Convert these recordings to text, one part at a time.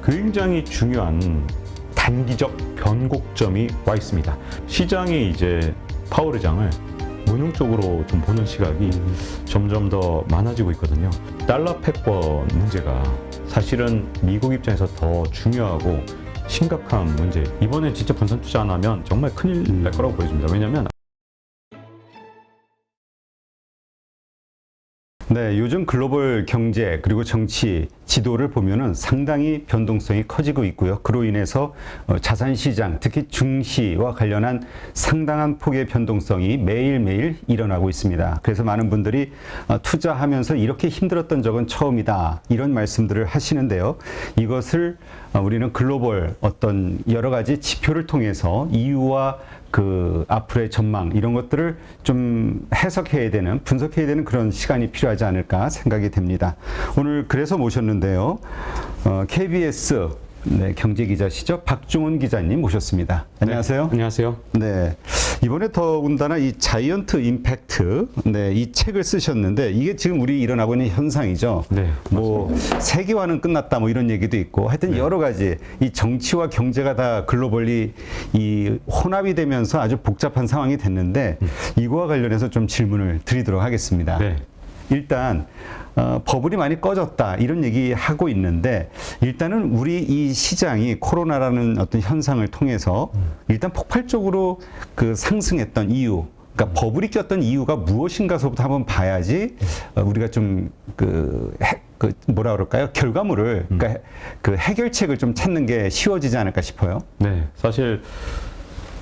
굉장히 중요한 단기적 변곡점이 와 있습니다. 시장이 이제 파월 의장을 무능 쪽으로 좀 보는 시각이 점점 더 많아지고 있거든요. 달러 패권 문제가 사실은 미국 입장에서 더 중요하고 심각한 문제. 이번에 진짜 분산 투자 안 하면 정말 큰일 날 거라고 보여집니다. 왜냐하면 네, 요즘 글로벌 경제 그리고 정치 지도를 보면은 상당히 변동성이 커지고 있고요. 그로 인해서 자산 시장, 특히 증시와 관련한 상당한 폭의 변동성이 매일매일 일어나고 있습니다. 그래서 많은 분들이 투자하면서 이렇게 힘들었던 적은 처음이다. 이런 말씀들을 하시는데요. 이것을 우리는 글로벌 어떤 여러 가지 지표를 통해서 이유와 그 앞으로의 전망 이런 것들을 좀 해석해야 되는 분석해야 되는 그런 시간이 필요하지 않을까 생각이 됩니다. 오늘 그래서 모셨는데요. KBS 경제 기자시죠? 박중훈 기자님 모셨습니다. 안녕하세요. 네, 안녕하세요. 네. 이번에 더군다나 이 자이언트 임팩트 이 책을 쓰셨는데 이게 지금 우리 일어나고 있는 현상이죠. 네. 뭐 세계화는 끝났다 뭐 이런 얘기도 있고 하여튼 네. 여러 가지 이 정치와 경제가 다 글로벌리 이 혼합이 되면서 아주 복잡한 상황이 됐는데 이거와 관련해서 좀 질문을 드리도록 하겠습니다. 네. 일단 버블이 많이 꺼졌다 이런 얘기 하고 있는데 일단은 우리 이 시장이 코로나라는 어떤 현상을 통해서 일단 폭발적으로 그 상승했던 이유, 그러니까 버블이 꼈던 이유가 무엇인가서부터 한번 봐야지 우리가 좀 그 뭐라 그럴까요? 결과물을 그러니까 그 해결책을 좀 찾는 게 쉬워지지 않을까 싶어요. 네. 사실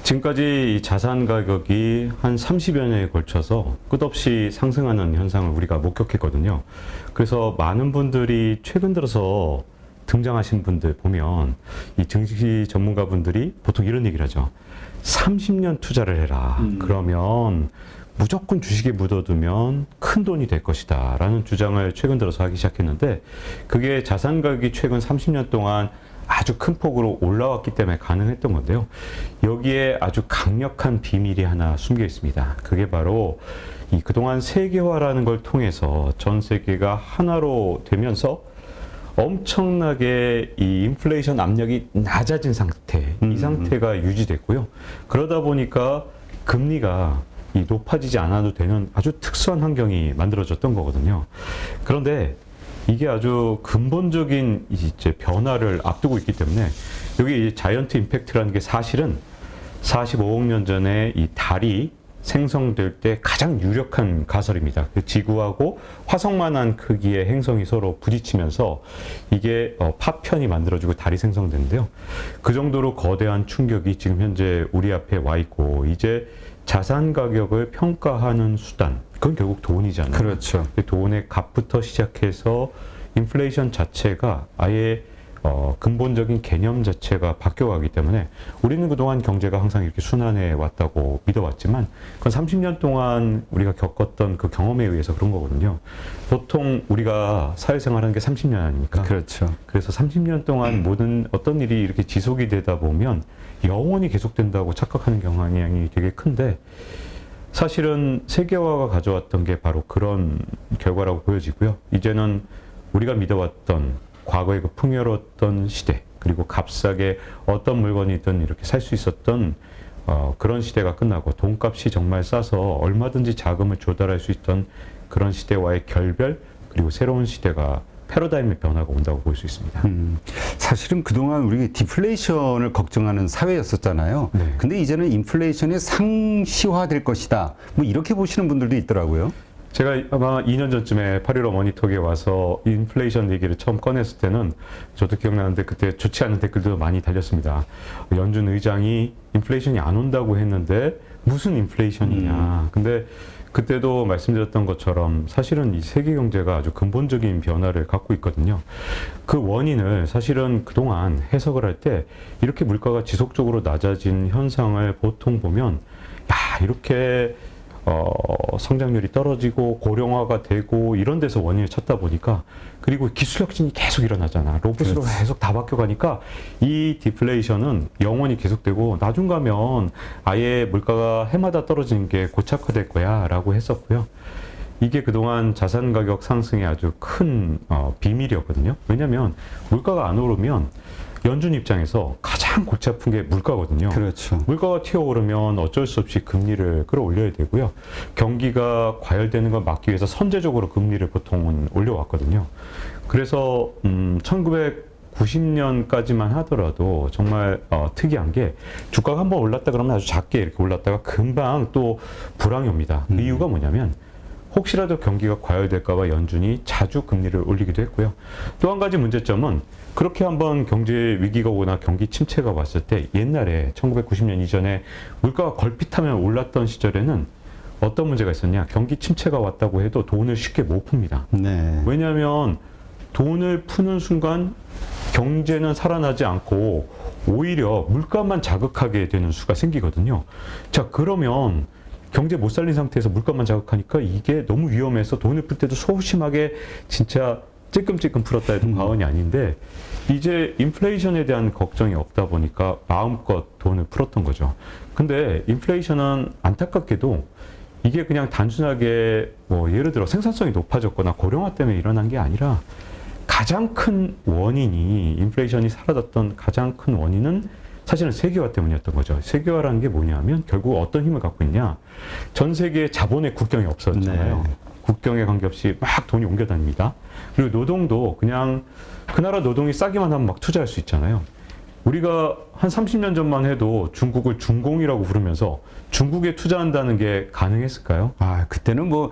지금까지 이 자산 가격이 한 30여 년에 걸쳐서 끝없이 상승하는 현상을 우리가 목격했거든요. 그래서 많은 분들이 최근 들어서 등장하신 분들 보면 이 증시 전문가분들이 보통 이런 얘기를 하죠. 30년 투자를 해라. 그러면 무조건 주식에 묻어두면 큰 돈이 될 것이다. 라는 주장을 최근 들어서 하기 시작했는데 그게 자산 가격이 최근 30년 동안 아주 큰 폭으로 올라왔기 때문에 가능했던 건데요. 여기에 아주 강력한 비밀이 하나 숨겨 있습니다. 그게 바로 이 그동안 세계화라는 걸 통해서 전 세계가 하나로 되면서 엄청나게 이 인플레이션 압력이 낮아진 상태, 이 상태가 유지됐고요. 그러다 보니까 금리가 이 높아지지 않아도 되는 아주 특수한 환경이 만들어졌던 거거든요. 그런데 이게 아주 근본적인 이제 변화를 앞두고 있기 때문에 여기 이 자이언트 임팩트라는 게 사실은 45억 년 전에 이 달이 생성될 때 가장 유력한 가설입니다. 그 지구하고 화성만한 크기의 행성이 서로 부딪히면서 이게 파편이 만들어지고 달이 생성되는데요. 그 정도로 거대한 충격이 지금 현재 우리 앞에 와 있고 이제 자산 가격을 평가하는 수단, 그건 결국 돈이잖아요. 그렇죠. 돈의 값부터 시작해서 인플레이션 자체가 아예 근본적인 개념 자체가 바뀌어가기 때문에 우리는 그동안 경제가 항상 이렇게 순환해 왔다고 믿어왔지만 그건 30년 동안 우리가 겪었던 그 경험에 의해서 그런 거거든요. 보통 우리가 사회생활하는 게 30년 아닙니까? 그렇죠. 그래서 30년 동안 모든 어떤 일이 이렇게 지속이 되다 보면 영원히 계속된다고 착각하는 경향이 되게 큰데 사실은 세계화가 가져왔던 게 바로 그런 결과라고 보여지고요. 이제는 우리가 믿어왔던 과거의 그 풍요로웠던 시대 그리고 값싸게 어떤 물건이든 이렇게 살 수 있었던 그런 시대가 끝나고 돈값이 정말 싸서 얼마든지 자금을 조달할 수 있던 그런 시대와의 결별 그리고 새로운 시대가 패러다임의 변화가 온다고 볼 수 있습니다. 사실은 그동안 우리 디플레이션을 걱정하는 사회였었잖아요. 네. 근데 이제는 인플레이션이 상시화될 것이다. 뭐 이렇게 보시는 분들도 있더라고요. 제가 아마 2년 전쯤에 8.15 머니톡에 와서 인플레이션 얘기를 처음 꺼냈을 때는 저도 기억나는데 그때 좋지 않은 댓글도 많이 달렸습니다. 연준 의장이 인플레이션이 안 온다고 했는데 무슨 인플레이션이냐. 근데 그때도 말씀드렸던 것처럼 사실은 이 세계 경제가 아주 근본적인 변화를 갖고 있거든요. 그 원인을 사실은 그동안 해석을 할 때 이렇게 물가가 지속적으로 낮아진 현상을 보통 보면 야, 이렇게 성장률이 떨어지고 고령화가 되고 이런 데서 원인을 찾다 보니까 그리고 기술 혁신이 계속 일어나잖아. 로봇으로 그렇지. 계속 다 바뀌어가니까 이 디플레이션은 영원히 계속되고 나중 가면 아예 물가가 해마다 떨어지는 게 고착화될 거야 라고 했었고요. 이게 그동안 자산 가격 상승의 아주 큰 비밀이었거든요. 왜냐하면 물가가 안 오르면 연준 입장에서 가장 골치 아픈 게 물가거든요. 그렇죠. 물가가 튀어오르면 어쩔 수 없이 금리를 끌어올려야 되고요. 경기가 과열되는 걸 막기 위해서 선제적으로 금리를 보통은 올려왔거든요. 그래서 1990년까지만 하더라도 정말 특이한 게 주가가 한번 올랐다 그러면 아주 작게 이렇게 올랐다가 금방 또 불황이 옵니다. 그 이유가 뭐냐면 혹시라도 경기가 과열될까 봐 연준이 자주 금리를 올리기도 했고요. 또 한 가지 문제점은 그렇게 한번 경제 위기가 오거나 경기 침체가 왔을 때 옛날에 1990년 이전에 물가가 걸핏하면 올랐던 시절에는 어떤 문제가 있었냐. 경기 침체가 왔다고 해도 돈을 쉽게 못 풉니다. 네. 왜냐하면 돈을 푸는 순간 경제는 살아나지 않고 오히려 물가만 자극하게 되는 수가 생기거든요. 자, 그러면 경제 못 살린 상태에서 물가만 자극하니까 이게 너무 위험해서 돈을 풀 때도 소심하게 진짜 찔끔찔끔 풀었다 해도 과언이 아닌데 이제 인플레이션에 대한 걱정이 없다 보니까 마음껏 돈을 풀었던 거죠. 근데 인플레이션은 안타깝게도 이게 그냥 단순하게 뭐 예를 들어 생산성이 높아졌거나 고령화 때문에 일어난 게 아니라 가장 큰 원인이 인플레이션이 사라졌던 가장 큰 원인은 사실은 세계화 때문이었던 거죠. 세계화라는 게 뭐냐면 결국 어떤 힘을 갖고 있냐. 전 세계에 자본의 국경이 없었잖아요. 네. 국경에 관계없이 막 돈이 옮겨 다닙니다. 그리고 노동도 그냥 그 나라 노동이 싸기만 하면 막 투자할 수 있잖아요. 우리가 한 30년 전만 해도 중국을 중공이라고 부르면서 중국에 투자한다는 게 가능했을까요? 아, 그때는 뭐,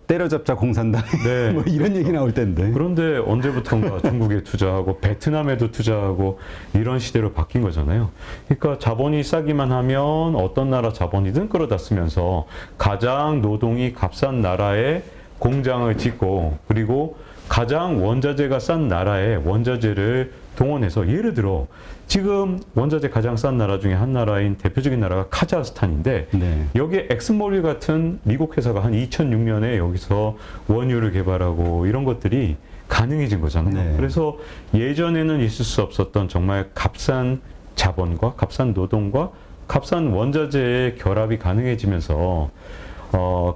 때려잡자 공산당. 네. 뭐 이런 얘기 나올 텐데. 그런데 언제부턴가 중국에 투자하고 베트남에도 투자하고 이런 시대로 바뀐 거잖아요. 그러니까 자본이 싸기만 하면 어떤 나라 자본이든 끌어다 쓰면서 가장 노동이 값싼 나라에 공장을 짓고 그리고 가장 원자재가 싼 나라에 원자재를 동원해서 예를 들어 지금 원자재 가장 싼 나라 중에 한 나라인 대표적인 나라가 카자흐스탄인데 네. 여기에 엑슨모빌 같은 미국 회사가 한 2006년에 여기서 원유를 개발하고 이런 것들이 가능해진 거잖아요. 네. 그래서 예전에는 있을 수 없었던 정말 값싼 자본과 값싼 노동과 값싼 원자재의 결합이 가능해지면서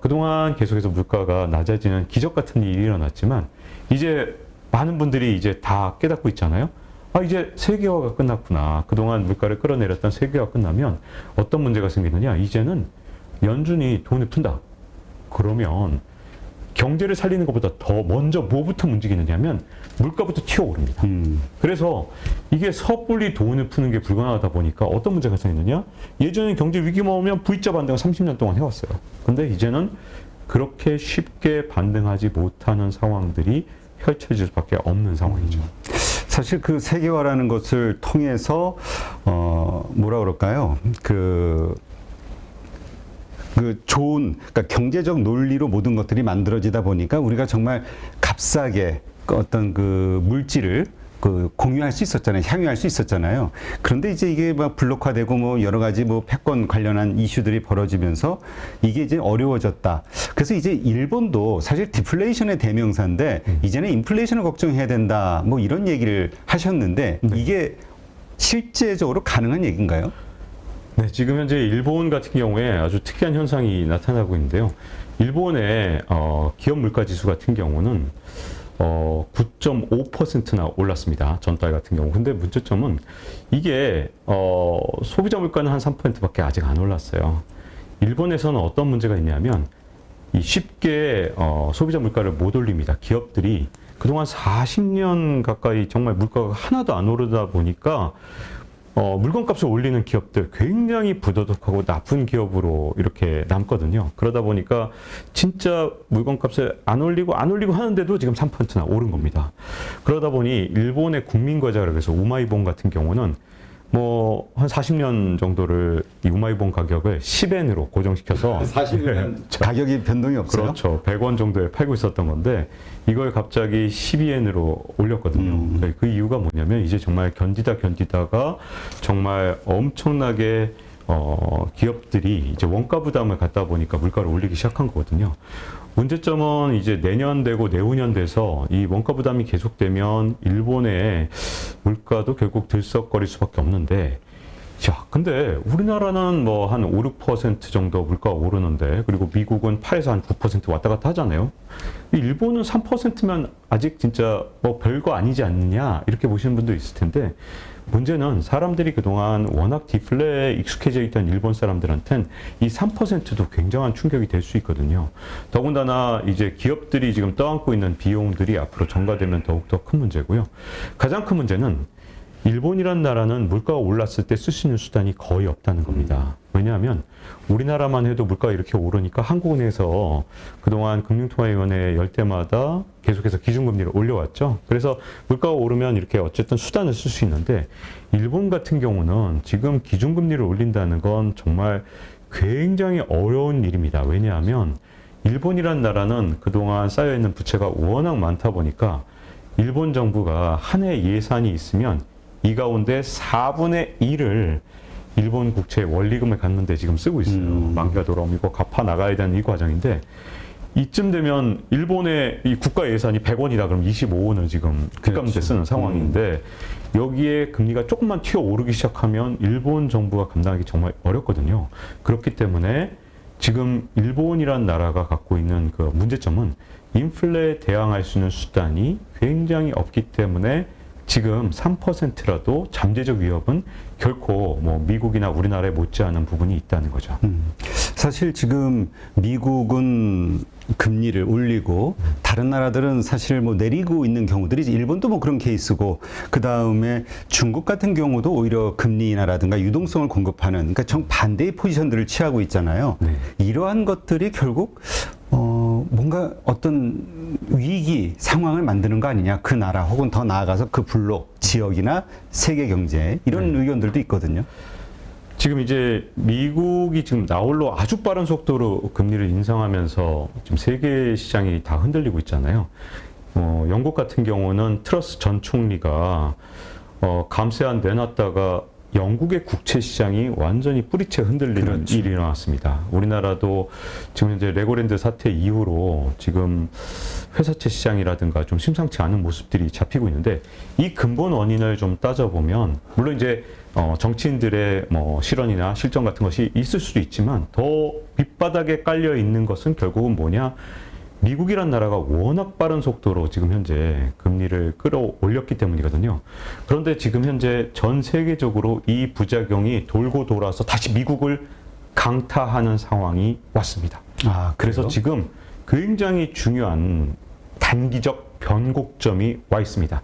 그동안 계속해서 물가가 낮아지는 기적 같은 일이 일어났지만 이제 많은 분들이 이제 다 깨닫고 있잖아요. 아, 이제 세계화가 끝났구나. 그동안 물가를 끌어내렸던 세계화가 끝나면 어떤 문제가 생기느냐. 이제는 연준이 돈을 푼다. 그러면 경제를 살리는 것보다 더 먼저 뭐부터 움직이느냐면 물가부터 튀어오릅니다. 그래서 이게 섣불리 돈을 푸는 게 불가능하다 보니까 어떤 문제가 생기느냐. 예전에 경제 위기만 오면 V자 반등을 30년 동안 해왔어요. 근데 이제는 그렇게 쉽게 반등하지 못하는 상황들이 펼쳐질 수밖에 없는 상황이죠. 사실 그 세계화라는 것을 통해서 뭐라 그럴까요? 그러니까 경제적 논리로 모든 것들이 만들어지다 보니까 우리가 정말 값싸게 어떤 그 물질을 공유할 수 있었잖아요. 향유할 수 있었잖아요. 그런데 이제 이게 막 블록화되고 뭐 여러 가지 뭐 패권 관련한 이슈들이 벌어지면서 이게 이제 어려워졌다. 그래서 이제 일본도 사실 디플레이션의 대명사인데 이제는 인플레이션을 걱정해야 된다. 뭐 이런 얘기를 하셨는데 이게 실제적으로 가능한 얘기인가요? 네, 지금 현재 일본 같은 경우에 아주 특이한 현상이 나타나고 있는데요. 일본의 기업 물가 지수 같은 경우는 9.5%나 올랐습니다. 전달 같은 경우. 근데 문제점은 이게 소비자 물가는 한 3%밖에 아직 안 올랐어요. 일본에서는 어떤 문제가 있냐면 이 쉽게 소비자 물가를 못 올립니다. 기업들이 그동안 40년 가까이 정말 물가가 하나도 안 오르다 보니까 물건값을 올리는 기업들 굉장히 부도덕하고 나쁜 기업으로 이렇게 남거든요. 그러다 보니까 진짜 물건값을 안 올리고 하는데도 지금 3%나 오른 겁니다. 그러다 보니 일본의 국민과자라고 해서 우마이본 같은 경우는 뭐 한 40년 정도를 이 우마이본 가격을 10엔으로 고정시켜서 40년 가격이 변동이 없어요? 그렇죠. 100원 정도에 팔고 있었던 건데 이걸 갑자기 12엔으로 올렸거든요. 그 이유가 뭐냐면 이제 정말 견디다가 정말 엄청나게 기업들이 이제 원가 부담을 갖다 보니까 물가를 올리기 시작한 거거든요. 문제점은 이제 내년 되고 내후년 돼서 이 원가 부담이 계속되면 일본의 물가도 결국 들썩거릴 수밖에 없는데 야, 근데 우리나라는 뭐 한 5, 6% 정도 물가가 오르는데, 그리고 미국은 8에서 한 9% 왔다 갔다 하잖아요. 이 일본은 3%면 아직 진짜 뭐 별거 아니지 않느냐 이렇게 보시는 분도 있을 텐데, 문제는 사람들이 그동안 워낙 디플레에 익숙해져 있던 일본 사람들한텐 이 3%도 굉장한 충격이 될 수 있거든요. 더군다나 이제 기업들이 지금 떠안고 있는 비용들이 앞으로 전가되면 더욱더 큰 문제고요. 가장 큰 문제는 일본이란 나라는 물가가 올랐을 때 쓸 수 있는 수단이 거의 없다는 겁니다. 왜냐하면 우리나라만 해도 물가가 이렇게 오르니까 한국은행에서 그동안 금융통화위원회 열 때마다 계속해서 기준금리를 올려왔죠. 그래서 물가가 오르면 이렇게 어쨌든 수단을 쓸 수 있는데, 일본 같은 경우는 지금 기준금리를 올린다는 건 정말 굉장히 어려운 일입니다. 왜냐하면 일본이란 나라는 그동안 쌓여있는 부채가 워낙 많다 보니까 일본 정부가 한 해 예산이 있으면 이 가운데 4분의 1을 일본 국채 원리금을 갖는데 지금 쓰고 있어요. 만기가 돌아오면 이거 갚아 나가야 되는 이 과정인데, 이쯤 되면 일본의 이 국가 예산이 100원이다 그러면 25원을 지금 빚값에 쓰는 상황인데, 여기에 금리가 조금만 튀어 오르기 시작하면 일본 정부가 감당하기 정말 어렵거든요. 그렇기 때문에 지금 일본이란 나라가 갖고 있는 그 문제점은 인플레에 대항할 수 있는 수단이 굉장히 없기 때문에 지금 3%라도 잠재적 위협은 결코 뭐 미국이나 우리나라에 못지않은 부분이 있다는 거죠. 사실 지금 미국은 금리를 올리고 다른 나라들은 사실 뭐 내리고 있는 경우들이, 일본도 뭐 그런 케이스고, 그 다음에 중국 같은 경우도 오히려 금리 인하라든가 유동성을 공급하는, 그러니까 정반대의 포지션들을 취하고 있잖아요. 네. 이러한 것들이 결국 뭔가 어떤 위기 상황을 만드는 거 아니냐, 그 나라 혹은 더 나아가서 그 블록 지역이나 세계 경제, 이런 의견들도 있거든요. 지금 이제 미국이 지금 나홀로 아주 빠른 속도로 금리를 인상하면서 지금 세계 시장이 다 흔들리고 있잖아요. 영국 같은 경우는 트러스 전 총리가 감세안 내놨다가 영국의 국채 시장이 완전히 뿌리채 흔들리는 그렇죠. 일이 일어났습니다. 우리나라도 지금 현재 레고랜드 사태 이후로 지금 회사채 시장이라든가 좀 심상치 않은 모습들이 잡히고 있는데, 이 근본 원인을 좀 따져보면, 물론 이제 정치인들의 뭐 실언이나 실정 같은 것이 있을 수도 있지만, 더 밑바닥에 깔려 있는 것은 결국은 뭐냐, 미국이란 나라가 워낙 빠른 속도로 지금 현재 금리를 끌어올렸기 때문이거든요. 그런데 지금 현재 전 세계적으로 이 부작용이 돌고 돌아서 다시 미국을 강타하는 상황이 왔습니다. 그래서 지금 굉장히 중요한 단기적 변곡점이 와 있습니다.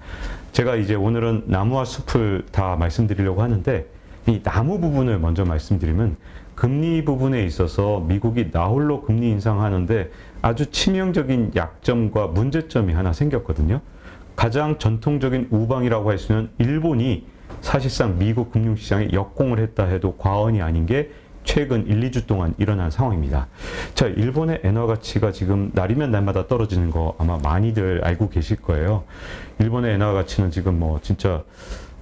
제가 이제 오늘은 나무와 숲을 다 말씀드리려고 하는데, 이 나무 부분을 먼저 말씀드리면, 금리 부분에 있어서 미국이 나홀로 금리 인상하는데 아주 치명적인 약점과 문제점이 하나 생겼거든요. 가장 전통적인 우방이라고 할 수 있는 일본이 사실상 미국 금융시장에 역공을 했다 해도 과언이 아닌 게 최근 1, 2주 동안 일어난 상황입니다. 자, 일본의 엔화 가치가 지금 날이면 날마다 떨어지는 거 아마 많이들 알고 계실 거예요. 일본의 엔화 가치는 지금 뭐 진짜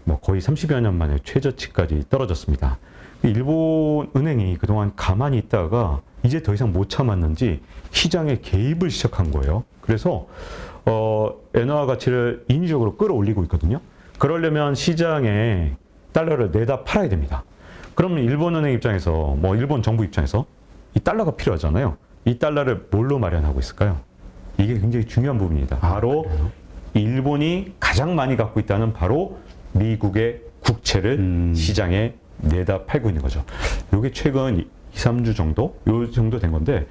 뭐 거의 30여 년 만에 최저치까지 떨어졌습니다. 일본 은행이 그동안 가만히 있다가 이제 더 이상 못 참았는지 시장에 개입을 시작한 거예요. 그래서 엔화 가치를 인위적으로 끌어올리고 있거든요. 그러려면 시장에 달러를 내다 팔아야 됩니다. 그러면 일본 은행 입장에서, 뭐 일본 정부 입장에서 이 달러가 필요하잖아요. 이 달러를 뭘로 마련하고 있을까요? 이게 굉장히 중요한 부분입니다. 바로 일본이 가장 많이 갖고 있다는 바로 미국의 국채를 시장에 내다 팔고 있는 거죠. 이게 최근 2, 3주 정도? 요 정도 된 건데,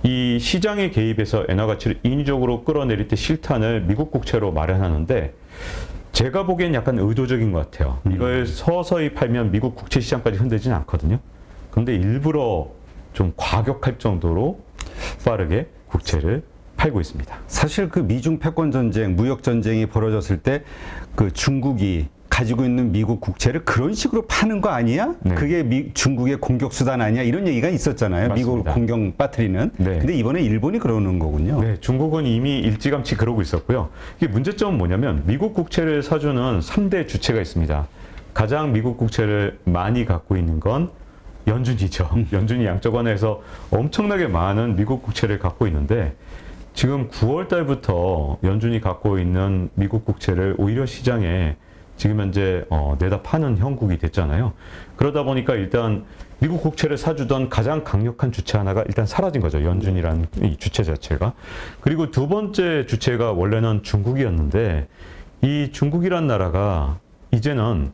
이 시장에 개입해서 엔화 가치를 인위적으로 끌어내릴 때 실탄을 미국 국채로 마련하는데, 제가 보기엔 약간 의도적인 것 같아요. 이걸 서서히 팔면 미국 국채 시장까지 흔들지는 않거든요. 그런데 일부러 좀 과격할 정도로 빠르게 국채를 팔고 있습니다. 사실 그 미중 패권 전쟁, 무역 전쟁이 벌어졌을 때 그 중국이 가지고 있는 미국 국채를 그런 식으로 파는 거 아니야? 네. 그게 중국의 공격 수단 아니야? 이런 얘기가 있었잖아요. 맞습니다. 미국을 공격 빠뜨리는. 네. 근데 이번에 일본이 그러는 거군요. 네, 중국은 이미 일찌감치 그러고 있었고요. 이게 문제점은 뭐냐면, 미국 국채를 사주는 3대 주체가 있습니다. 가장 미국 국채를 많이 갖고 있는 건 연준이죠. 연준이 양적 완화해서 엄청나게 많은 미국 국채를 갖고 있는데, 지금 9월 달부터 연준이 갖고 있는 미국 국채를 오히려 시장에 지금 현재 내다 파는 형국이 됐잖아요. 그러다 보니까 일단 미국 국채를 사주던 가장 강력한 주체 하나가 일단 사라진 거죠. 연준이라는 이 주체 자체가. 그리고 두 번째 주체가 원래는 중국이었는데 이 중국이란 나라가 이제는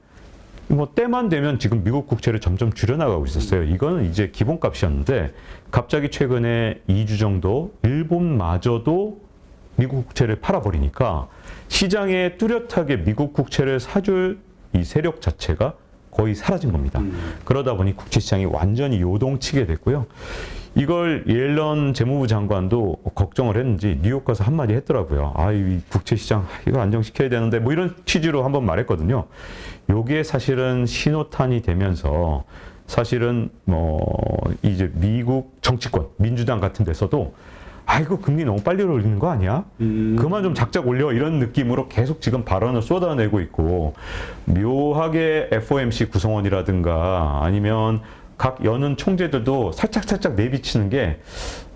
뭐 때만 되면 지금 미국 국채를 점점 줄여나가고 있었어요. 이거는 이제 기본값이었는데 갑자기 최근에 2주 정도 일본마저도 미국 국채를 팔아버리니까 시장에 뚜렷하게 미국 국채를 사줄 이 세력 자체가 거의 사라진 겁니다. 그러다 보니 국채 시장이 완전히 요동치게 됐고요. 이걸 옐런 재무부 장관도 걱정을 했는지 뉴욕 가서 한마디 했더라고요. 아, 이 국채 시장 이거 안정시켜야 되는데 뭐 이런 취지로 한번 말했거든요. 요게 사실은 신호탄이 되면서 사실은 이제 미국 정치권, 민주당 같은 데서도 아이고 금리 너무 빨리 올리는 거 아니야? 그만 좀 작작 올려 이런 느낌으로 계속 지금 발언을 쏟아내고 있고 묘하게 FOMC 구성원이라든가 아니면 각 여는 총재들도 살짝 내비치는 게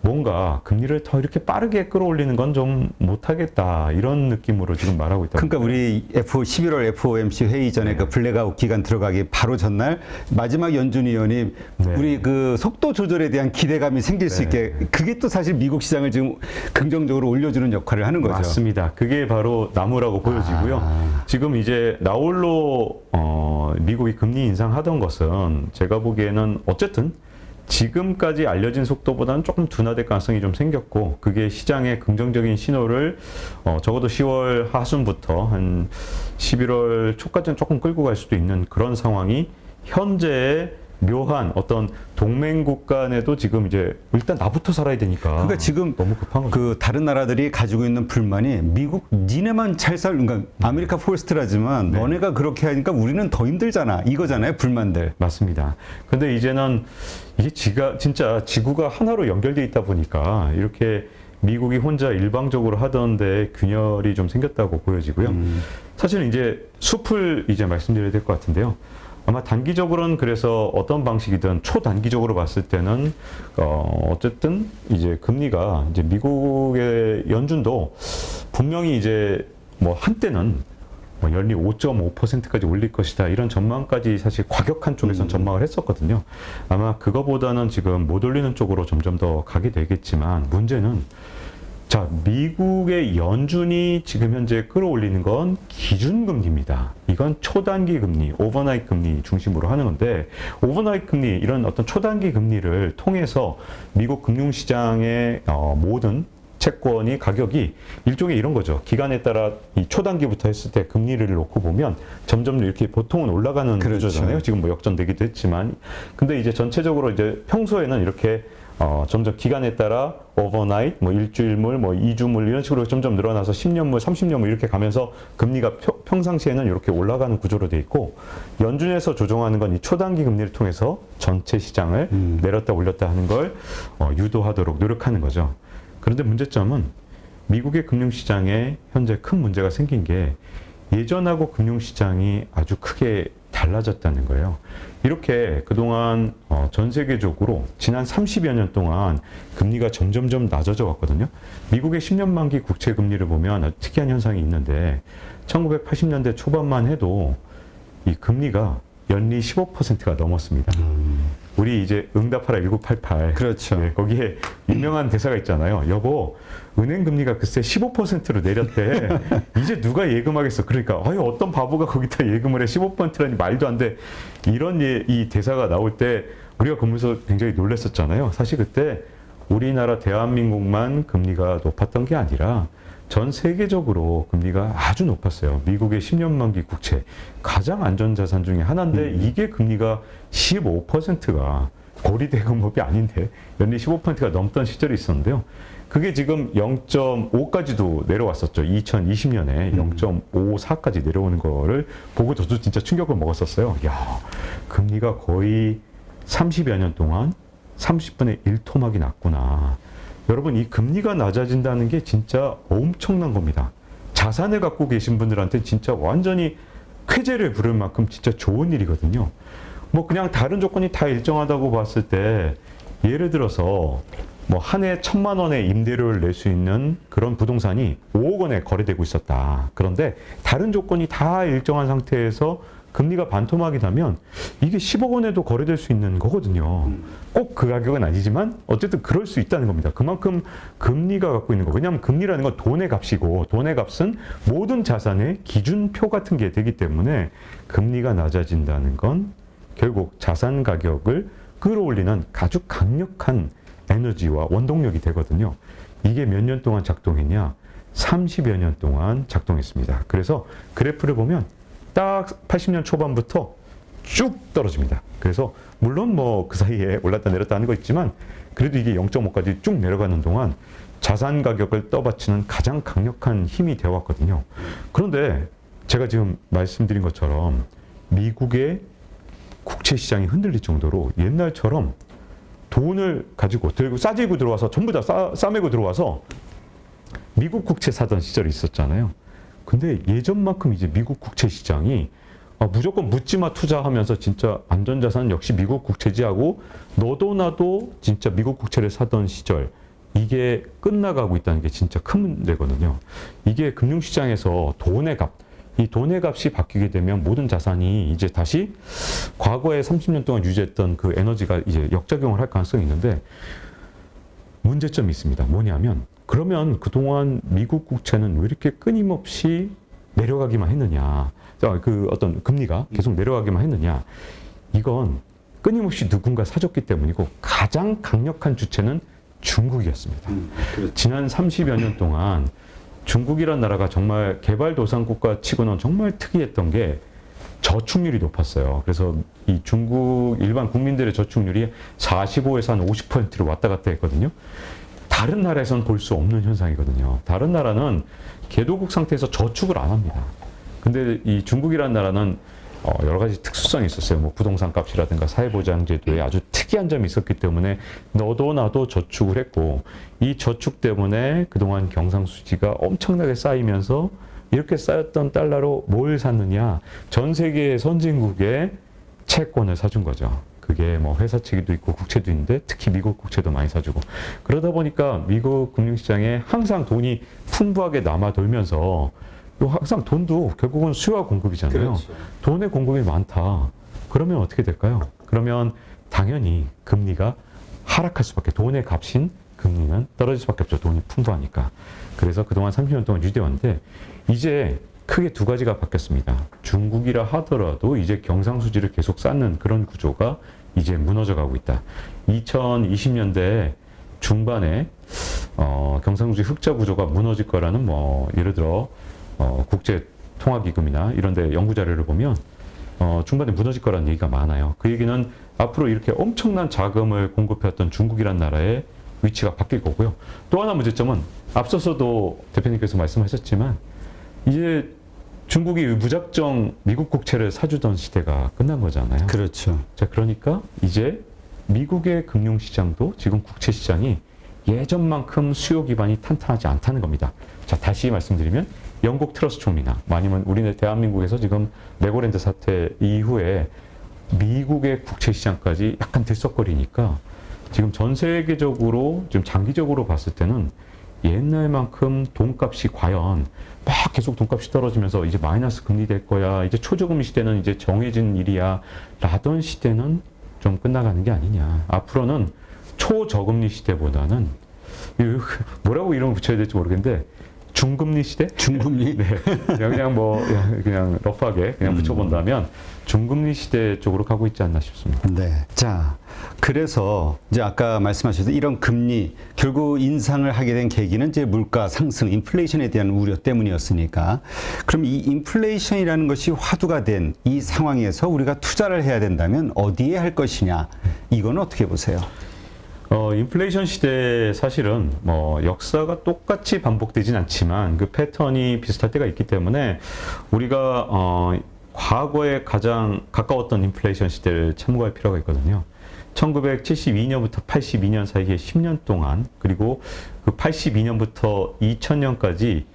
뭔가 금리를 더 이렇게 빠르게 끌어올리는 건 좀 못하겠다 이런 느낌으로 지금 말하고 있다. 그러니까 우리 11월 FOMC 회의 전에 그 블랙아웃 기간 들어가기 바로 전날 마지막 연준 위원이 우리 그 속도 조절에 대한 기대감이 생길 수 있게 그게 또 사실 미국 시장을 지금 긍정적으로 올려주는 역할을 하는 거죠. 맞습니다. 그게 바로 나무라고 보여지고요. 지금 이제 나홀로 미국이 금리 인상하던 것은 제가 보기에는 어쨌든 지금까지 알려진 속도보다는 조금 둔화될 가능성이 좀 생겼고 그게 시장의 긍정적인 신호를 적어도 10월 하순부터 한 11월 초까지는 조금 끌고 갈 수도 있는 그런 상황이 현재의 묘한 어떤 동맹국 간에도 지금 이제 일단 나부터 살아야 되니까 그러니까 지금 너무 급한 거죠. 그 다른 나라들이 가지고 있는 불만이 미국 니네만 잘 살, 그러니까 아메리카 포스트라지만 너네가 그렇게 하니까 우리는 더 힘들잖아 이거잖아요 불만들. 맞습니다. 근데 이제는 이게 진짜 지구가 하나로 연결돼 있다 보니까 이렇게 미국이 혼자 일방적으로 하던데 균열이 좀 생겼다고 보여지고요. 사실은 이제 숲을 이제 말씀드려야 될 것 같은데요. 아마 단기적으로는 그래서 어떤 방식이든 초단기적으로 봤을 때는 어쨌든 이제 금리가 이제 미국의 연준도 분명히 이제 뭐 한때는 연리 5.5%까지 올릴 것이다 이런 전망까지 사실 과격한 쪽에선 전망을 했었거든요. 아마 그거보다는 지금 못 올리는 쪽으로 점점 더 가게 되겠지만 문제는 자, 미국의 연준이 지금 현재 끌어올리는 건 기준금리입니다. 이건 초단기 금리, 오버나잇 금리 중심으로 하는 건데 오버나잇 금리 이런 어떤 초단기 금리를 통해서 미국 금융시장의 모든 채권이 가격이 일종의 이런 거죠. 기간에 따라 이 초단기부터 했을 때 금리를 놓고 보면 점점 이렇게 보통은 올라가는 구조잖아요. 지금 뭐 역전되기도 했지만 근데 이제 전체적으로 이제 평소에는 이렇게 점점 기간에 따라 오버나잇, 뭐 일주일물, 뭐 2주물 이런 식으로 점점 늘어나서 10년물, 30년물 이렇게 가면서 금리가 평상시에는 이렇게 올라가는 구조로 돼 있고 연준에서 조정하는 건 이 초단기 금리를 통해서 전체 시장을 내렸다 올렸다 하는 걸 유도하도록 노력하는 거죠. 그런데 문제점은 미국의 금융시장에 현재 큰 문제가 생긴 게 예전하고 금융시장이 아주 크게 달라졌다는 거예요. 이렇게 그동안 전 세계적으로 지난 30여 년 동안 금리가 점점점 낮아져 왔거든요. 미국의 10년 만기 국채 금리를 보면 아주 특이한 현상이 있는데 1980년대 초반만 해도 이 금리가 연리 15%가 넘었습니다. 우리 이제 응답하라 1988. 그렇죠. 네, 거기에 유명한 대사가 있잖아요. 여보, 은행 금리가 글쎄 15%로 내렸대. 이제 누가 예금하겠어. 그러니까 아유 어떤 바보가 거기다 예금을 해 15%라니 말도 안 돼. 이런 이 대사가 나올 때 우리가 보면서 굉장히 놀랐었잖아요. 사실 그때 우리나라 대한민국만 금리가 높았던 게 아니라 전 세계적으로 금리가 아주 높았어요. 미국의 10년 만기 국채 가장 안전자산 중에 하나인데 이게 금리가 15%가 고리대금업이 아닌데 연리 15%가 넘던 시절이 있었는데요. 그게 지금 0.5까지도 내려왔었죠. 2020년에 0.54까지 내려오는 거를 보고 저도 진짜 충격을 먹었었어요. 야, 금리가 거의 30여 년 동안 30분의 1토막이 났구나. 여러분 이 금리가 낮아진다는 게 진짜 엄청난 겁니다. 자산을 갖고 계신 분들한테 진짜 완전히 쾌재를 부를 만큼 진짜 좋은 일이거든요. 뭐 그냥 다른 조건이 다 일정하다고 봤을 때 예를 들어서 뭐 한 해 1,000만 원의 임대료를 낼 수 있는 그런 부동산이 5억 원에 거래되고 있었다. 그런데 다른 조건이 다 일정한 상태에서 금리가 반토막이 나면 이게 10억 원에도 거래될 수 있는 거거든요. 꼭 그 가격은 아니지만 어쨌든 그럴 수 있다는 겁니다. 그만큼 금리가 갖고 있는 거. 왜냐하면 금리라는 건 돈의 값이고 돈의 값은 모든 자산의 기준표 같은 게 되기 때문에 금리가 낮아진다는 건 결국 자산 가격을 끌어올리는 아주 강력한 에너지와 원동력이 되거든요. 이게 몇 년 동안 작동했냐? 30여 년 동안 작동했습니다. 그래서 그래프를 보면 딱 80년 초반부터 쭉 떨어집니다. 그래서 물론 뭐 그 사이에 올랐다 내렸다 하는 거 있지만 그래도 이게 0.5까지 쭉 내려가는 동안 자산 가격을 떠받치는 가장 강력한 힘이 되어 왔거든요. 그런데 제가 지금 말씀드린 것처럼 미국의 국채 시장이 흔들릴 정도로 옛날처럼 돈을 가지고 들고 싸지고 들어와서 전부 다 싸매고 들어와서 미국 국채 사던 시절이 있었잖아요. 근데 예전만큼 이제 미국 국채 시장이 무조건 묻지마 투자하면서 진짜 안전자산 역시 미국 국채지 하고 너도 나도 진짜 미국 국채를 사던 시절 이게 끝나가고 있다는 게 진짜 큰 문제거든요. 이게 금융시장에서 돈의 값, 이 돈의 값이 바뀌게 되면 모든 자산이 이제 다시 과거에 30년 동안 유지했던 그 에너지가 이제 역작용을 할 가능성이 있는데 문제점이 있습니다. 뭐냐면 그러면 그동안 미국 국채는 왜 이렇게 끊임없이 내려가기만 했느냐. 그 어떤 금리가 계속 내려가기만 했느냐. 이건 끊임없이 누군가 사줬기 때문이고 가장 강력한 주체는 중국이었습니다. 그렇죠. 지난 30여 년 동안 중국이란 나라가 정말 개발도상국가 치고는 정말 특이했던 게 저축률이 높았어요. 그래서 이 중국 일반 국민들의 저축률이 45에서 한 50%로 왔다 갔다 했거든요. 다른 나라에서는 볼 수 없는 현상이거든요. 다른 나라는 개도국 상태에서 저축을 안 합니다. 근데 이 중국이라는 나라는 여러 가지 특수성이 있었어요. 뭐 부동산 값이라든가 사회보장제도에 아주 특이한 점이 있었기 때문에 너도 나도 저축을 했고 이 저축 때문에 그동안 경상수지가 엄청나게 쌓이면서 이렇게 쌓였던 달러로 뭘 샀느냐. 전 세계 선진국의 채권을 사준 거죠. 그게 뭐 회사채도 있고 국채도 있는데 특히 미국 국채도 많이 사주고 그러다 보니까 미국 금융시장에 항상 돈이 풍부하게 남아 돌면서 항상 돈도 결국은 수요와 공급이잖아요. 그렇죠. 돈의 공급이 많다. 그러면 어떻게 될까요? 그러면 당연히 금리가 하락할 수밖에, 돈의 값인 금리는 떨어질 수밖에 없죠. 돈이 풍부하니까. 그래서 그동안 30년 동안 유지해 왔는데 이제 크게 두 가지가 바뀌었습니다. 중국이라 하더라도 이제 경상수지를 계속 쌓는 그런 구조가 이제 무너져 가고 있다. 2020년대 중반에 경상수지 흑자 구조가 무너질 거라는 뭐 예를 들어 국제통화기금이나 이런 데 연구 자료를 보면 중반에 무너질 거라는 얘기가 많아요. 그 얘기는 앞으로 이렇게 엄청난 자금을 공급해왔던 중국이란 나라의 위치가 바뀔 거고요. 또 하나 문제점은 앞서서도 대표님께서 말씀하셨지만 이제 중국이 무작정 미국 국채를 사주던 시대가 끝난 거잖아요. 그렇죠. 자, 그러니까 이제 미국의 금융시장도 지금 국채시장이 예전만큼 수요 기반이 탄탄하지 않다는 겁니다. 자, 다시 말씀드리면 영국 트러스 총리나 아니면 우리네 대한민국에서 지금 레고랜드 사태 이후에 미국의 국채시장까지 약간 들썩거리니까 지금 전 세계적으로 지금 장기적으로 봤을 때는 옛날만큼 돈값이 과연 막 계속 돈값이 떨어지면서 이제 마이너스 금리 될 거야. 이제 초저금리 시대는 이제 정해진 일이야. 라던 시대는 좀 끝나가는 게 아니냐. 앞으로는 초저금리 시대보다는 뭐라고 이름을 붙여야 될지 모르겠는데 중금리 시대? 중금리? 네. 그냥 러프하게 그냥 붙여본다면 중금리 시대 쪽으로 가고 있지 않나 싶습니다. 네. 자, 그래서 이제 아까 말씀하셨듯이 이런 금리 결국 인상을 하게 된 계기는 이제 물가 상승, 인플레이션에 대한 우려 때문이었으니까 그럼 이 인플레이션이라는 것이 화두가 된 이 상황에서 우리가 투자를 해야 된다면 어디에 할 것이냐? 이건 어떻게 보세요? 인플레이션 시대 사실은 뭐 역사가 똑같이 반복되진 않지만 그 패턴이 비슷할 때가 있기 때문에 우리가 과거에 가장 가까웠던 인플레이션 시대를 참고할 필요가 있거든요. 1972년부터 82년 사이에 10년 동안 그리고 그 82년부터 2000년까지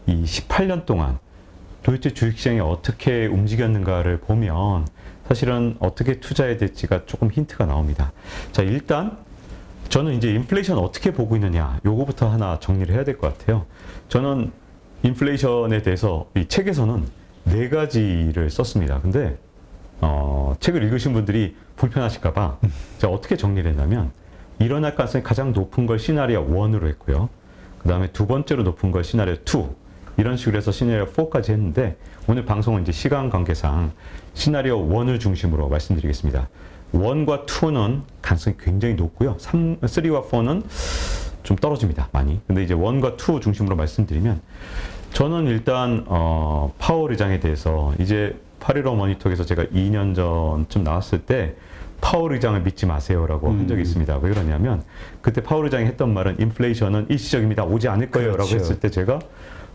이 18년 동안 도대체 주식시장이 어떻게 움직였는가를 보면 사실은 어떻게 투자해야 될지가 조금 힌트가 나옵니다. 자, 일단 저는 이제 인플레이션 어떻게 보고 있느냐, 요거부터 하나 정리를 해야 될 것 같아요. 저는 인플레이션에 대해서 이 책에서는 4가지를 썼습니다. 근데 책을 읽으신 분들이 불편하실까봐 제가 어떻게 정리를 했냐면, 일어날 가능성이 가장 높은 걸 시나리오 1으로 했고요. 그 다음에 두 번째로 높은 걸 시나리오 2, 이런 식으로 해서 시나리오 4까지 했는데, 오늘 방송은 이제 시간 관계상 시나리오 1을 중심으로 말씀드리겠습니다. 1과 2는 가능성이 굉장히 높고요. 3와 4는 좀 떨어집니다, 많이. 근데 이제 1과 2 중심으로 말씀드리면, 저는 일단 파월 의장에 대해서 이제 8.15 모니터에서 제가 2년 전쯤 나왔을 때 파월 의장을 믿지 마세요라고 한 적이 있습니다. 왜 그러냐면, 그때 파월 의장이 했던 말은 인플레이션은 일시적입니다, 오지 않을 거예요 라고 했을 때 제가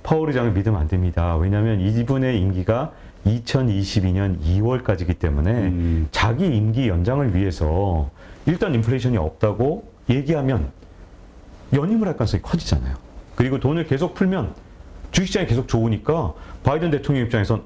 파월 의장을 믿으면 안 됩니다. 왜냐하면 이분의 임기가 2022년 2월까지이기 때문에 자기 임기 연장을 위해서 일단 인플레이션이 없다고 얘기하면 연임을 할 가능성이 커지잖아요. 그리고 돈을 계속 풀면 주식시장이 계속 좋으니까 바이든 대통령 입장에선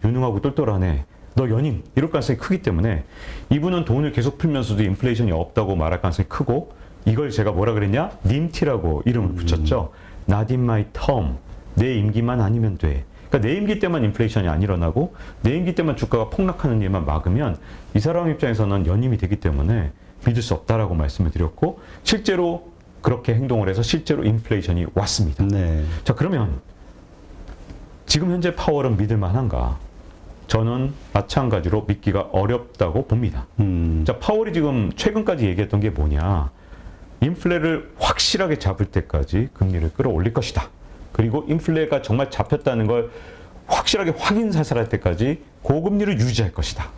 유능하고 똘똘하네, 너 연임, 이럴 가능성이 크기 때문에 이분은 돈을 계속 풀면서도 인플레이션이 없다고 말할 가능성이 크고, 이걸 제가 뭐라 그랬냐? 님티라고 이름을 붙였죠. Not in my term. 내 임기만 아니면 돼. 그러니까 내 임기 때만 인플레이션이 안 일어나고 내 임기 때만 주가가 폭락하는 일만 막으면 이 사람 입장에서는 연임이 되기 때문에 믿을 수 없다라고 말씀을 드렸고, 실제로 그렇게 행동을 해서 실제로 인플레이션이 왔습니다. 네. 자, 그러면 지금 현재 파월은 믿을 만한가? 저는 마찬가지로 믿기가 어렵다고 봅니다. 자, 파월이 지금 최근까지 얘기했던 게 뭐냐? 인플레를 확실하게 잡을 때까지 금리를 끌어올릴 것이다. 그리고 인플레가 정말 잡혔다는 걸 확실하게 확인사살할 때까지 고금리를 유지할 것이다.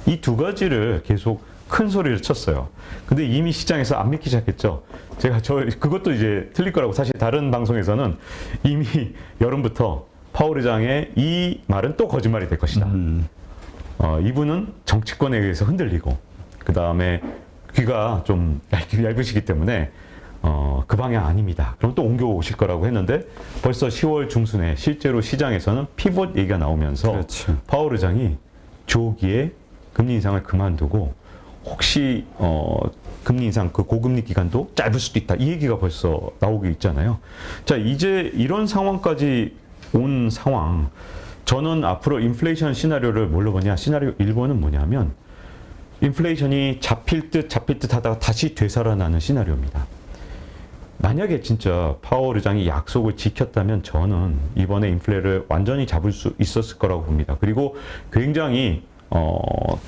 이 2가지를 계속 큰 소리를 쳤어요. 근데 이미 시장에서 안 믿기 시작했죠. 제가 그것도 이제 틀릴 거라고, 사실 다른 방송에서는 이미 여름부터 파월 의장의 이 말은 또 거짓말이 될 것이다. 이분은 정치권에 의해서 흔들리고, 그 다음에 귀가 좀 얇으시기 때문에 그 방향 아닙니다. 그럼 또 옮겨오실 거라고 했는데, 벌써 10월 중순에 실제로 시장에서는 피벗 얘기가 나오면서 그렇죠. 파월 의장이 조기에 금리 인상을 그만두고, 혹시 금리 인상 그 고금리 기간도 짧을 수도 있다, 이 얘기가 벌써 나오고 있잖아요. 자, 이제 이런 상황까지 온 상황, 저는 앞으로 인플레이션 시나리오를 뭘로 보냐? 시나리오 1번은 뭐냐면, 인플레이션이 잡힐 듯 하다가 다시 되살아나는 시나리오입니다. 만약에 진짜 파월 의장이 약속을 지켰다면 저는 이번에 인플레를 완전히 잡을 수 있었을 거라고 봅니다. 그리고 굉장히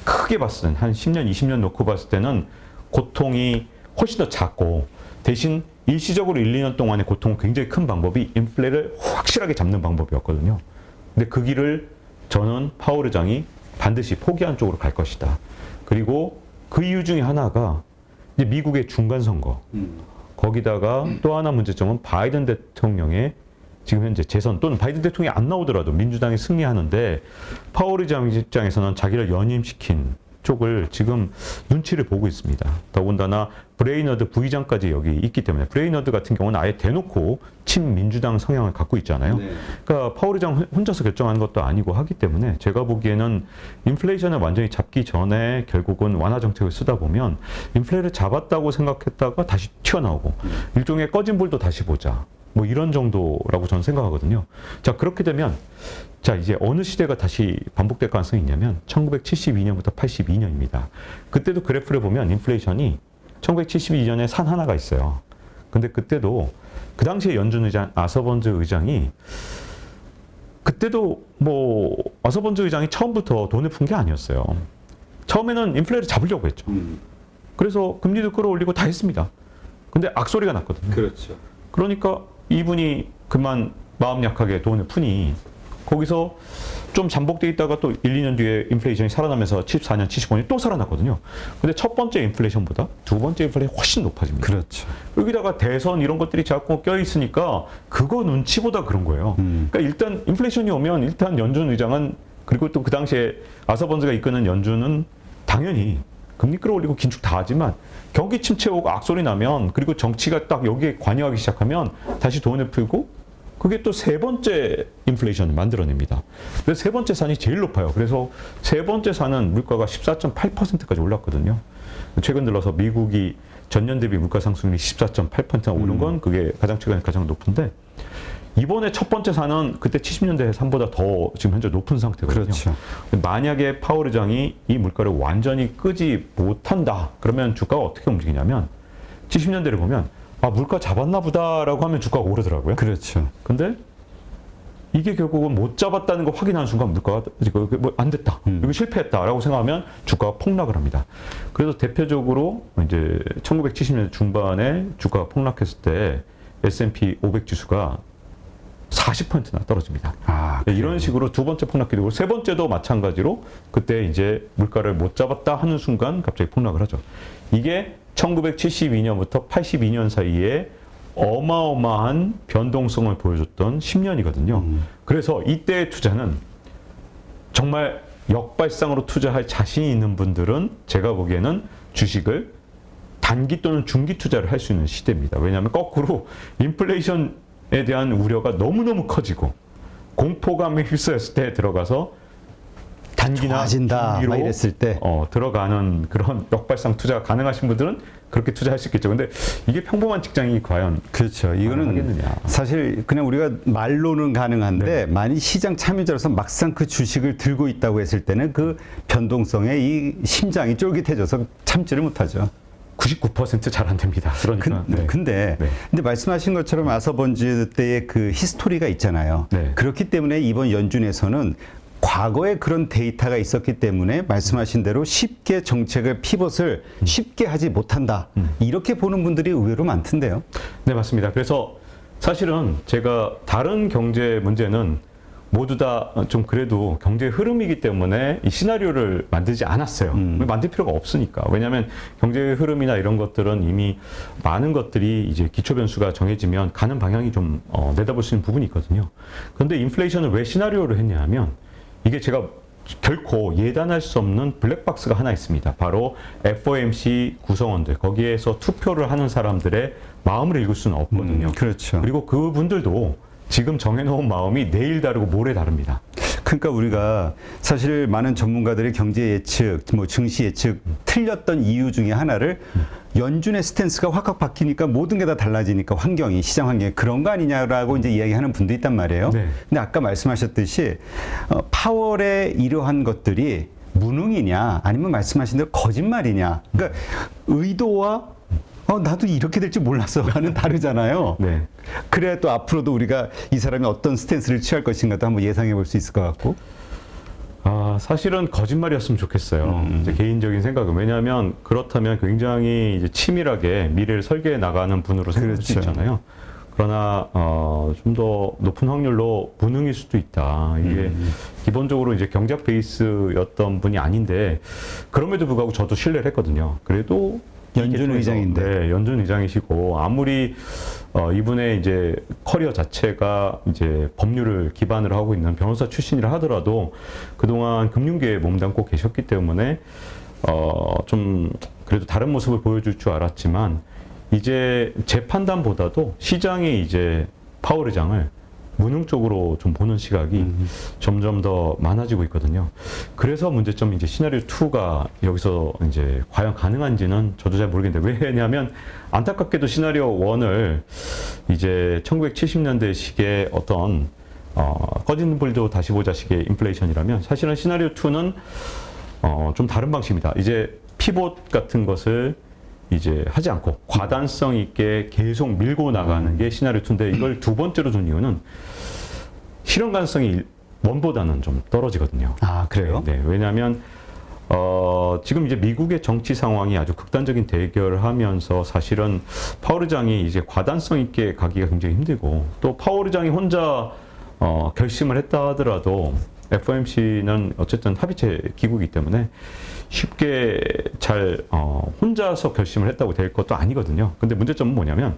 크게 봤을 때는 한 10년, 20년 놓고 봤을 때는 고통이 훨씬 더 작고, 대신 일시적으로 1, 2년 동안의 고통은 굉장히 큰 방법이 인플레를 확실하게 잡는 방법이었거든요. 근데 그 길을 저는 파월 의장이 반드시 포기한 쪽으로 갈 것이다. 그리고 그 이유 중에 하나가 이제 미국의 중간선거. 거기다가 또 하나 문제점은 바이든 대통령의 지금 현재 재선, 또는 바이든 대통령이 안 나오더라도 민주당이 승리하는데 파월 의장 입장에서는 자기를 연임시킨 쪽을 지금 눈치를 보고 있습니다. 더군다나 브레이너드 부의장까지 여기 있기 때문에, 브레이너드 같은 경우는 아예 대놓고 친민주당 성향을 갖고 있잖아요. 네. 그러니까 파월 의장 혼자서 결정하는 것도 아니고 하기 때문에, 제가 보기에는 인플레이션을 완전히 잡기 전에 결국은 완화 정책을 쓰다 보면 인플레를 잡았다고 생각했다가 다시 튀어나오고, 일종의 꺼진 불도 다시 보자, 뭐 이런 정도라고 저는 생각하거든요. 자, 그렇게 되면 자, 이제 어느 시대가 다시 반복될 가능성이 있냐면 1972년부터 82년입니다. 그때도 그래프를 보면 인플레이션이 1972년에 산 하나가 있어요. 근데 그때도 그 당시에 연준 의장 아서번즈 의장이, 그때도 뭐 아서번즈 의장이 처음부터 돈을 푼 게 아니었어요. 처음에는 인플레를 잡으려고 했죠. 그래서 금리도 끌어올리고 다 했습니다. 근데 악소리가 났거든요. 그렇죠. 그러니까 이분이 그만 마음 약하게 돈을 푸니, 거기서 좀 잠복돼 있다가 또 1, 2년 뒤에 인플레이션이 살아나면서 74년, 75년이 또 살아났거든요. 근데 첫 번째 인플레이션보다 두 번째 인플레이션이 훨씬 높아집니다. 그렇죠. 여기다가 대선 이런 것들이 자꾸 껴있으니까 그거 눈치보다 그런 거예요. 그러니까 일단 인플레이션이 오면 일단 연준 의장은, 그리고 또 그 당시에 아서번즈가 이끄는 연준은 당연히 금리 끌어올리고 긴축 다 하지만, 경기 침체 오고 악소리 나면, 그리고 정치가 딱 여기에 관여하기 시작하면 다시 돈을 풀고 그게 또 세 번째 인플레이션을 만들어냅니다. 그래서 세 번째 산이 제일 높아요. 그래서 세 번째 산은 물가가 14.8%까지 올랐거든요. 최근 들어서 미국이 전년 대비 물가 상승률이 14.8%나 오른 건 그게 최근에 가장 높은데, 이번에 첫 번째 산은 그때 70년대 산보다 더 지금 현재 높은 상태거든요. 그렇죠. 만약에 파월 의장이 이 물가를 완전히 끄지 못한다, 그러면 주가가 어떻게 움직이냐면 70년대를 보면 물가 잡았나 보다라고 하면 주가가 오르더라고요. 그렇죠. 근데 이게 결국은 못 잡았다는 거 확인하는 순간 물가가 안 됐다, 이거 실패했다라고 생각하면 주가가 폭락을 합니다. 그래서 대표적으로 이제 1970년대 중반에 주가가 폭락했을 때 S&P 500 지수가 40%나 떨어집니다. 이런 식으로 두 번째 폭락기도 되고, 세 번째도 마찬가지로 그때 이제 물가를 못 잡았다 하는 순간 갑자기 폭락을 하죠. 이게 1972년부터 82년 사이에 어마어마한 변동성을 보여줬던 10년이거든요. 그래서 이때의 투자는 정말 역발상으로 투자할 자신이 있는 분들은 제가 보기에는 주식을 단기 또는 중기 투자를 할 수 있는 시대입니다. 왜냐하면 거꾸로 인플레이션에 대한 우려가 너무너무 커지고 공포감에 휩싸였을 때 들어가서 단기나 좋아진다 중기로 막 이랬을 때 들어가는 그런 역발상 투자가 가능하신 분들은 그렇게 투자할 수 있겠죠. 근데 이게 평범한 직장이 과연 그렇죠. 이거는 하겠느냐. 사실 그냥 우리가 말로는 가능한데 만일 시장 참여자로서 막상 그 주식을 들고 있다고 했을 때는 그 변동성에 이 심장이 쫄깃해져서 참지를 못하죠. 99% 잘 안 됩니다. 그러니까. 근데 말씀하신 것처럼 아서번즈 때의 그 히스토리가 있잖아요. 네. 그렇기 때문에 이번 연준에서는 과거에 그런 데이터가 있었기 때문에 말씀하신 대로 쉽게 정책을 피벗을 쉽게 하지 못한다. 이렇게 보는 분들이 의외로 많던데요. 네, 맞습니다. 그래서 사실은 제가 다른 경제 문제는 모두 다 좀 그래도 경제 흐름이기 때문에 이 시나리오를 만들지 않았어요. 만들 필요가 없으니까. 왜냐하면 경제 흐름이나 이런 것들은 이미 많은 것들이 이제 기초 변수가 정해지면 가는 방향이 좀 내다볼 수 있는 부분이 있거든요. 그런데 인플레이션을 왜 시나리오를 했냐 하면 이게 제가 결코 예단할 수 없는 블랙박스가 하나 있습니다. 바로 FOMC 구성원들, 거기에서 투표를 하는 사람들의 마음을 읽을 수는 없거든요. 그렇죠. 그리고 그분들도 지금 정해놓은 마음이 내일 다르고 모레 다릅니다. 그러니까 우리가 사실 많은 전문가들이 경제 예측, 뭐 증시 예측 틀렸던 이유 중에 하나를 연준의 스탠스가 확확 바뀌니까 모든 게 다 달라지니까 환경이, 시장 환경이 그런 거 아니냐라고 이제 이야기하는 분도 있단 말이에요. 네. 근데 아까 말씀하셨듯이 파월의 이러한 것들이 무능이냐 아니면 말씀하신 대로 거짓말이냐. 그러니까 의도와 나도 이렇게 될지 몰랐어가는 다르잖아요. 네. 그래야 또 앞으로도 우리가 이 사람이 어떤 스탠스를 취할 것인가도 한번 예상해 볼 수 있을 것 같고. 사실은 거짓말이었으면 좋겠어요. 이제 개인적인 생각은. 왜냐하면 그렇다면 굉장히 이제 치밀하게 미래를 설계해 나가는 분으로 생각할 수 그렇죠. 있잖아요. 그러나 좀 더 높은 확률로 무능일 수도 있다. 이게 기본적으로 이제 경제학 베이스였던 분이 아닌데 그럼에도 불구하고 저도 신뢰를 했거든요. 그래도 연준 의장인데. 네, 연준 의장이시고 아무리 이분의 이제 커리어 자체가 이제 법률을 기반으로 하고 있는 변호사 출신이라 하더라도 그동안 금융계에 몸담고 계셨기 때문에 좀 그래도 다른 모습을 보여줄 줄 알았지만 이제 제 판단보다도 시장이 이제 파월 의장을 무능 쪽으로 좀 보는 시각이 점점 더 많아지고 있거든요. 그래서 문제점이 이제 시나리오 2가 여기서 이제 과연 가능한지는 저도 잘 모르겠는데, 왜냐하면 안타깝게도 시나리오 1을 이제 1970년대식의 어떤 꺼진 불도 다시 보자식의 인플레이션이라면 사실은 시나리오 2는 좀 다른 방식입니다. 이제 피봇 같은 것을 이제 하지 않고 과단성 있게 계속 밀고 나가는 게 시나리오 2인데 이걸 두 번째로 둔 이유는 실현 가능성이 원보다는 좀 떨어지거든요. 그래요? 네, 왜냐하면 지금 이제 미국의 정치 상황이 아주 극단적인 대결을 하면서 사실은 파월 의장이 이제 과단성 있게 가기가 굉장히 힘들고, 또 파월 의장이 혼자 결심을 했다 하더라도 FOMC는 어쨌든 합의체 기구이기 때문에 쉽게 잘 혼자서 결심을 했다고 될 것도 아니거든요. 근데 문제점은 뭐냐면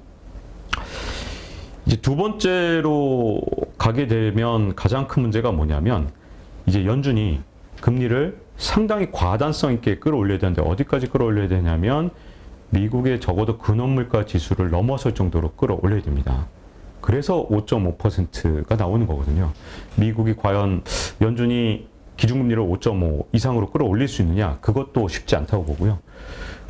이제 두 번째로 가게 되면 가장 큰 문제가 뭐냐면 이제 연준이 금리를 상당히 과단성 있게 끌어올려야 되는데 어디까지 끌어올려야 되냐면 미국의 적어도 근원물가 지수를 넘어설 정도로 끌어올려야 됩니다. 그래서 5.5%가 나오는 거거든요. 미국이 과연 연준이 기준금리를 5.5 이상으로 끌어올릴 수 있느냐? 그것도 쉽지 않다고 보고요.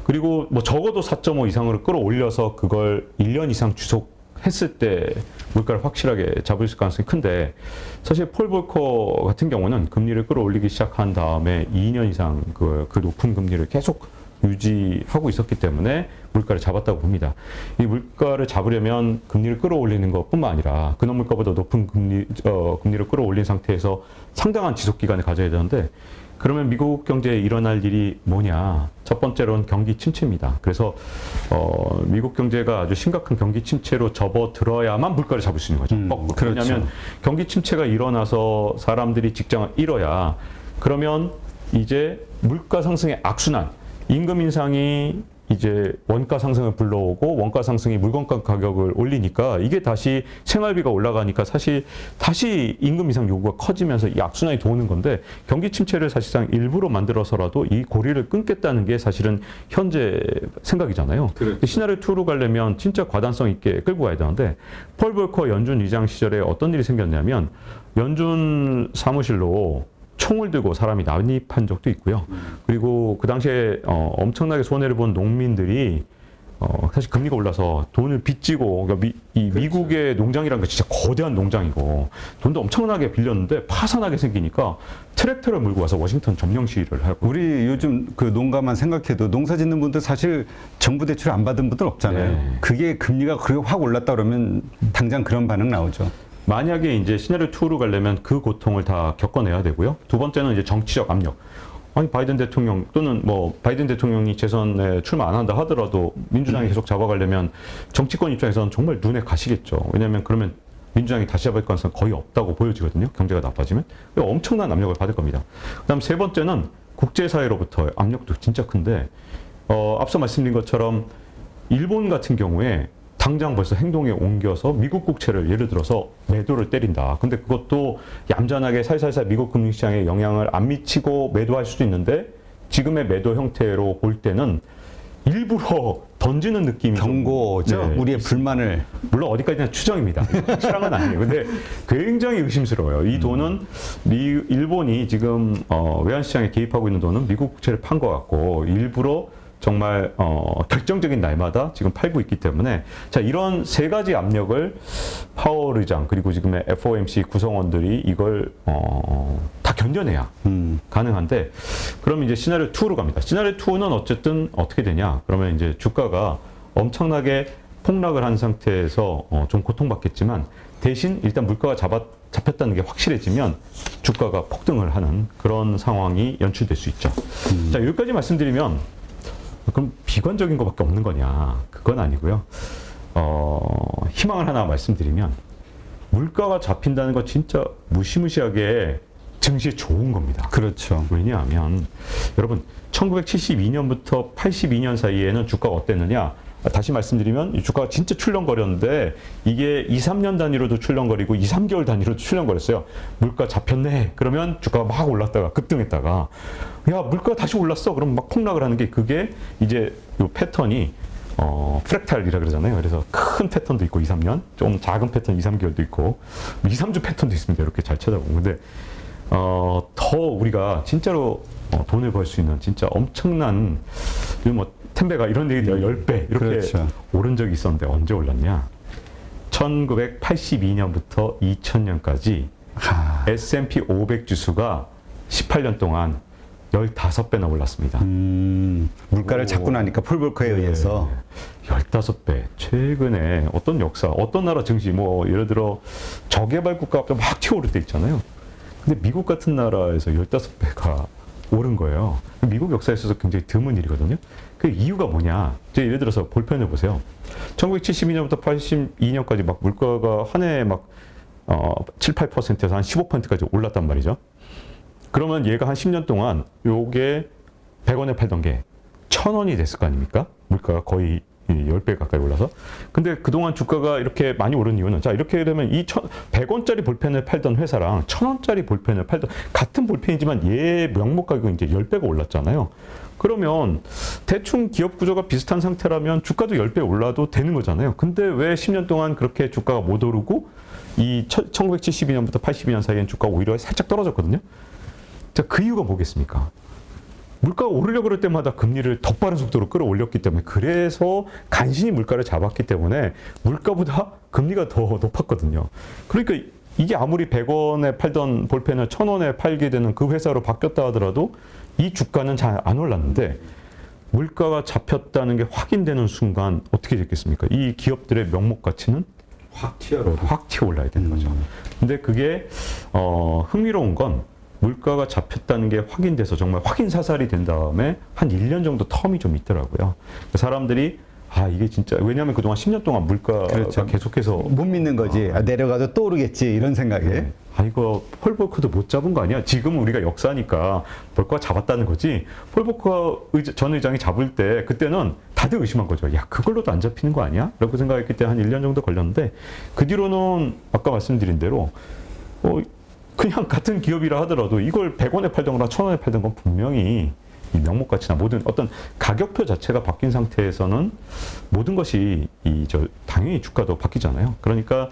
그리고 뭐 적어도 4.5 이상으로 끌어올려서 그걸 1년 이상 지속했을 때 물가를 확실하게 잡을 가능성이 큰데, 사실 폴 볼커 같은 경우는 금리를 끌어올리기 시작한 다음에 2년 이상 그 높은 금리를 계속 유지하고 있었기 때문에 물가를 잡았다고 봅니다. 이 물가를 잡으려면 금리를 끌어올리는 것뿐만 아니라 근원 물가보다 높은 금리를 끌어올린 상태에서 상당한 지속 기간을 가져야 되는데, 그러면 미국 경제에 일어날 일이 뭐냐? 첫 번째로는 경기 침체입니다. 그래서 미국 경제가 아주 심각한 경기 침체로 접어들어야만 물가를 잡을 수 있는 거죠. 그렇죠. 왜냐하면 경기 침체가 일어나서 사람들이 직장을 잃어야, 그러면 이제 물가 상승의 악순환, 임금 인상이 이제 원가 상승을 불러오고 원가 상승이 물건가 가격을 올리니까 이게 다시 생활비가 올라가니까 사실 다시 임금 인상 요구가 커지면서 이 악순환이 도는 건데, 경기 침체를 사실상 일부러 만들어서라도 이 고리를 끊겠다는 게 사실은 현재 생각이잖아요. 그렇죠. 시나리오 2로 가려면 진짜 과단성 있게 끌고 가야 되는데, 폴 볼커 연준 의장 시절에 어떤 일이 생겼냐면 연준 사무실로 총을 들고 사람이 난입한 적도 있고요. 그리고 그 당시에 엄청나게 손해를 본 농민들이 사실 금리가 올라서 돈을 빚지고, 그러니까 미국의 농장이라는 게 진짜 거대한 농장이고 돈도 엄청나게 빌렸는데 파산하게 생기니까 트랙터를 몰고 와서 워싱턴 점령 시위를 하고. 우리 요즘 그 농가만 생각해도 농사 짓는 분들 사실 정부 대출 안 받은 분들 없잖아요. 네. 그게 금리가 그렇게 확 올랐다 그러면 당장 그런 반응 나오죠. 만약에 이제 시나리오 2로 가려면 그 고통을 다 겪어내야 되고요. 두 번째는 이제 정치적 압력. 아니 바이든 대통령 또는 뭐 바이든 대통령이 재선에 출마 안 한다 하더라도 민주당이 계속 잡아가려면 정치권 입장에서는 정말 눈에 가시겠죠. 왜냐하면 그러면 민주당이 다시 잡을 가능성은 거의 없다고 보여지거든요. 경제가 나빠지면. 엄청난 압력을 받을 겁니다. 그다음 세 번째는 국제사회로부터 압력도 진짜 큰데, 앞서 말씀드린 것처럼 일본 같은 경우에 당장 벌써 행동에 옮겨서 미국 국채를 예를 들어서 매도를 때린다. 근데 그것도 얌전하게 살살살 미국 금융시장에 영향을 안 미치고 매도할 수도 있는데, 지금의 매도 형태로 볼 때는 일부러 던지는 느낌이 경고죠. 네, 우리의 불만을. 물론 어디까지나 추정입니다. 실황은 아니에요. 근데 굉장히 의심스러워요. 이 돈은 일본이 지금 외환시장에 개입하고 있는 돈은 미국 국채를 판 것 같고, 일부러 정말 결정적인 날마다 지금 팔고 있기 때문에, 자, 이런 세 가지 압력을 파월 의장 그리고 지금의 FOMC 구성원들이 이걸 다 견뎌내야 가능한데, 그럼 이제 시나리오 2로 갑니다. 시나리오 2는 어쨌든 어떻게 되냐? 그러면 이제 주가가 엄청나게 폭락을 한 상태에서 좀 고통받겠지만, 대신 일단 물가가 잡혔다는 게 확실해지면 주가가 폭등을 하는 그런 상황이 연출될 수 있죠. 자, 여기까지 말씀드리면 그럼 비관적인 것밖에 없는 거냐? 그건 아니고요. 희망을 하나 말씀드리면, 물가가 잡힌다는 거 진짜 무시무시하게 증시에 좋은 겁니다. 그렇죠. 왜냐하면 여러분 1972년부터 82년 사이에는 주가가 어땠느냐? 다시 말씀드리면 이 주가가 진짜 출렁거렸는데, 이게 2, 3년 단위로도 출렁거리고 2, 3개월 단위로도 출렁거렸어요. 물가 잡혔네. 그러면 주가가 막 올랐다가 급등했다가, 야, 물가가 다시 올랐어. 그럼 막 폭락을 하는 게, 그게 이제 요 패턴이 프랙탈이라 그러잖아요. 그래서 큰 패턴도 있고 2, 3년, 좀 작은 패턴 2, 3개월도 있고 2, 3주 패턴도 있습니다. 이렇게 잘 찾아보면. 근데 더 우리가 진짜로 돈을 벌 수 있는 진짜 엄청난, 뭐 텐베가 이런 얘기들 10배 이렇게 그렇죠. 오른 적이 있었는데, 언제 올랐냐? 1982년부터 2000년까지 S&P 500 지수가 18년 동안 15배나 올랐습니다. 물가를 잡고 나니까 폴 볼커에 의해서 15배. 최근에 어떤 역사, 어떤 나라 증시, 뭐 예를 들어 저개발 국가가 막 튀어오를 때 있잖아요. 근데 미국 같은 나라에서 15배가 오른 거예요. 미국 역사에 있어서 굉장히 드문 일이거든요. 그 이유가 뭐냐? 예를 들어서 볼펜을 보세요. 1972년부터 82년까지 막 물가가 한 해에 막 7, 8%에서 한 15%까지 올랐단 말이죠. 그러면 얘가 한 10년 동안 요게 100원에 팔던 게 1000원이 됐을 거 아닙니까? 물가가 거의 이 10배 가까이 올라서. 근데 그동안 주가가 이렇게 많이 오른 이유는, 자, 이렇게 되면 100원짜리 볼펜을 팔던 회사랑 1000원짜리 볼펜을 팔던, 같은 볼펜이지만 얘 명목 가격은 이제 10배가 올랐잖아요. 그러면 대충 기업 구조가 비슷한 상태라면 주가도 10배 올라도 되는 거잖아요. 근데 왜 10년 동안 그렇게 주가가 못 오르고 이 1972년부터 82년 사이엔 주가가 오히려 살짝 떨어졌거든요. 자, 그 이유가 뭐겠습니까? 물가가 오르려고 그럴 때마다 금리를 더 빠른 속도로 끌어올렸기 때문에, 그래서 간신히 물가를 잡았기 때문에 물가보다 금리가 더 높았거든요. 그러니까 이게 아무리 100원에 팔던 볼펜을 1000원에 팔게 되는 그 회사로 바뀌었다 하더라도 이 주가는 잘 안 올랐는데, 물가가 잡혔다는 게 확인되는 순간 어떻게 됐겠습니까? 이 기업들의 명목 가치는 확 튀어 올라야 되는 거죠. 근데 그게 흥미로운 건, 물가가 잡혔다는 게 확인돼서 정말 확인 사살이 된 다음에 한 1년 정도 텀이 좀 있더라고요. 사람들이 이게 진짜, 왜냐하면 그동안 10년 동안 물가가 그렇죠. 계속해서 못 믿는 거지. 내려가도 또 오르겠지 이런 생각에. 네. 이거 폴 보커도 못 잡은 거 아니야? 지금은 우리가 역사니까 볼커가 잡았다는 거지. 폴 보커 전 의장이 잡을 때 그때는 다들 의심한 거죠. 야, 그걸로도 안 잡히는 거 아니야? 라고 생각했기 때문에 한 1년 정도 걸렸는데, 그 뒤로는 아까 말씀드린 대로 그냥 같은 기업이라 하더라도 이걸 100원에 팔던 거나 1000원에 팔던 건 분명히 이 명목 가치나 모든 어떤 가격표 자체가 바뀐 상태에서는 모든 것이 당연히 주가도 바뀌잖아요. 그러니까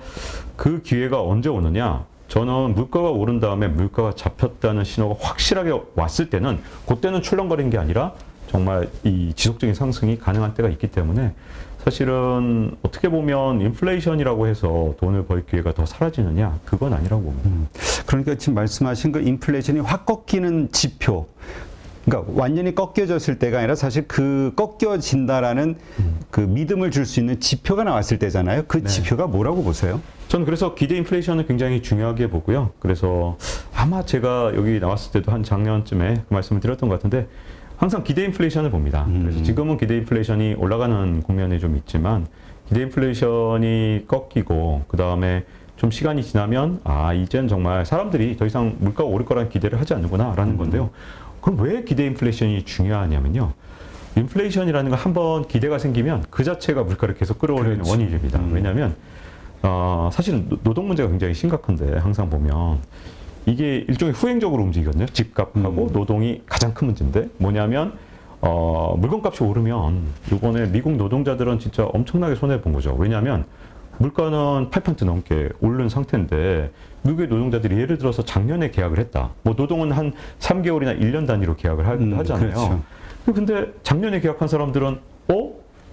그 기회가 언제 오느냐? 저는 물가가 오른 다음에 물가가 잡혔다는 신호가 확실하게 왔을 때는, 그때는 출렁거리는 게 아니라 정말 이 지속적인 상승이 가능한 때가 있기 때문에, 사실은 어떻게 보면 인플레이션이라고 해서 돈을 벌 기회가 더 사라지느냐, 그건 아니라고 봅니다. 그러니까 지금 말씀하신 그 인플레이션이 확 꺾이는 지표, 그러니까 완전히 꺾여졌을 때가 아니라 사실 그 꺾여진다라는 그 믿음을 줄 수 있는 지표가 나왔을 때잖아요. 그 네. 지표가 뭐라고 보세요? 저는 그래서 기대 인플레이션을 굉장히 중요하게 보고요. 그래서 아마 제가 여기 나왔을 때도 한 작년쯤에 그 말씀을 드렸던 것 같은데, 항상 기대 인플레이션을 봅니다. 그래서 지금은 기대 인플레이션이 올라가는 국면이 좀 있지만, 기대 인플레이션이 꺾이고 그 다음에 좀 시간이 지나면 이젠 정말 사람들이 더 이상 물가가 오를 거라는 기대를 하지 않는구나라는 건데요. 그럼 왜 기대 인플레이션이 중요하냐면요. 인플레이션이라는 건 한번 기대가 생기면 그 자체가 물가를 계속 끌어올리는 그렇죠. 원인이 됩니다. 왜냐하면 사실 노동 문제가 굉장히 심각한데, 항상 보면 이게 일종의 후행적으로 움직이거든요. 집값하고 노동이 가장 큰 문제인데, 뭐냐면 물건값이 오르면 이번에 미국 노동자들은 진짜 엄청나게 손해본 거죠. 왜냐하면 물가는 8% 넘게 오른 상태인데, 미국의 노동자들이 예를 들어서 작년에 계약을 했다. 뭐 노동은 한 3개월이나 1년 단위로 계약을 하잖아요. 그렇죠. 근데 작년에 계약한 사람들은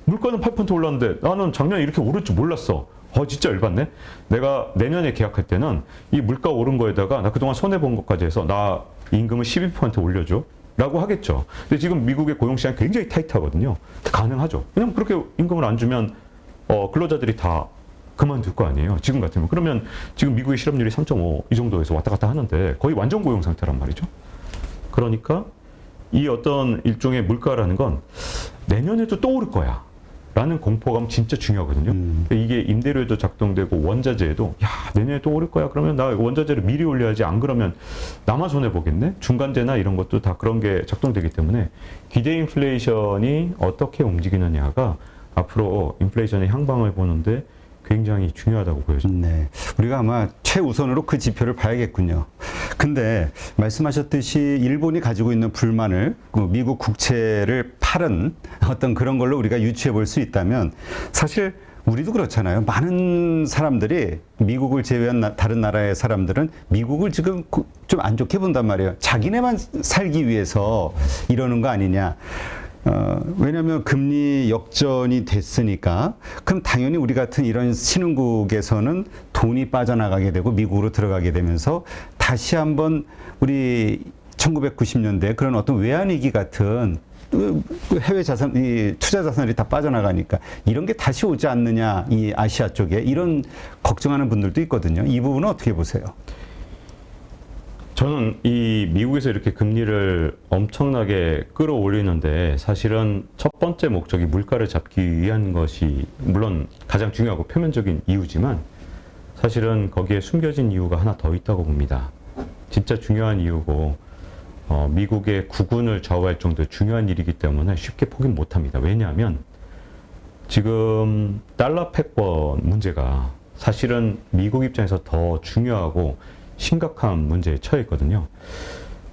물가는 8% 올랐는데 나는 작년에 이렇게 오를 줄 몰랐어. 진짜 열받네. 내가 내년에 계약할 때는 이 물가 오른 거에다가 나 그동안 손해본 것까지 해서 나 임금을 12% 올려줘. 라고 하겠죠. 근데 지금 미국의 고용시장이 굉장히 타이트하거든요. 가능하죠. 왜냐면 그렇게 임금을 안 주면 근로자들이 다 그만둘 거 아니에요. 지금 같으면. 그러면 지금 미국의 실업률이 3.5 이 정도에서 왔다 갔다 하는데 거의 완전 고용 상태란 말이죠. 그러니까 이 어떤 일종의 물가라는 건 내년에도 또 오를 거야 라는 공포감 진짜 중요하거든요. 이게 임대료에도 작동되고 원자재에도 내년에 또 오를 거야. 그러면 나 원자재를 미리 올려야지. 안 그러면 나만 손해보겠네. 중간재나 이런 것도 다 그런 게 작동되기 때문에 기대 인플레이션이 어떻게 움직이느냐가 앞으로 인플레이션의 향방을 보는데 굉장히 중요하다고 보여집니다. 네. 우리가 아마 최우선으로 그 지표를 봐야겠군요. 근데 말씀하셨듯이 일본이 가지고 있는 불만을 미국 국채를 팔은 어떤 그런 걸로 우리가 유추해 볼 수 있다면, 사실 우리도 그렇잖아요. 많은 사람들이, 미국을 제외한 다른 나라의 사람들은 미국을 지금 좀 안 좋게 본단 말이에요. 자기네만 살기 위해서 이러는 거 아니냐. 왜냐하면 금리 역전이 됐으니까, 그럼 당연히 우리 같은 이런 신흥국에서는 돈이 빠져나가게 되고 미국으로 들어가게 되면서 다시 한번 우리 1990년대 그런 어떤 외환위기 같은 해외 자산, 이 투자 자산이 다 빠져나가니까 이런 게 다시 오지 않느냐, 이 아시아 쪽에 이런 걱정하는 분들도 있거든요. 이 부분은 어떻게 보세요? 저는 이 미국에서 이렇게 금리를 엄청나게 끌어올리는데, 사실은 첫 번째 목적이 물가를 잡기 위한 것이 물론 가장 중요하고 표면적인 이유지만, 사실은 거기에 숨겨진 이유가 하나 더 있다고 봅니다. 진짜 중요한 이유고, 미국의 국운을 좌우할 정도의 중요한 일이기 때문에 쉽게 포기 못합니다. 왜냐하면 지금 달러 패권 문제가 사실은 미국 입장에서 더 중요하고 심각한 문제에 처해 있거든요.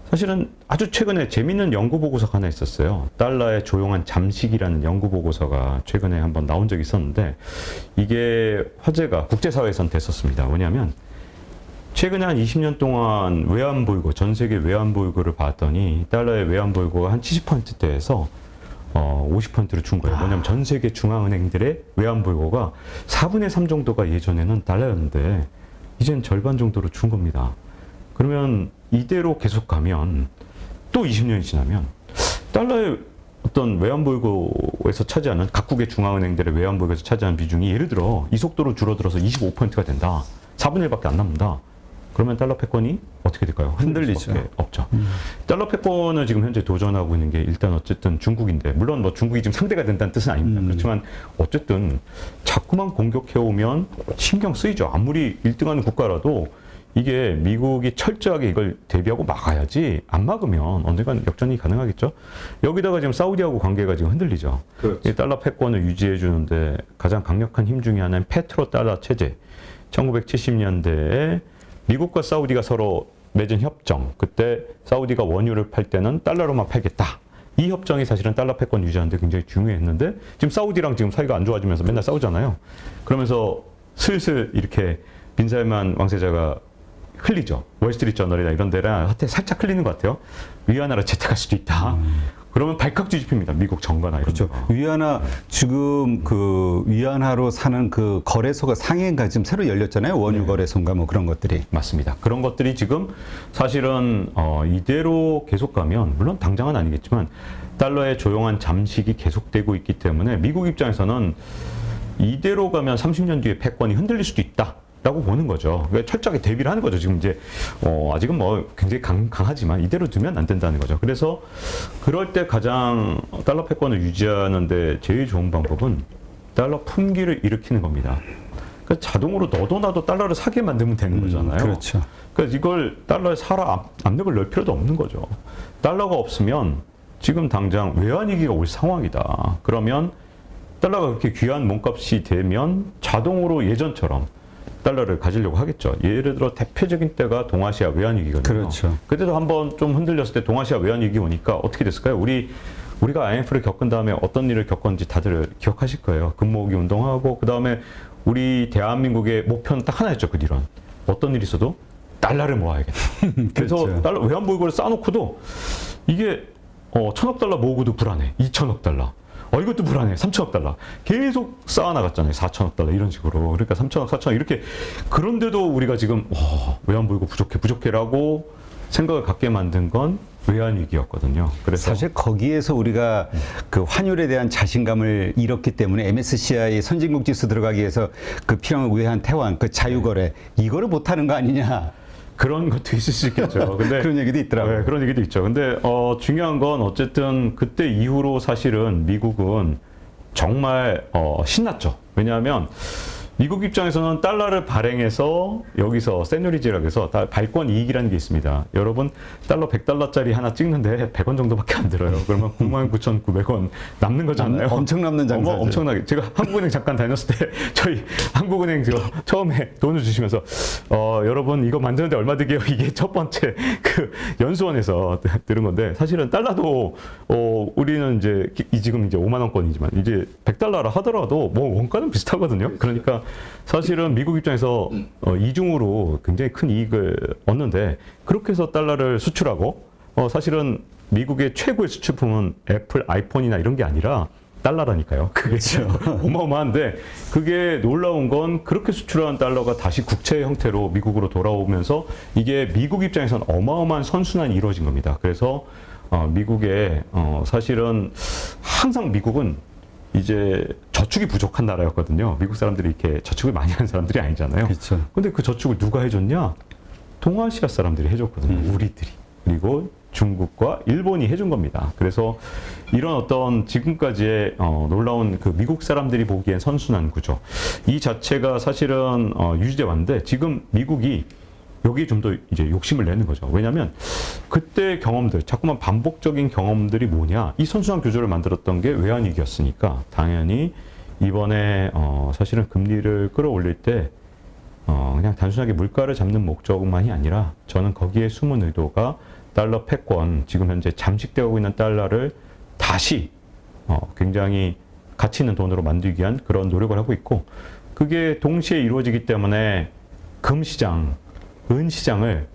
사실은 아주 최근에 재밌는 연구 보고서가 하나 있었어요. 달러의 조용한 잠식이라는 연구 보고서가 최근에 한번 나온 적이 있었는데 이게 화제가 국제사회에선 됐었습니다. 왜냐하면 최근에 한 20년 동안 외환보유고, 전 세계 외환보유고를 봤더니 달러의 외환보유고가 한 70%대에서 50%를 준 거예요. 뭐냐면 전 세계 중앙은행들의 외환보유고가 4분의 3 정도가 예전에는 달러였는데 이젠 절반 정도로 준 겁니다. 그러면 이대로 계속 가면 또 20년이 지나면 달러의 어떤 외환보유고에서 차지하는 각국의 중앙은행들의 외환보유고에서 차지하는 비중이 예를 들어 이 속도로 줄어들어서 25%가 된다. 4분의 1밖에 안 남는다. 그러면 달러 패권이 어떻게 될까요? 흔들리죠. 수밖에 없죠. 달러 패권을 지금 현재 도전하고 있는 게 일단 어쨌든 중국인데, 물론 뭐 중국이 지금 상대가 된다는 뜻은 아닙니다. 그렇지만 어쨌든 자꾸만 공격해오면 신경 쓰이죠. 아무리 1등하는 국가라도 이게 미국이 철저하게 이걸 대비하고 막아야지, 안 막으면 언젠간 역전이 가능하겠죠. 여기다가 지금 사우디하고 관계가 지금 흔들리죠. 그렇죠. 이 달러 패권을 유지해 주는데 가장 강력한 힘 중에 하나는 페트로 달러 체제. 1970년대에 미국과 사우디가 서로 맺은 협정, 그때 사우디가 원유를 팔 때는 달러로만 팔겠다. 이 협정이 사실은 달러 패권 유지하는데 굉장히 중요했는데 지금 사우디랑 지금 사이가 안 좋아지면서 맨날 싸우잖아요. 그러면서 슬슬 이렇게 빈살만 왕세자가 흘리죠. 월스트리트 저널이나 이런 데랑 하여튼 살짝 흘리는 것 같아요. 위안화를 채택할 수도 있다. 그러면 발칵 뒤집힙니다. 미국 정가나 이런 그렇죠. 거. 위안화 지금 그 위안화로 사는 그 거래소가 상해가 지금 새로 열렸잖아요. 원유 거래소인가 뭐 그런 것들이. 맞습니다. 그런 것들이 지금 사실은 이대로 계속 가면, 물론 당장은 아니겠지만 달러의 조용한 잠식이 계속되고 있기 때문에 미국 입장에서는 이대로 가면 30년 뒤에 패권이 흔들릴 수도 있다. 라고 보는 거죠. 그러니까 철저하게 대비를 하는 거죠. 지금 이제 아직은 뭐 굉장히 강하지만 이대로 두면 안 된다는 거죠. 그래서 그럴 때 가장 달러 패권을 유지하는데 제일 좋은 방법은 달러 품귀를 일으키는 겁니다. 그러니까 자동으로 너도 나도 달러를 사게 만들면 되는 거잖아요. 그렇죠. 그러니까 이걸 달러에 사라 압력을 넣을 필요도 없는 거죠. 달러가 없으면 지금 당장 외환위기가 올 상황이다. 그러면 달러가 그렇게 귀한 몸값이 되면 자동으로 예전처럼 달러를 가지려고 하겠죠. 예를 들어 대표적인 때가 동아시아 외환위기거든요. 그렇죠. 그때도 한번 좀 흔들렸을 때 동아시아 외환위기 오니까 어떻게 됐을까요? 우리가 IMF를 겪은 다음에 어떤 일을 겪었는지 다들 기억하실 거예요. 금모으기 운동하고, 그 다음에 우리 대한민국의 목표는 딱 하나였죠. 그 뒤론. 어떤 일이 있어도 달러를 모아야겠다. 그래서 그렇죠. 달러 외환보유고를 쌓아놓고도 이게 1,000억 달러 모으고도 불안해. 2,000억 달러. 이것도 불안해. 3천억 달러. 계속 쌓아나갔잖아요. 4천억 달러 이런 식으로. 그러니까 3천억, 4천억 이렇게. 그런데도 우리가 지금 외환보유고 부족해라고 생각을 갖게 만든 건 외환위기였거든요. 그래서 사실 거기에서 우리가 그 환율에 대한 자신감을 잃었기 때문에 MSCI 선진국 지수 들어가기 위해서 그 필요한 외환 태환, 그 자유거래 이거를 못하는 거 아니냐. 그런 것도 있을 수 있겠죠. 근데 그런 얘기도 있더라고요. 네, 그런 얘기도 있죠. 근데 중요한 건 어쨌든 그때 이후로 사실은 미국은 정말 신났죠. 왜냐하면 미국 입장에서는 달러를 발행해서 여기서 세뇨리지라고 해서 발권 이익이라는 게 있습니다. 여러분 달러 100달러짜리 하나 찍는데 100원 정도밖에 안 들어요. 그러면 99,900원 남는 거잖아요. 엄청 남는 장사죠. 엄청나게. 제가 한국은행 잠깐 다녔을 때 저희 한국은행 처음에 돈을 주시면서 여러분 이거 만드는데 얼마 들게요? 이게 첫 번째 그 연수원에서 들은 건데, 사실은 달러도 우리는 이제 지금 이제 5만 원권이지만 이제 100달러라 하더라도 뭐 원가는 비슷하거든요. 그러니까 사실은 미국 입장에서 이중으로 굉장히 큰 이익을 얻는데, 그렇게 해서 달러를 수출하고 사실은 미국의 최고의 수출품은 애플, 아이폰이나 이런 게 아니라 달러라니까요. 그게 어마어마한데, 그게 놀라운 건 그렇게 수출한 달러가 다시 국채 형태로 미국으로 돌아오면서 이게 미국 입장에서는 어마어마한 선순환이 이루어진 겁니다. 그래서 미국의 사실은 항상 미국은 이제 저축이 부족한 나라였거든요. 미국 사람들이 이렇게 저축을 많이 하는 사람들이 아니잖아요. 그렇죠. 근데 그 저축을 누가 해줬냐? 동아시아 사람들이 해줬거든요. 우리들이. 그리고 중국과 일본이 해준 겁니다. 그래서 이런 어떤 지금까지의 놀라운 그 미국 사람들이 보기엔 선순환 구조, 이 자체가 사실은 유지돼 왔는데, 지금 미국이 여기에 좀 더 이제 욕심을 내는 거죠. 왜냐하면 그때 경험들, 자꾸만 반복적인 경험들이 뭐냐, 이 선순환 구조를 만들었던 게 외환위기였으니까 당연히 이번에 사실은 금리를 끌어올릴 때 그냥 단순하게 물가를 잡는 목적만이 아니라 저는 거기에 숨은 의도가 달러 패권, 지금 현재 잠식되고 있는 달러를 다시 굉장히 가치 있는 돈으로 만들기 위한 그런 노력을 하고 있고, 그게 동시에 이루어지기 때문에 금시장, 은시장을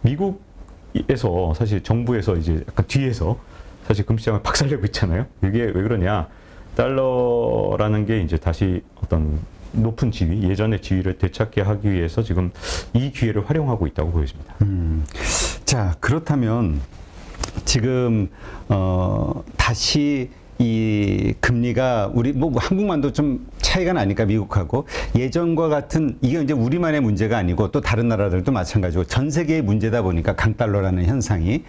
미국에서 사실 정부에서 이제 약간 뒤에서 사실 금시장을 박살내고 있잖아요. 이게 왜 그러냐? 달러라는 게 이제 다시 어떤 높은 지위, 예전의 지위를 되찾게 하기 위해서 지금 이 기회를 활용하고 있다고 보여집니다. 자, 그렇다면 지금 다시 이 금리가 우리 뭐 한국만도 좀 차이가 나니까 미국하고 예전과 같은, 이게 이제 우리만의 문제가 아니고 또 다른 나라들도 마찬가지고 전 세계의 문제다 보니까 강달러라는 현상이,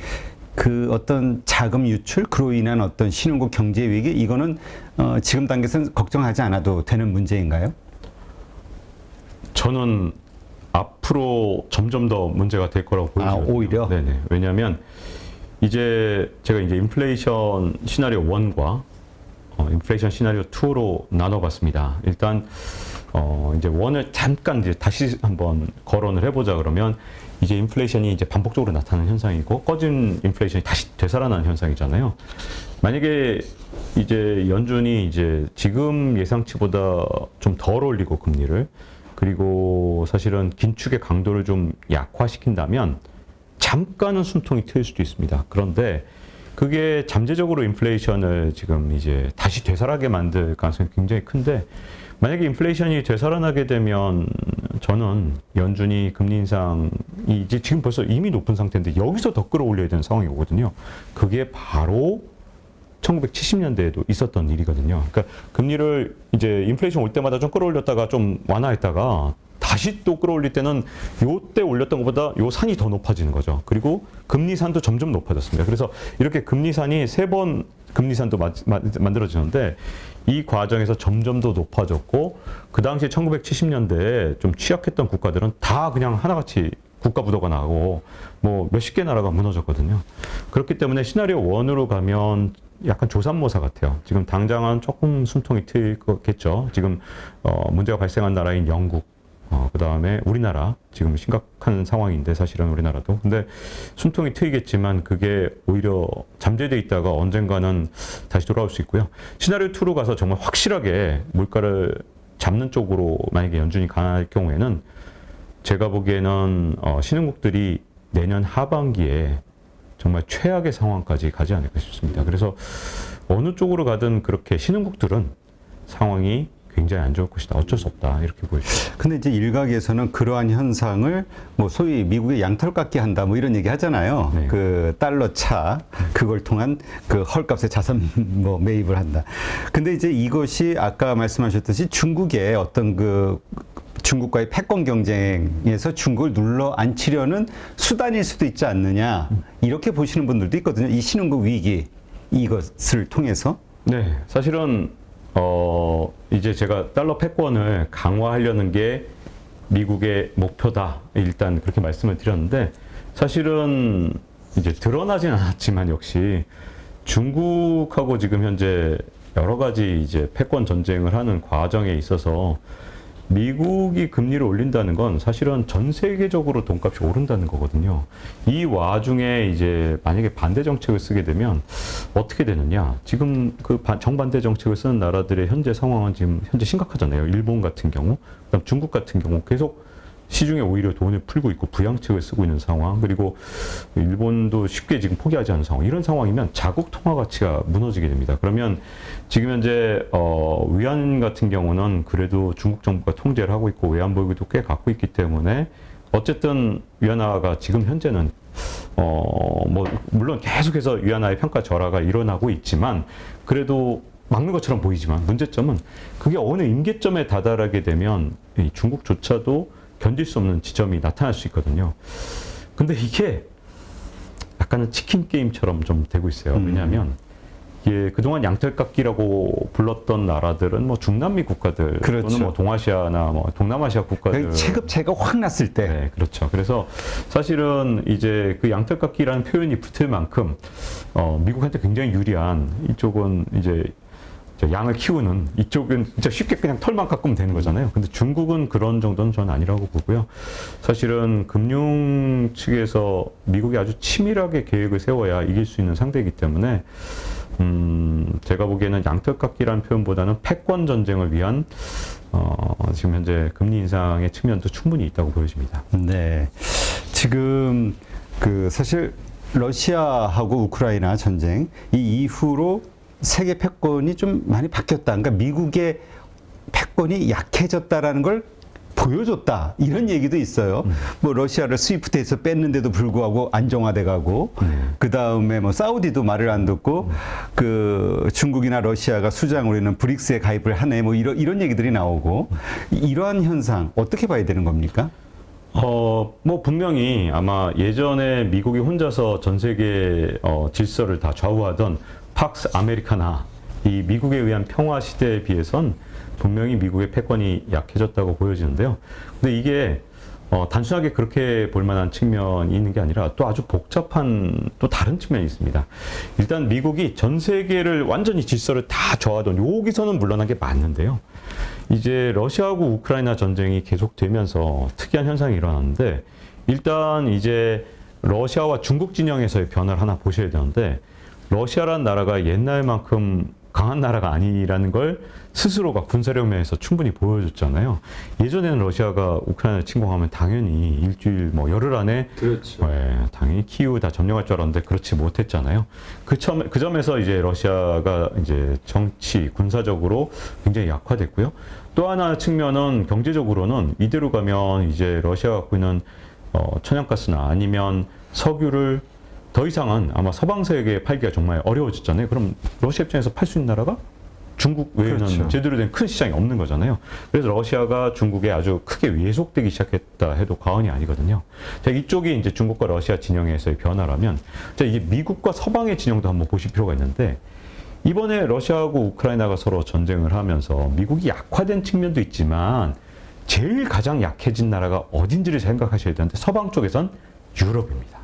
그 어떤 자금 유출, 그로 인한 어떤 신흥국 경제 위기, 이거는 지금 단계에서는 걱정하지 않아도 되는 문제인가요? 저는 앞으로 점점 더 문제가 될 거라고 보여요. 오히려? 네네. 왜냐하면 이제 제가 이제 인플레이션 시나리오 1과 인플레이션 시나리오 2로 나눠봤습니다. 일단 이제 1을 잠깐 이제 다시 한번 거론을 해보자 그러면, 이제 인플레이션이 이제 반복적으로 나타나는 현상이고 꺼진 인플레이션이 다시 되살아나는 현상이잖아요. 만약에 이제 연준이 이제 지금 예상치보다 좀 덜 올리고 금리를, 그리고 사실은 긴축의 강도를 좀 약화시킨다면 잠깐은 숨통이 트일 수도 있습니다. 그런데 그게 잠재적으로 인플레이션을 지금 이제 다시 되살아나게 만들 가능성이 굉장히 큰데, 만약에 인플레이션이 되살아나게 되면 저는 연준이 금리 인상이 이제 지금 벌써 이미 높은 상태인데 여기서 더 끌어올려야 되는 상황이 오거든요. 그게 바로 1970년대에도 있었던 일이거든요. 그러니까 금리를 이제 인플레이션 올 때마다 좀 끌어올렸다가 좀 완화했다가 다시 또 끌어올릴 때는 요때 올렸던 것보다 요 산이 더 높아지는 거죠. 그리고 금리산도 점점 높아졌습니다. 그래서 이렇게 금리산이 3번 금리산도 만들어지는데, 이 과정에서 점점 더 높아졌고, 그 당시 1970년대에 좀 취약했던 국가들은 다 그냥 하나같이 국가 부도가 나고 뭐 몇십 개 나라가 무너졌거든요. 그렇기 때문에 시나리오 1으로 가면 약간 조삼모사 같아요. 지금 당장은 조금 숨통이 트일 거겠죠. 지금 문제가 발생한 나라인 영국, 그 다음에 우리나라, 지금 심각한 상황인데 사실은 우리나라도. 근데 숨통이 트이겠지만 그게 오히려 잠재돼 있다가 언젠가는 다시 돌아올 수 있고요. 시나리오 2로 가서 정말 확실하게 물가를 잡는 쪽으로 만약에 연준이 갈 경우에는 제가 보기에는 신흥국들이 내년 하반기에 정말 최악의 상황까지 가지 않을까 싶습니다. 그래서 어느 쪽으로 가든 그렇게 신흥국들은 상황이 굉장히 안 좋을 것이다. 어쩔 수 없다. 이렇게 보여집니다. 근데 이제 일각에서는 그러한 현상을 뭐 소위 미국의 양털깎기 한다 뭐 이런 얘기 하잖아요. 네. 그 달러 차, 그걸 통한 그 헐값의 자산 뭐 매입을 한다. 근데 이제 이것이 아까 말씀하셨듯이 중국의 어떤 그 중국과의 패권 경쟁에서 중국을 눌러 앉히려는 수단일 수도 있지 않느냐, 이렇게 보시는 분들도 있거든요. 이 신흥국 위기, 이것을 통해서. 네, 사실은 이제 제가 달러 패권을 강화하려는 게 미국의 목표다. 일단 그렇게 말씀을 드렸는데, 사실은 이제 드러나진 않았지만 역시 중국하고 지금 현재 여러 가지 이제 패권 전쟁을 하는 과정에 있어서 미국이 금리를 올린다는 건 사실은 전 세계적으로 돈값이 오른다는 거거든요. 이 와중에 이제 만약에 반대 정책을 쓰게 되면 어떻게 되느냐. 지금 그 정반대 정책을 쓰는 나라들의 현재 상황은 지금 현재 심각하잖아요. 일본 같은 경우, 그다음 중국 같은 경우 계속 시중에 오히려 돈을 풀고 있고 부양책을 쓰고 있는 상황, 그리고 일본도 쉽게 지금 포기하지 않는 상황. 이런 상황이면 자국 통화 가치가 무너지게 됩니다. 그러면 지금 현재 위안 같은 경우는 그래도 중국 정부가 통제를 하고 있고 외환 보유고도 꽤 갖고 있기 때문에 어쨌든 위안화가 지금 현재는 뭐 물론 계속해서 위안화의 평가 절하가 일어나고 있지만 그래도 막는 것처럼 보이지만, 문제점은 그게 어느 임계점에 다다르게 되면 이 중국조차도 견딜 수 없는 지점이 나타날 수 있거든요. 근데 이게 약간은 치킨 게임처럼 좀 되고 있어요. 왜냐하면 이게 그동안 양털깎기라고 불렀던 나라들은 뭐 중남미 국가들, 그렇죠. 또는 뭐 동아시아나 뭐 동남아시아 국가들, 체급차가 확 났을 때. 네, 그렇죠. 그래서 사실은 이제 그 양털깎기라는 표현이 붙을 만큼 미국한테 굉장히 유리한, 이쪽은 이제 양을 키우는 이쪽은 진짜 쉽게 그냥 털만 깎으면 되는 거잖아요. 근데 중국은 그런 정도는 저는 아니라고 보고요. 사실은 금융 측에서 미국이 아주 치밀하게 계획을 세워야 이길 수 있는 상대이기 때문에 제가 보기에는 양털깎기라는 표현보다는 패권 전쟁을 위한 지금 현재 금리 인상의 측면도 충분히 있다고 보여집니다. 네. 지금 사실 러시아하고 우크라이나 전쟁 이 이후로 세계 패권이 좀 많이 바뀌었다. 그러니까 미국의 패권이 약해졌다라는 걸 보여줬다. 이런 얘기도 있어요. 뭐 러시아를 스위프트에서 뺐는데도 불구하고 안정화돼 가고 그 다음에 뭐 사우디도 말을 안 듣고 그 중국이나 러시아가 수장으로 있는 브릭스에 가입을 하네. 뭐 이런 얘기들이 나오고 이러한 현상 어떻게 봐야 되는 겁니까? 뭐 분명히 아마 예전에 미국이 혼자서 전 세계 질서를 다 좌우하던 팍스 아메리카나 이 미국에 의한 평화 시대에 비해선 분명히 미국의 패권이 약해졌다고 보여지는데요. 근데 이게 단순하게 그렇게 볼 만한 측면이 있는 게 아니라 또 아주 복잡한 또 다른 측면이 있습니다. 일단 미국이 전 세계를 완전히 질서를 다 저하던 여기서는 물러난 게 맞는데요. 이제 러시아하고 우크라이나 전쟁이 계속되면서 특이한 현상이 일어났는데 일단 이제 러시아와 중국 진영에서의 변화를 하나 보셔야 되는데 러시아라는 나라가 옛날만큼 강한 나라가 아니라는 걸 스스로가 군사력 면에서 충분히 보여줬잖아요. 예전에는 러시아가 우크라이나를 침공하면 당연히 일주일 뭐 열흘 안에 그렇죠. 당연히 키이우 다 점령할 줄 알았는데 그렇지 못했잖아요. 그 점에서 이제 러시아가 이제 정치 군사적으로 굉장히 약화됐고요. 또 하나 측면은 경제적으로는 이대로 가면 이제 러시아가 갖고 있는 천연가스나 아니면 석유를 더 이상은 아마 서방 세계에 팔기가 정말 어려워졌잖아요. 그럼 러시아 입장에서 팔 수 있는 나라가 중국 외에는 그렇죠. 제대로 된 큰 시장이 없는 거잖아요. 그래서 러시아가 중국에 아주 크게 왜속되기 시작했다 해도 과언이 아니거든요. 자, 이쪽이 이제 중국과 러시아 진영에서의 변화라면, 자, 이게 미국과 서방의 진영도 한번 보실 필요가 있는데, 이번에 러시아하고 우크라이나가 서로 전쟁을 하면서 미국이 약화된 측면도 있지만, 제일 가장 약해진 나라가 어딘지를 생각하셔야 되는데, 서방 쪽에선 유럽입니다.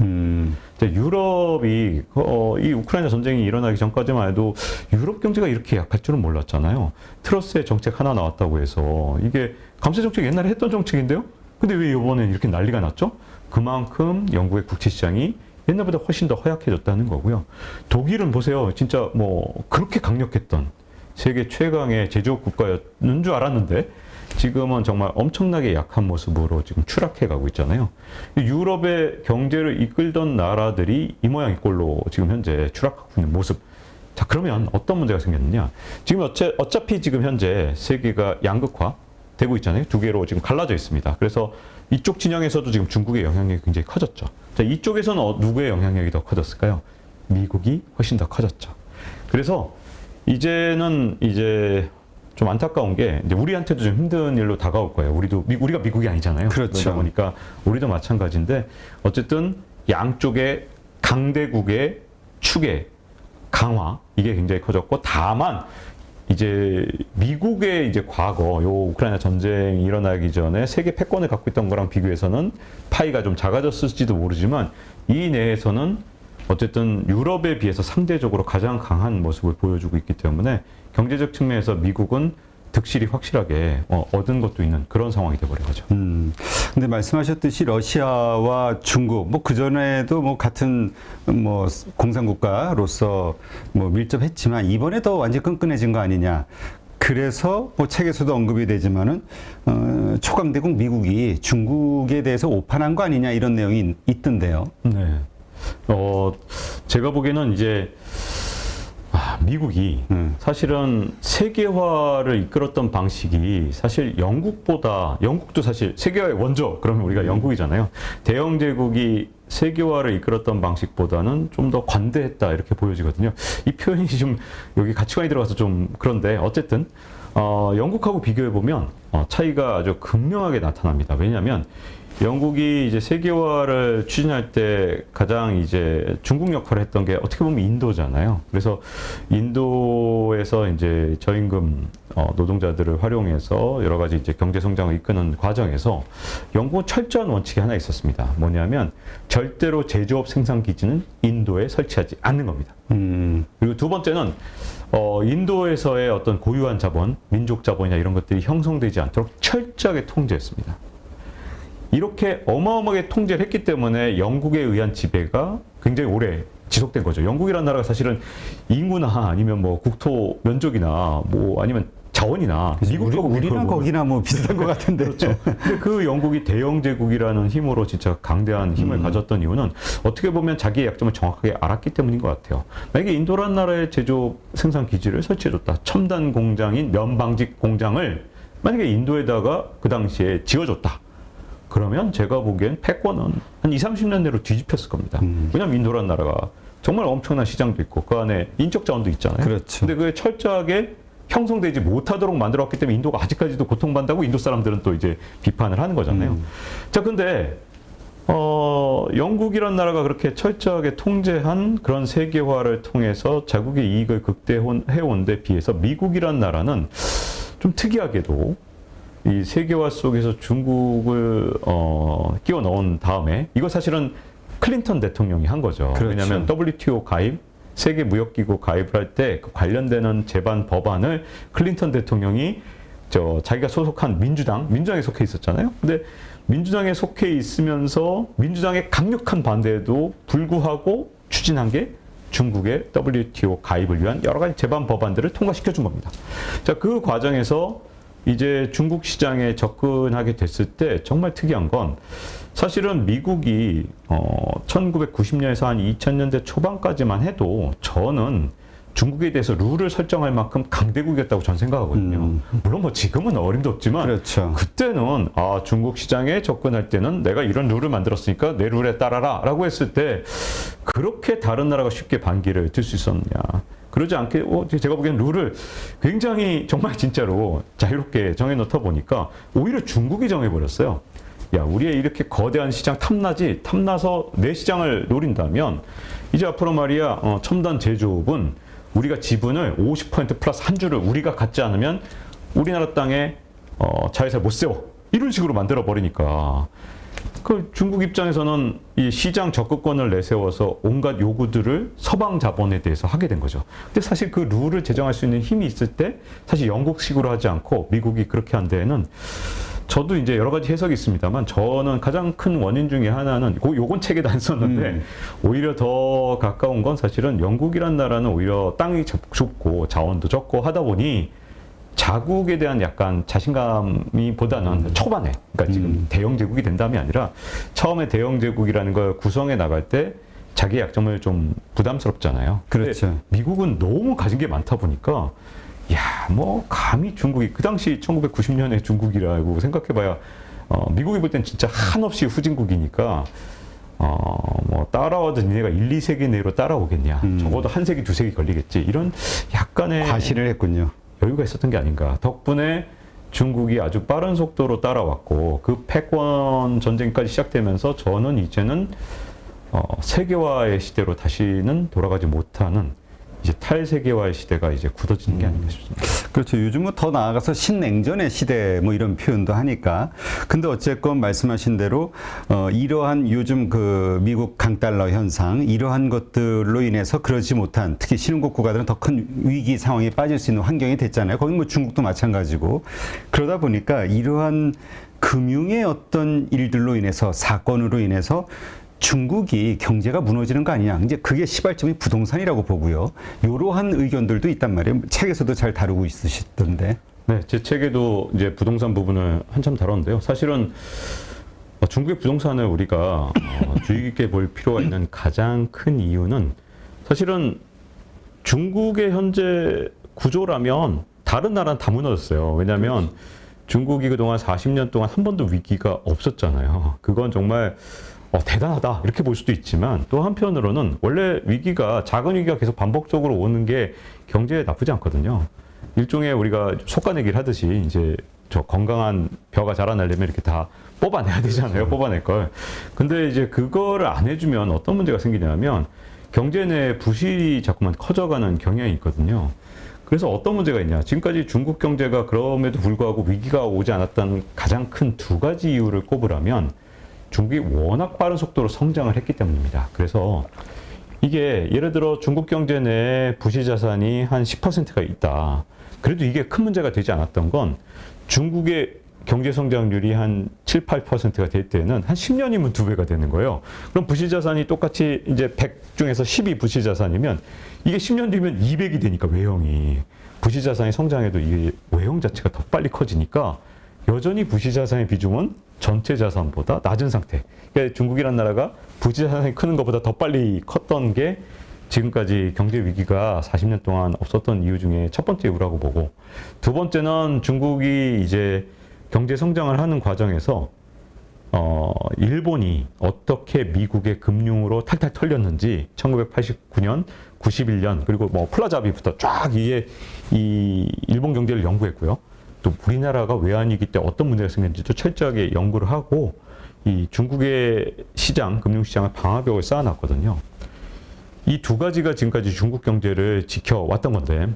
유럽이 이 우크라이나 전쟁이 일어나기 전까지만 해도 유럽 경제가 이렇게 약할 줄은 몰랐잖아요. 트러스의 정책 하나 나왔다고 해서 이게 감세 정책 옛날에 했던 정책인데요. 근데 왜 이번에 이렇게 난리가 났죠? 그만큼 영국의 국채 시장이 옛날보다 훨씬 더 허약해졌다는 거고요. 독일은 보세요. 진짜 뭐 그렇게 강력했던 세계 최강의 제조업 국가였는 줄 알았는데 지금은 정말 엄청나게 약한 모습으로 지금 추락해 가고 있잖아요. 유럽의 경제를 이끌던 나라들이 이 모양 이 꼴로 지금 현재 추락하고 있는 모습. 자, 그러면 어떤 문제가 생겼느냐? 지금 어차피 지금 현재 세계가 양극화 되고 있잖아요. 두 개로 지금 갈라져 있습니다. 그래서 이쪽 진영에서도 지금 중국의 영향력이 굉장히 커졌죠. 자, 이쪽에서는 누구의 영향력이 더 커졌을까요? 미국이 훨씬 더 커졌죠. 그래서 이제는 좀 안타까운 게 이제 우리한테도 좀 힘든 일로 다가올 거예요. 우리가 미국이 아니잖아요. 그렇죠. 그러다 보니까 우리도 마찬가지인데 어쨌든 양쪽의 강대국의 축의 강화 이게 굉장히 커졌고 다만 이제 미국의 이제 과거 요 우크라이나 전쟁이 일어나기 전에 세계 패권을 갖고 있던 거랑 비교해서는 파이가 좀 작아졌을지도 모르지만 이 내에서는 어쨌든 유럽에 비해서 상대적으로 가장 강한 모습을 보여주고 있기 때문에 경제적 측면에서 미국은 득실이 확실하게 얻은 것도 있는 그런 상황이 돼버린 거죠. 근데 말씀하셨듯이 러시아와 중국, 뭐 그전에도 뭐 같은 뭐 공산국가로서 뭐 밀접했지만 이번에 더 완전히 끈끈해진 거 아니냐. 그래서 뭐 책에서도 언급이 되지만은 초강대국 미국이 중국에 대해서 오판한 거 아니냐 이런 내용이 있던데요. 네. 제가 보기에는 이제 미국이 사실은 세계화를 이끌었던 방식이 사실 영국도 사실 세계화의 원조 그러면 우리가 영국이잖아요. 대영 제국이 세계화를 이끌었던 방식보다는 좀 더 관대했다 이렇게 보여지거든요. 이 표현이 좀 여기 가치관이 들어가서 좀 그런데 어쨌든 영국하고 비교해 보면 차이가 아주 극명하게 나타납니다. 왜냐하면 영국이 이제 세계화를 추진할 때 가장 이제 중국 역할을 했던 게 어떻게 보면 인도잖아요. 그래서 인도에서 이제 저임금 노동자들을 활용해서 여러 가지 이제 경제 성장을 이끄는 과정에서 영국은 철저한 원칙이 하나 있었습니다. 뭐냐면 절대로 제조업 생산 기지는 인도에 설치하지 않는 겁니다. 그리고 두 번째는 인도에서의 어떤 고유한 자본, 민족 자본이나 이런 것들이 형성되지 않도록 철저하게 통제했습니다. 이렇게 어마어마하게 통제를 했기 때문에 영국에 의한 지배가 굉장히 오래 지속된 거죠. 영국이라는 나라가 사실은 인구나 아니면 뭐 국토 면적이나 뭐 아니면 자원이나 미국하고 우리랑 거기나 뭐 비슷한 것 같은데. 그렇죠. 근데 그 영국이 대영 제국이라는 힘으로 진짜 강대한 힘을 가졌던 이유는 어떻게 보면 자기의 약점을 정확하게 알았기 때문인 것 같아요. 만약에 인도란 나라의 제조업 생산 기지를 설치해줬다. 첨단 공장인 면방직 공장을 만약에 인도에다가 그 당시에 지어줬다. 그러면 제가 보기엔 패권은 한 20, 30년 내로 뒤집혔을 겁니다. 왜냐하면 인도란 나라가 정말 엄청난 시장도 있고 그 안에 인적 자원도 있잖아요. 그렇죠. 근데 그게 철저하게 형성되지 못하도록 만들었기 때문에 인도가 아직까지도 고통받는다고 인도 사람들은 또 이제 비판을 하는 거잖아요. 자, 근데 영국이란 나라가 그렇게 철저하게 통제한 그런 세계화를 통해서 자국의 이익을 극대화해온 데 비해서 미국이란 나라는 좀 특이하게도 이 세계화 속에서 중국을 끼워 넣은 다음에 이거 사실은 클린턴 대통령이 한 거죠. 그렇죠. 왜냐하면 WTO 가입, 세계무역기구 가입을 할 때 그 관련되는 제반 법안을 클린턴 대통령이 자기가 소속한 민주당에 속해 있었잖아요. 근데 민주당에 속해 있으면서 민주당의 강력한 반대에도 불구하고 추진한 게 중국의 WTO 가입을 위한 여러 가지 제반 법안들을 통과시켜 준 겁니다. 자, 그 과정에서 이제 중국 시장에 접근하게 됐을 때 정말 특이한 건 사실은 미국이 1990년에서 한 2000년대 초반까지만 해도 저는 중국에 대해서 룰을 설정할 만큼 강대국이었다고 저는 생각하거든요. 물론 뭐 지금은 어림도 없지만 그렇죠. 그때는 중국 시장에 접근할 때는 내가 이런 룰을 만들었으니까 내 룰에 따라라 라고 했을 때 그렇게 다른 나라가 쉽게 반기를 들 수 있었느냐. 그러지 않게 제가 보기엔 룰을 굉장히 정말 진짜로 자유롭게 정해놓다 보니까 오히려 중국이 정해버렸어요. 야, 우리의 이렇게 거대한 시장 탐나지? 탐나서 내 시장을 노린다면 이제 앞으로 말이야 첨단 제조업은 우리가 지분을 50% 플러스 한 주를 우리가 갖지 않으면 우리나라 땅에 자회사 못 세워. 이런 식으로 만들어 버리니까 그 중국 입장에서는 이 시장 적극권을 내세워서 온갖 요구들을 서방 자본에 대해서 하게 된 거죠. 근데 사실 그 룰을 제정할 수 있는 힘이 있을 때 사실 영국식으로 하지 않고 미국이 그렇게 한 데에는 저도 이제 여러 가지 해석이 있습니다만 저는 가장 큰 원인 중에 하나는 요건 책에도 안 썼는데 오히려 더 가까운 건 사실은 영국이란 나라는 오히려 땅이 좁고 자원도 적고 하다 보니 자국에 대한 약간 자신감이 보다는 초반에 그러니까 지금 대영 제국이 된 다음이 아니라 처음에 대영 제국이라는 걸 구성해 나갈 때 자기 약점을 좀 부담스럽잖아요. 그렇죠. 미국은 너무 가진 게 많다 보니까 야, 뭐 감히 중국이 그 당시 1990년에 중국이라고 생각해봐야 미국이 볼 땐 진짜 한없이 후진국이니까 뭐 따라와도 니네가 1, 2세기 내로 따라오겠냐. 적어도 한 세기, 두 세기 걸리겠지. 이런 약간의 과시를 했군요. 여유가 있었던 게 아닌가. 덕분에 중국이 아주 빠른 속도로 따라왔고 그 패권 전쟁까지 시작되면서 저는 이제는 세계화의 시대로 다시는 돌아가지 못하는 이제 탈세계화의 시대가 이제 굳어지는 게 아닌가 싶습니다. 그렇죠. 요즘은 더 나아가서 신냉전의 시대 뭐 이런 표현도 하니까. 근데 어쨌건 말씀하신 대로 이러한 요즘 그 미국 강달러 현상 이러한 것들로 인해서 그러지 못한 특히 신흥국 국가들은 더 큰 위기 상황에 빠질 수 있는 환경이 됐잖아요. 거기 뭐 중국도 마찬가지고. 그러다 보니까 이러한 금융의 어떤 일들로 인해서 사건으로 인해서 중국이 경제가 무너지는 거 아니냐. 이제 그게 시발점이 부동산이라고 보고요. 이러한 의견들도 있단 말이에요. 책에서도 잘 다루고 있으시던데. 네, 제 책에도 이제 부동산 부분을 한참 다뤘는데요. 사실은 중국의 부동산을 우리가 주의 깊게 볼 필요가 있는 가장 큰 이유는 사실은 중국의 현재 구조라면 다른 나라는 다 무너졌어요. 왜냐하면 중국이 그동안 40년 동안 한 번도 위기가 없었잖아요. 그건 정말 대단하다 이렇게 볼 수도 있지만 또 한편으로는 원래 작은 위기가 계속 반복적으로 오는 게 경제에 나쁘지 않거든요. 일종의 우리가 속가내기를 하듯이 이제 저 건강한 벼가 자라나려면 이렇게 다 뽑아내야 되잖아요. 뽑아낼 걸. 근데 이제 그거를 안 해주면 어떤 문제가 생기냐면 경제 내 부실이 자꾸만 커져가는 경향이 있거든요. 그래서 어떤 문제가 있냐. 지금까지 중국 경제가 그럼에도 불구하고 위기가 오지 않았다는 가장 큰 두 가지 이유를 꼽으라면 중국이 워낙 빠른 속도로 성장을 했기 때문입니다. 그래서 이게 예를 들어 중국 경제 내에 부실 자산이 한 10%가 있다. 그래도 이게 큰 문제가 되지 않았던 건 중국의 경제 성장률이 한 7, 8%가 될 때는 한 10년이면 2배가 되는 거예요. 그럼 부실 자산이 똑같이 이제 100 중에서 10이 부실 자산이면 이게 10년 뒤면 200이 되니까 외형이. 부실 자산이 성장해도 이 외형 자체가 더 빨리 커지니까 여전히 부실 자산의 비중은 전체 자산보다 낮은 상태. 그러니까 중국이라는 나라가 부실 자산이 크는 것보다 더 빨리 컸던 게 지금까지 경제 위기가 40년 동안 없었던 이유 중에 첫 번째 이유라고 보고, 두 번째는 중국이 이제 경제 성장을 하는 과정에서 일본이 어떻게 미국의 금융으로 탈탈 털렸는지 1989년, 91년 그리고 뭐 플라자 합의부터 쫙 이게 이 일본 경제를 연구했고요. 또 우리나라가 외환위기 때 어떤 문제가 생겼는지도 철저하게 연구를 하고 이 중국의 시장, 금융시장을 방화벽을 쌓아놨거든요. 이 두 가지가 지금까지 중국 경제를 지켜왔던 건데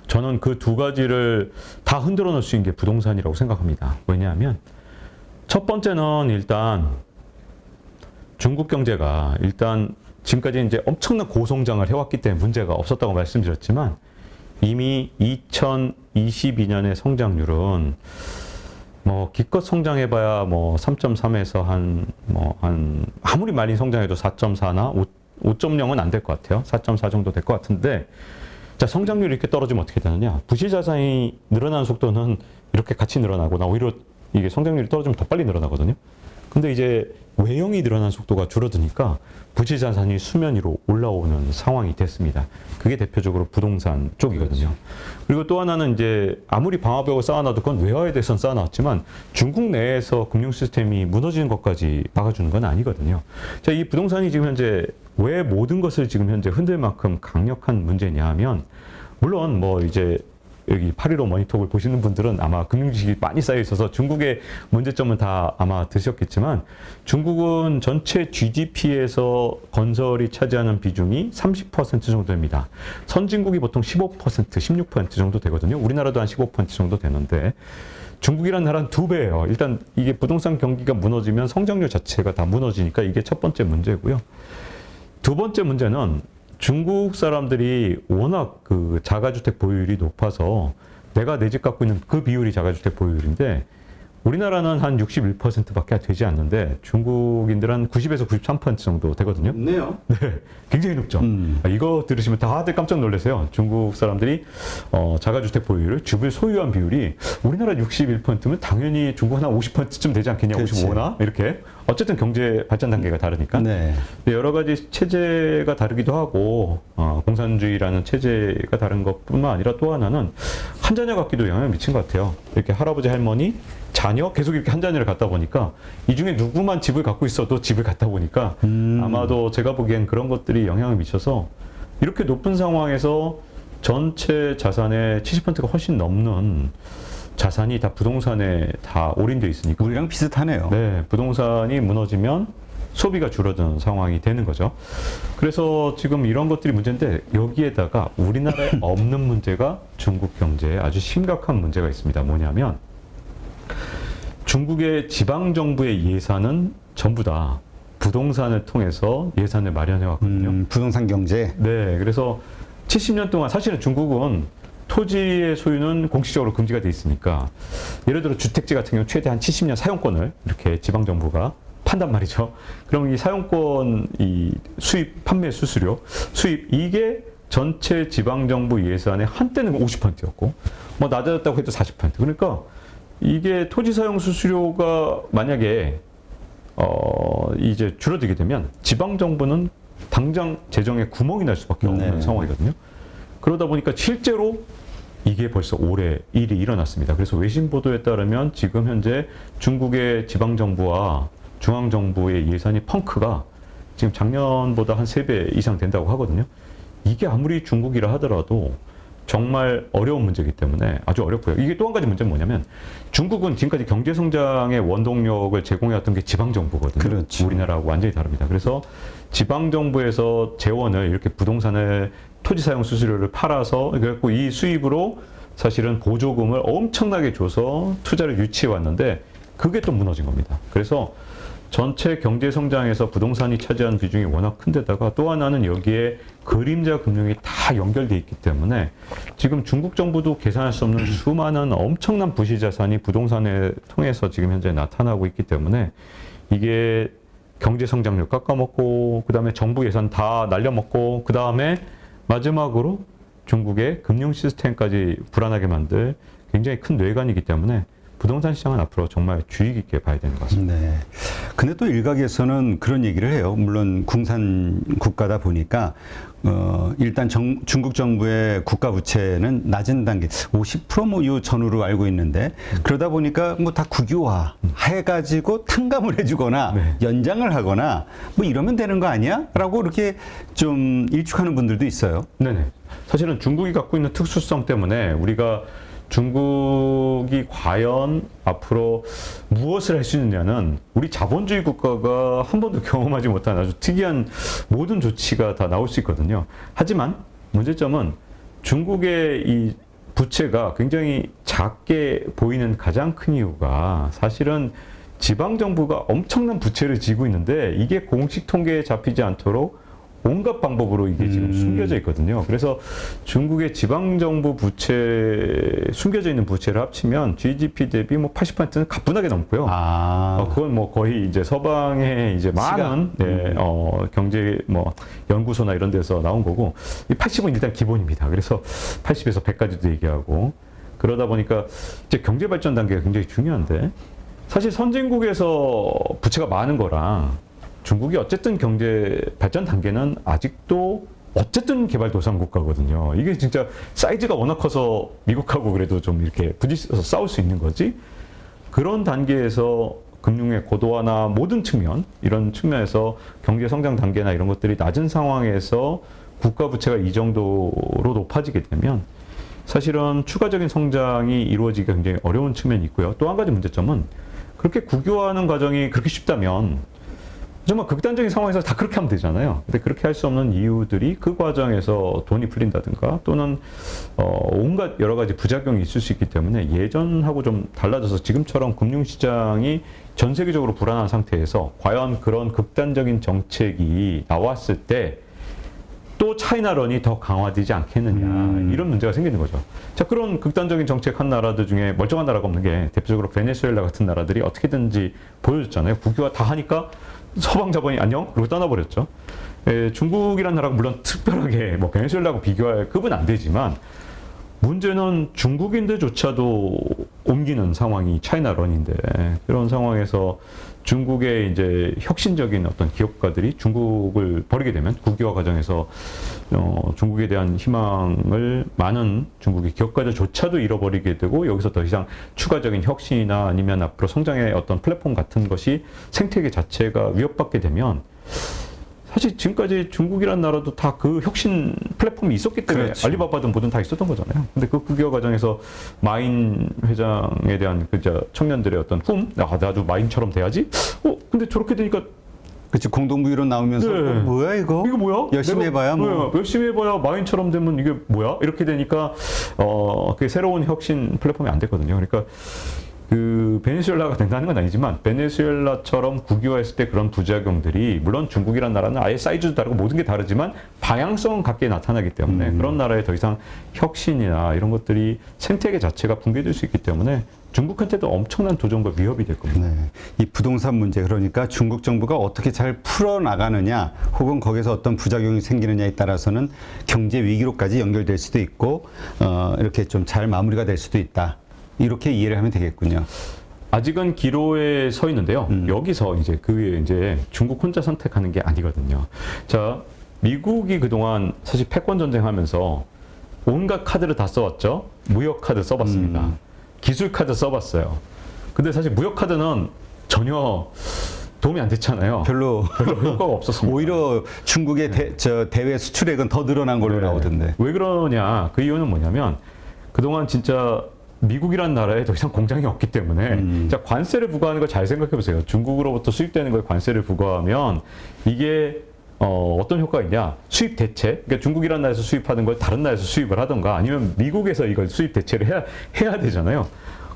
저는 그 두 가지를 다 흔들어 놓을 수 있는 게 부동산이라고 생각합니다. 왜냐하면 첫 번째는 일단 중국 경제가 일단 지금까지 이제 엄청난 고성장을 해왔기 때문에 문제가 없었다고 말씀드렸지만 이미 2022년의 성장률은 뭐 기껏 성장해봐야 뭐 3.3에서 한 아무리 많이 성장해도 4.4나 5.0은 안 될 것 같아요. 4.4 정도 될 것 같은데, 자, 성장률이 이렇게 떨어지면 어떻게 되느냐? 부실 자산이 늘어나는 속도는 이렇게 같이 늘어나거나 오히려 이게 성장률이 떨어지면 더 빨리 늘어나거든요. 근데 이제 외형이 늘어나는 속도가 줄어드니까 부실 자산이 수면 위로 올라오는 상황이 됐습니다. 그게 대표적으로 부동산 쪽이거든요. 그리고 또 하나는 이제 아무리 방화벽을 쌓아놔도 그건 외화에 대해서는 쌓아놨지만 중국 내에서 금융 시스템이 무너지는 것까지 막아주는 건 아니거든요. 자, 이 부동산이 지금 현재 왜 모든 것을 지금 현재 흔들 만큼 강력한 문제냐 하면, 물론 뭐 이제 여기 8.15 머니톡을 보시는 분들은 아마 금융지식이 많이 쌓여 있어서 중국의 문제점은 다 아마 드셨겠지만, 중국은 전체 GDP에서 건설이 차지하는 비중이 30% 정도 됩니다. 선진국이 보통 15%, 16% 정도 되거든요. 우리나라도 한 15% 정도 되는데 중국이라는 나라는 2배예요. 일단 이게 부동산 경기가 무너지면 성장률 자체가 다 무너지니까 이게 첫 번째 문제고요. 두 번째 문제는 중국 사람들이 워낙 그 자가주택 보유율이 높아서 내가 내 집 갖고 있는 그 비율이 자가주택 보유율인데 우리나라는 한 61%밖에 되지 않는데 중국인들은 한 90에서 93% 정도 되거든요. 높네요. 네, 굉장히 높죠. 이거 들으시면 다들 깜짝 놀라세요. 중국 사람들이 자가주택 보유율, 집을 소유한 비율이 우리나라 61%면 당연히 중국은 한 50%쯤 되지 않겠냐, 그렇지. 55나 이렇게. 어쨌든 경제 발전 단계가 다르니까. 네. 여러 가지 체제가 다르기도 하고 공산주의라는 체제가 다른 것뿐만 아니라 또 하나는 한 자녀 갖기도 영향을 미친 것 같아요. 이렇게 할아버지 할머니 자녀 계속 이렇게 한 자녀를 갖다 보니까 이 중에 누구만 집을 갖고 있어도 집을 갖다 보니까 아마도 제가 보기엔 그런 것들이 영향을 미쳐서 이렇게 높은 상황에서 전체 자산의 70%가 훨씬 넘는 자산이 다 부동산에 다 올인되어 있으니까 우리랑 비슷하네요. 네, 부동산이 무너지면 소비가 줄어드는 상황이 되는 거죠. 그래서 지금 이런 것들이 문제인데 여기에다가 우리나라에 없는 문제가 중국 경제에 아주 심각한 문제가 있습니다. 뭐냐면 중국의 지방정부의 예산은 전부 다 부동산을 통해서 예산을 마련해 왔거든요. 부동산 경제. 네, 그래서 70년 동안 사실은 중국은 토지의 소유는 공식적으로 금지가 돼 있으니까 예를 들어 주택지 같은 경우 최대 한 70년 사용권을 이렇게 지방정부가 판단 말이죠. 그럼 이 사용권, 이 수입, 판매 수수료, 수입 이게 전체 지방정부 예산의 한때는 50%였고 뭐 낮아졌다고 해도 40%. 그러니까 이게 토지 사용 수수료가 만약에 이제 줄어들게 되면 지방정부는 당장 재정에 구멍이 날 수밖에 없는 네. 상황이거든요. 그러다 보니까 실제로 이게 벌써 올해 일이 일어났습니다. 그래서 외신 보도에 따르면 지금 현재 중국의 지방정부와 중앙정부의 예산이 펑크가 지금 작년보다 한 3배 이상 된다고 하거든요. 이게 아무리 중국이라 하더라도 정말 어려운 문제이기 때문에 아주 어렵고요. 이게 또 한 가지 문제는 뭐냐면 중국은 지금까지 경제 성장의 원동력을 제공해왔던 게 지방정부거든요. 그렇죠. 우리나라하고 완전히 다릅니다. 그래서 지방정부에서 재원을 이렇게 부동산을 토지 사용 수수료를 팔아서 그래갖고 이 수입으로 사실은 보조금을 엄청나게 줘서 투자를 유치해 왔는데 그게 또 무너진 겁니다. 그래서 전체 경제 성장에서 부동산이 차지하는 비중이 워낙 큰데다가 또 하나는 여기에 그림자 금융이 다 연결돼 있기 때문에 지금 중국 정부도 계산할 수 없는 수많은 엄청난 부실 자산이 부동산을 통해서 지금 현재 나타나고 있기 때문에 이게 경제 성장률 깎아먹고 그다음에 정부 예산 다 날려먹고 그다음에 마지막으로 중국의 금융 시스템까지 불안하게 만들 굉장히 큰 뇌관이기 때문에 부동산 시장은 앞으로 정말 주의 깊게 봐야 되는 것 같습니다. 네. 근데 또 일각에서는 그런 얘기를 해요. 물론 궁산 국가다 보니까 일단 중국 정부의 국가 부채는 낮은 단계 50%뭐 요 전후로 알고 있는데 그러다 보니까 뭐 다 국유화 해가지고 탕감을 해주거나 네. 연장을 하거나 뭐 이러면 되는 거 아니야?라고 이렇게 좀 일축하는 분들도 있어요. 네네. 사실은 중국이 갖고 있는 특수성 때문에 우리가 중국이 과연 앞으로 무엇을 할 수 있느냐는 우리 자본주의 국가가 한 번도 경험하지 못한 아주 특이한 모든 조치가 다 나올 수 있거든요. 하지만 문제점은 중국의 이 부채가 굉장히 작게 보이는 가장 큰 이유가 사실은 지방정부가 엄청난 부채를 지고 있는데 이게 공식 통계에 잡히지 않도록 온갖 방법으로 이게 지금 숨겨져 있거든요. 그래서 중국의 지방정부 부채, 숨겨져 있는 부채를 합치면 GDP 대비 뭐 80%는 가뿐하게 넘고요. 그건 뭐 거의 이제 서방의 이제 많은 경제 뭐 연구소나 이런 데서 나온 거고, 이 80은 일단 기본입니다. 그래서 80에서 100까지도 얘기하고, 그러다 보니까 이제 경제 발전 단계가 굉장히 중요한데, 사실 선진국에서 부채가 많은 거랑 중국이 어쨌든 경제 발전 단계는 아직도 어쨌든 개발도상 국가거든요. 이게 진짜 사이즈가 워낙 커서 미국하고 그래도 좀 이렇게 부딪혀서 싸울 수 있는 거지. 그런 단계에서 금융의 고도화나 모든 측면, 이런 측면에서 경제 성장 단계나 이런 것들이 낮은 상황에서 국가 부채가 이 정도로 높아지게 되면 사실은 추가적인 성장이 이루어지기가 굉장히 어려운 측면이 있고요. 또 한 가지 문제점은 그렇게 국유화하는 과정이 그렇게 쉽다면 정말 극단적인 상황에서 다 그렇게 하면 되잖아요. 근데 그렇게 할 수 없는 이유들이 그 과정에서 돈이 풀린다든가 또는 온갖 여러 가지 부작용이 있을 수 있기 때문에 예전하고 좀 달라져서 지금처럼 금융시장이 전 세계적으로 불안한 상태에서 과연 그런 극단적인 정책이 나왔을 때 또 차이나런이 더 강화되지 않겠느냐, 이런 문제가 생기는 거죠. 자, 그런 극단적인 정책 한 나라들 중에 멀쩡한 나라가 없는 게 대표적으로 베네수엘라 같은 나라들이 어떻게든지 보여줬잖아요. 국유화 다 하니까 서방 자본이 안녕? 그러고 떠나버렸죠. 중국이라는 나라가 물론 특별하게 뭐 베네수엘라하고 비교할 급은 안 되지만 문제는 중국인들조차도 옮기는 상황이 차이나런인데, 그런 상황에서 중국의 이제 혁신적인 어떤 기업가들이 중국을 버리게 되면 국유화 과정에서 중국에 대한 희망을 많은 중국의 기업가들조차도 잃어버리게 되고, 여기서 더 이상 추가적인 혁신이나 아니면 앞으로 성장의 어떤 플랫폼 같은 것이 생태계 자체가 위협받게 되면, 사실 지금까지 중국이라는 나라도 다 그 혁신 플랫폼이 있었기 때문에 그렇죠. 알리바바든 뭐든 다 있었던 거잖아요. 근데 그 국유화 과정에서 마인 회장에 대한 그 청년들의 어떤 꿈, 나도 마인처럼 돼야지. 근데 저렇게 되니까 그치, 공동부유로 나오면서 네. 뭐야 이거? 이거 뭐야? 열심히 해봐야 뭐. 열심히 해봐야 마인처럼 되면 이게 뭐야? 이렇게 되니까 그 새로운 혁신 플랫폼이 안 됐거든요. 그러니까 그 베네수엘라가 된다는 건 아니지만 베네수엘라처럼 국유화했을 때 그런 부작용들이, 물론 중국이라는 나라는 아예 사이즈도 다르고 모든 게 다르지만 방향성은 같게 나타나기 때문에 그런 나라에 더 이상 혁신이나 이런 것들이 생태계 자체가 붕괴될 수 있기 때문에 중국한테도 엄청난 도전과 위협이 될 겁니다. 네. 이 부동산 문제, 그러니까 중국 정부가 어떻게 잘 풀어나가느냐, 혹은 거기서 어떤 부작용이 생기느냐에 따라서는 경제 위기로까지 연결될 수도 있고, 이렇게 좀 잘 마무리가 될 수도 있다. 이렇게 이해를 하면 되겠군요. 아직은 기로에 서 있는데요. 여기서 이제 그게 이제 중국 혼자 선택하는 게 아니거든요. 자, 미국이 그동안 사실 패권 전쟁하면서 온갖 카드를 다 써왔죠. 무역 카드 써봤습니다. 기술 카드 써봤어요. 근데 사실 무역 카드는 전혀 도움이 안 됐잖아요. 별로 효과가 없었습니다. 오히려 중국의 대외 수출액은 더 늘어난 걸로 나오던데. 왜 그러냐? 그 이유는 뭐냐면 그동안 진짜 미국이라는 나라에 더 이상 공장이 없기 때문에 자, 관세를 부과하는 걸 잘 생각해 보세요. 중국으로부터 수입되는 거에 관세를 부과하면 이게 어떤 효과가 있냐? 수입 대체. 그러니까 중국이라는 나라에서 수입하는 걸 다른 나라에서 수입을 하던가 아니면 미국에서 이걸 수입 대체를 해야 되잖아요.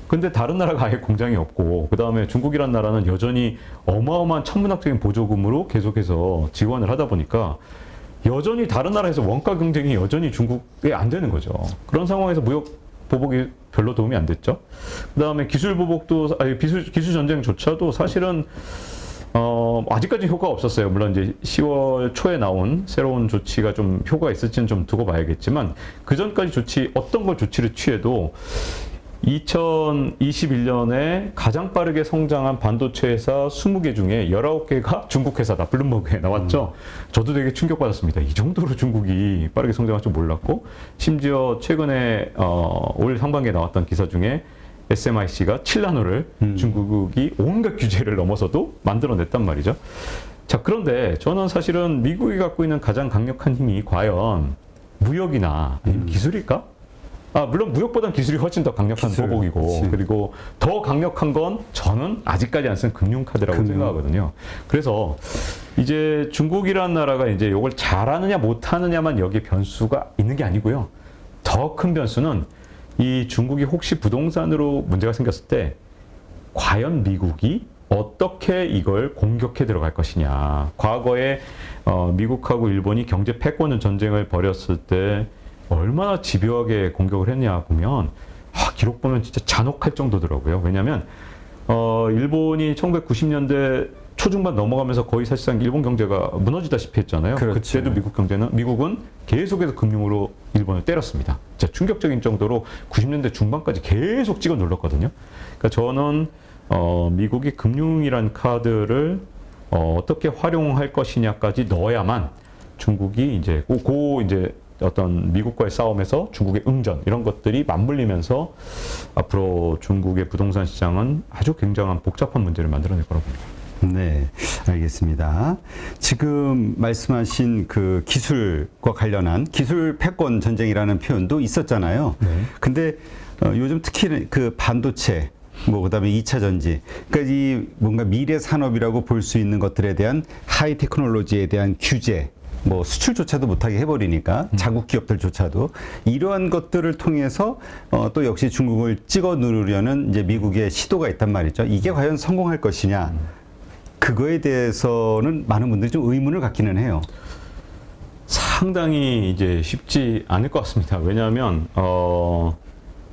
근데 다른 나라가 아예 공장이 없고, 그 다음에 중국이란 나라는 여전히 어마어마한 천문학적인 보조금으로 계속해서 지원을 하다 보니까 여전히 다른 나라에서 원가 경쟁이 여전히 중국에 안 되는 거죠. 그런 상황에서 무역 보복이 별로 도움이 안 됐죠. 그 다음에 기술 보복도, 기술 전쟁조차도 사실은 아직까지 효과가 없었어요. 물론 이제 10월 초에 나온 새로운 조치가 좀 효과가 있을지는 좀 두고 봐야겠지만, 그 전까지 조치, 어떤 걸 조치를 취해도 2021년에 가장 빠르게 성장한 반도체 회사 20개 중에 19개가 중국 회사다. 블룸버그에 나왔죠. 저도 되게 충격받았습니다. 이 정도로 중국이 빠르게 성장할 줄 몰랐고, 심지어 최근에 올 상반기에 나왔던 기사 중에 SMIC가 7나노를 중국이 온갖 규제를 넘어서도 만들어냈단 말이죠. 자, 그런데 저는 사실은 미국이 갖고 있는 가장 강력한 힘이 과연 무역이나 아니면 기술일까? 물론 무역보다는 기술이 훨씬 더 강력한 보복이고, 그치. 그리고 더 강력한 건 저는 아직까지 안 쓴 금융카드라고 생각하거든요. 그래서 이제 중국이라는 나라가 이제 이걸 잘하느냐 못하느냐만 여기에 변수가 있는 게 아니고요. 더 큰 변수는 이 중국이 혹시 부동산으로 문제가 생겼을 때 과연 미국이 어떻게 이걸 공격해 들어갈 것이냐. 과거에 미국하고 일본이 경제 패권 전쟁을 벌였을 때 얼마나 집요하게 공격을 했냐 보면 기록 보면 진짜 잔혹할 정도더라고요. 왜냐하면 일본이 1990년대 초중반 넘어가면서 거의 사실상 일본 경제가 무너지다시피 했잖아요. 그렇죠. 그때도 미국은 계속해서 금융으로 일본을 때렸습니다. 진짜 충격적인 정도로 90년대 중반까지 계속 찍어 눌렀거든요. 그러니까 저는 미국이 금융이란 카드를 어떻게 활용할 것이냐까지 넣어야만 중국이 이제 이제 어떤 미국과의 싸움에서 중국의 응전 이런 것들이 맞물리면서 앞으로 중국의 부동산 시장은 아주 굉장한 복잡한 문제를 만들어낼 거라고 봅니다. 네, 알겠습니다. 지금 말씀하신 그 기술과 관련한 기술 패권 전쟁이라는 표현도 있었잖아요. 네. 근데 요즘 특히 그 반도체, 그다음에 2차 전지, 그러니까 이 뭔가 미래 산업이라고 볼 수 있는 것들에 대한 하이 테크놀로지에 대한 규제, 수출조차도 못하게 해버리니까 자국 기업들조차도 이러한 것들을 통해서 또 역시 중국을 찍어 누르려는 이제 미국의 시도가 있단 말이죠. 이게 과연 성공할 것이냐? 그거에 대해서는 많은 분들이 좀 의문을 갖기는 해요. 상당히 이제 쉽지 않을 것 같습니다. 왜냐하면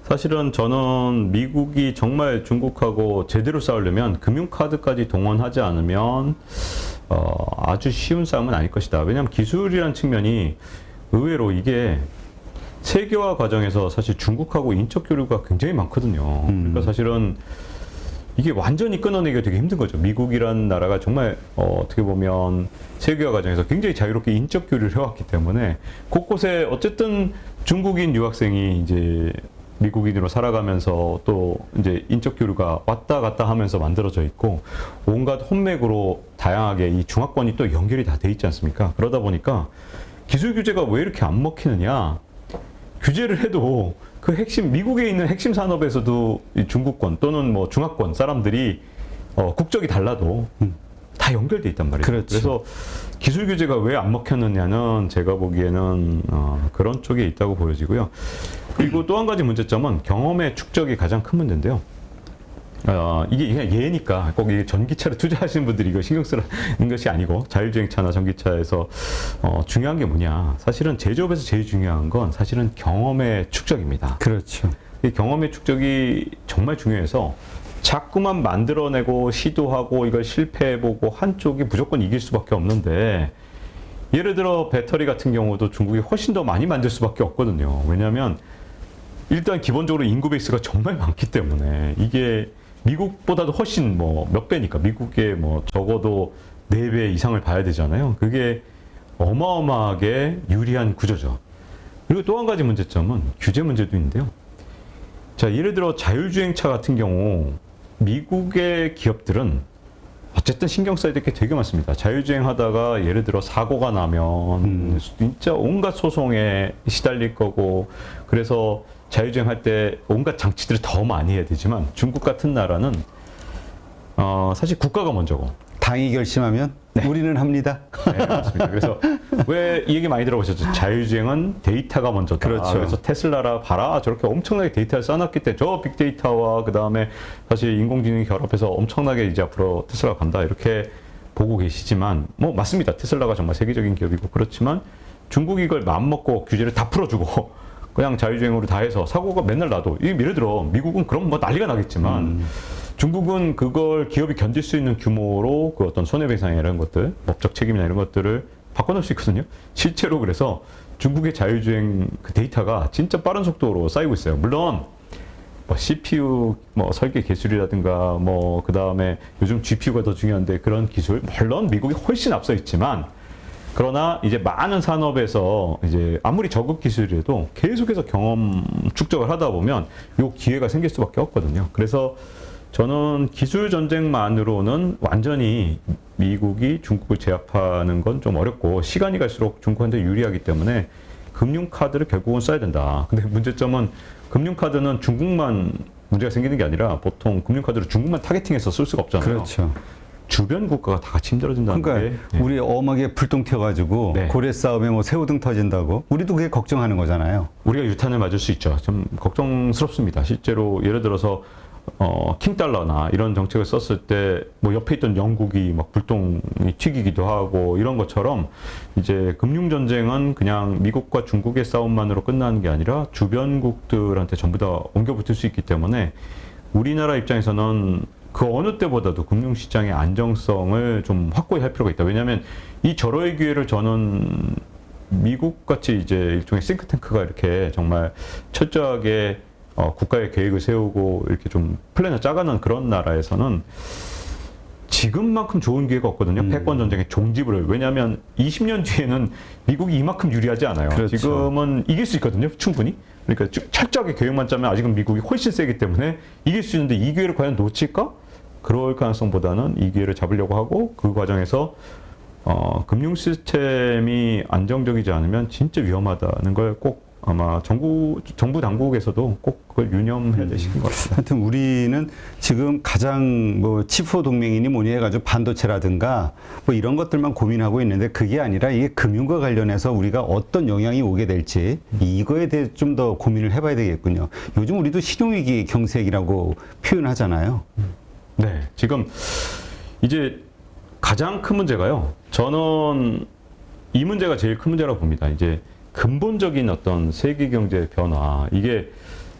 사실은 저는 미국이 정말 중국하고 제대로 싸우려면 금융카드까지 동원하지 않으면 아주 쉬운 싸움은 아닐 것이다. 왜냐하면 기술이라는 측면이 의외로 이게 세계화 과정에서 사실 중국하고 인적 교류가 굉장히 많거든요. 그러니까 사실은 이게 완전히 끊어내기가 되게 힘든 거죠. 미국이라는 나라가 정말 어떻게 보면 세계화 과정에서 굉장히 자유롭게 인적 교류를 해왔기 때문에 곳곳에 어쨌든 중국인 유학생이 이제 미국인으로 살아가면서 또 이제 인적 교류가 왔다 갔다 하면서 만들어져 있고 온갖 혼맥으로 다양하게 이 중화권이 또 연결이 다 돼 있지 않습니까? 그러다 보니까 기술 규제가 왜 이렇게 안 먹히느냐? 규제를 해도 그 핵심 미국에 있는 핵심 산업에서도 이 중국권 또는 중화권 사람들이 국적이 달라도 다 연결돼 있단 말이에요. 그렇죠. 그래서 기술 규제가 왜 안 먹혔느냐는 제가 보기에는 그런 쪽에 있다고 보여지고요. 그리고 또 한 가지 문제점은 경험의 축적이 가장 큰 문제인데요. 이게 그냥 예니까 거기 전기차를 투자하시는 분들이 이거 신경 쓰는 것이 아니고 자율주행차나 전기차에서 중요한 게 뭐냐. 사실은 제조업에서 제일 중요한 건 사실은 경험의 축적입니다. 그렇죠. 이 경험의 축적이 정말 중요해서 자꾸만 만들어내고 시도하고 이걸 실패해보고 한쪽이 무조건 이길 수밖에 없는데 예를 들어 배터리 같은 경우도 중국이 훨씬 더 많이 만들 수밖에 없거든요. 왜냐하면 일단 기본적으로 인구 베이스가 정말 많기 때문에 이게 미국보다도 훨씬 몇 배니까 미국의 적어도 4배 이상을 봐야 되잖아요. 그게 어마어마하게 유리한 구조죠. 그리고 또 한 가지 문제점은 규제 문제도 있는데요. 자, 예를 들어 자율주행차 같은 경우 미국의 기업들은 어쨌든 신경 써야 될 게 되게 많습니다. 자율주행 하다가 예를 들어 사고가 나면 진짜 온갖 소송에 시달릴 거고 그래서 자율주행 할 때 온갖 장치들을 더 많이 해야 되지만 중국 같은 나라는 사실 국가가 먼저고 당이 결심하면 우리는 합니다. 네, 맞습니다. 그래서 왜 이 얘기 많이 들어보셨죠? 자율주행은 데이터가 먼저다. 그렇죠. 그래서 테슬라라 봐라 저렇게 엄청나게 데이터를 쌓아놨기 때문에 저 빅데이터와 그 다음에 사실 인공지능이 결합해서 엄청나게 이제 앞으로 테슬라가 간다 이렇게 보고 계시지만 뭐 맞습니다. 테슬라가 정말 세계적인 기업이고 그렇지만 중국이 이걸 마음먹고 규제를 다 풀어주고 그냥 자율주행으로 다 해서 사고가 맨날 나도 예를 들어 미국은 그럼 뭐 난리가 나겠지만 중국은 그걸 기업이 견딜 수 있는 규모로 그 어떤 손해배상이나 이런 것들, 법적 책임이나 이런 것들을 바꿔놓을 수 있거든요. 실제로 그래서 중국의 자율주행 그 데이터가 진짜 빠른 속도로 쌓이고 있어요. 물론 뭐 CPU 뭐 설계 기술이라든가 뭐 그 다음에 요즘 GPU가 더 중요한데 그런 기술 물론 미국이 훨씬 앞서 있지만 그러나 이제 많은 산업에서 이제 아무리 저급 기술이라도 계속해서 경험 축적을 하다 보면 요 기회가 생길 수밖에 없거든요. 그래서 저는 기술 전쟁만으로는 완전히 미국이 중국을 제압하는 건 좀 어렵고 시간이 갈수록 중국한테 유리하기 때문에 금융카드를 결국은 써야 된다. 근데 문제점은 금융카드는 중국만 문제가 생기는 게 아니라 보통 금융카드를 중국만 타겟팅해서 쓸 수가 없잖아요. 그렇죠. 주변 국가가 다 같이 힘들어진다는 그러니까 게 우리 엄하게 불똥 튀어가지고 네. 고래 싸움에 뭐 새우등 터진다고 우리도 그게 걱정하는 거잖아요. 우리가 유탄을 맞을 수 있죠. 좀 걱정스럽습니다. 실제로 예를 들어서 킹달러나 이런 정책을 썼을 때 뭐 옆에 있던 영국이 막 불똥이 튀기기도 하고 이런 것처럼 이제 금융 전쟁은 그냥 미국과 중국의 싸움만으로 끝나는 게 아니라 주변국들한테 전부 다 옮겨붙을 수 있기 때문에 우리나라 입장에서는 그 어느 때보다도 금융시장의 안정성을 좀 확고히 할 필요가 있다. 왜냐하면 이 절호의 기회를 저는 미국같이 이제 일종의 싱크탱크가 이렇게 정말 철저하게 국가의 계획을 세우고 이렇게 좀 플랜을 짜가는 그런 나라에서는 지금만큼 좋은 기회가 없거든요. 패권 전쟁의 종지부를. 왜냐하면 20년 뒤에는 미국이 이만큼 유리하지 않아요. 그렇죠. 지금은 이길 수 있거든요. 충분히. 그러니까 철저하게 계획만 짜면 아직은 미국이 훨씬 세기 때문에 이길 수 있는데 이 기회를 과연 놓칠까? 그럴 가능성보다는 이 기회를 잡으려고 하고 그 과정에서 금융 시스템이 안정적이지 않으면 진짜 위험하다는 걸 꼭 아마 정부 당국에서도 꼭 그걸 유념해야 될 시기인 것 같습니다. 하여튼 우리는 지금 가장 뭐 치포 동맹이니 뭐니 해가지고 반도체라든가 뭐 이런 것들만 고민하고 있는데 그게 아니라 이게 금융과 관련해서 우리가 어떤 영향이 오게 될지 이거에 대해 좀 더 고민을 해봐야 되겠군요. 요즘 우리도 신용위기 경색이라고 표현하잖아요. 네, 지금 이제 가장 큰 문제가요. 저는 이 문제가 제일 큰 문제라고 봅니다. 이제 근본적인 어떤 세계 경제 변화. 이게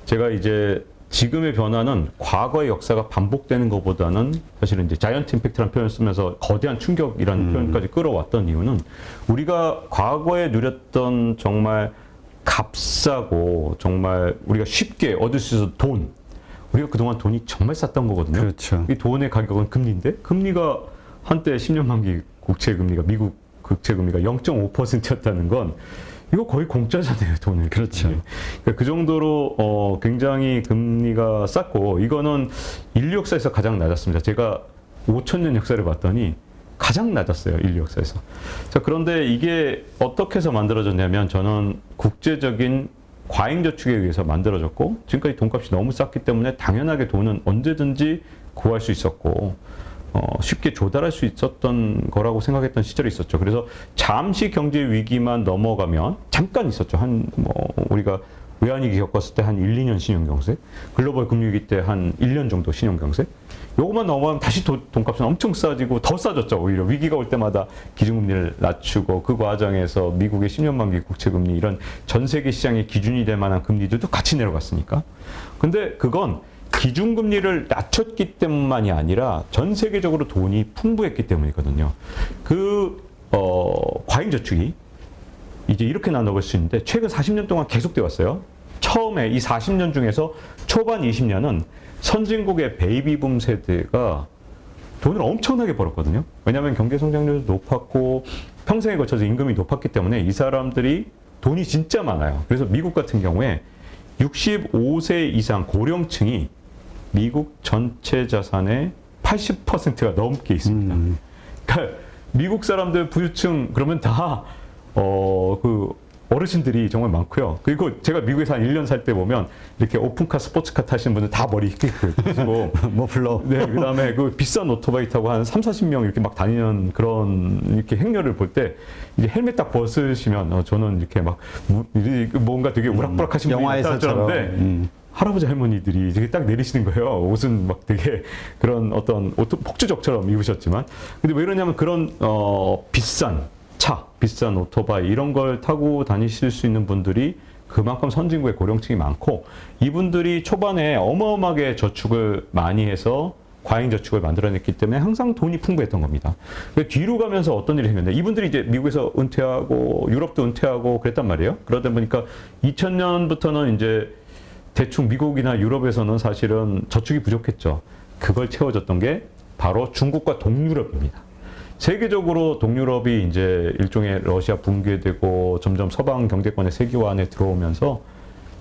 제가 이제 지금의 변화는 과거의 역사가 반복되는 것보다는 사실은 이제 자이언트 임팩트라는 표현을 쓰면서 거대한 충격이라는 표현까지 끌어왔던 이유는 우리가 과거에 누렸던 정말 값싸고 정말 우리가 쉽게 얻을 수 있었던 돈. 우리가 그동안 돈이 정말 쌌던 거거든요. 그렇죠. 이 돈의 가격은 금리인데 금리가 한때 10년 만기 국채 금리가 미국 국채 금리가 0.5%였다는 건 이거 거의 공짜잖아요, 돈을. 그렇죠. 그러니까 그 정도로 굉장히 금리가 쌌고 이거는 인류 역사에서 가장 낮았습니다. 제가 5,000년 역사를 봤더니 가장 낮았어요, 인류 역사에서. 자, 그런데 이게 어떻게 해서 만들어졌냐면 저는 국제적인 과잉저축에 의해서 만들어졌고 지금까지 돈값이 너무 쌌기 때문에 당연하게 돈은 언제든지 구할 수 있었고 쉽게 조달할 수 있었던 거라고 생각했던 시절이 있었죠. 그래서 잠시 경제 위기만 넘어가면 잠깐 있었죠. 우리가 외환위기 겪었을 때 한 1, 2년 신용경색, 글로벌 금융위기 때 한 1년 정도 신용경색. 요것만 넘어가면 다시 돈값은 엄청 싸지고 더 싸졌죠. 오히려 위기가 올 때마다 기준금리를 낮추고 그 과정에서 미국의 10년 만기 국채금리 이런 전 세계 시장의 기준이 될 만한 금리들도 같이 내려갔으니까. 근데 그건 기준금리를 낮췄기 때문만이 아니라 전 세계적으로 돈이 풍부했기 때문이거든요. 과잉저축이 이제 이렇게 나눠볼 수 있는데 최근 40년 동안 계속돼 왔어요. 처음에 이 40년 중에서 초반 20년은 선진국의 베이비붐 세대가 돈을 엄청나게 벌었거든요. 왜냐하면 경제 성장률도 높았고 평생에 걸쳐서 임금이 높았기 때문에 이 사람들이 돈이 진짜 많아요. 그래서 미국 같은 경우에 65세 이상 고령층이 미국 전체 자산의 80%가 넘게 있습니다. 그러니까 미국 사람들 부유층 그러면 다 어르신들이 정말 많고요. 그리고 제가 미국에서 한 1년 살 때 보면 이렇게 오픈카, 스포츠카 타시는 분들 다 머리 끼고 머플러. 네, 그다음에 그 비싼 오토바이 타고 한 3, 40명 이렇게 막 다니는 그런 이렇게 행렬을 볼 때 이제 헬멧 딱 벗으시면 저는 이렇게 막 뭔가 되게 우락부락하신 분이 영화에서처럼. 나타났는데 할아버지 할머니들이 이렇게 딱 내리시는 거예요. 옷은 막 되게 그런 어떤 폭주족처럼 입으셨지만 근데 왜 이러냐면 그런 비싼 차, 비싼 오토바이 이런 걸 타고 다니실 수 있는 분들이 그만큼 선진국의 고령층이 많고 이분들이 초반에 어마어마하게 저축을 많이 해서 과잉 저축을 만들어냈기 때문에 항상 돈이 풍부했던 겁니다. 뒤로 가면서 어떤 일이 생겼냐. 이분들이 이제 미국에서 은퇴하고 유럽도 은퇴하고 그랬단 말이에요. 그러다 보니까 2000년부터는 이제 대충 미국이나 유럽에서는 사실은 저축이 부족했죠. 그걸 채워줬던 게 바로 중국과 동유럽입니다. 세계적으로 동유럽이 이제 일종의 러시아 붕괴되고 점점 서방 경제권의 세계화 안에 들어오면서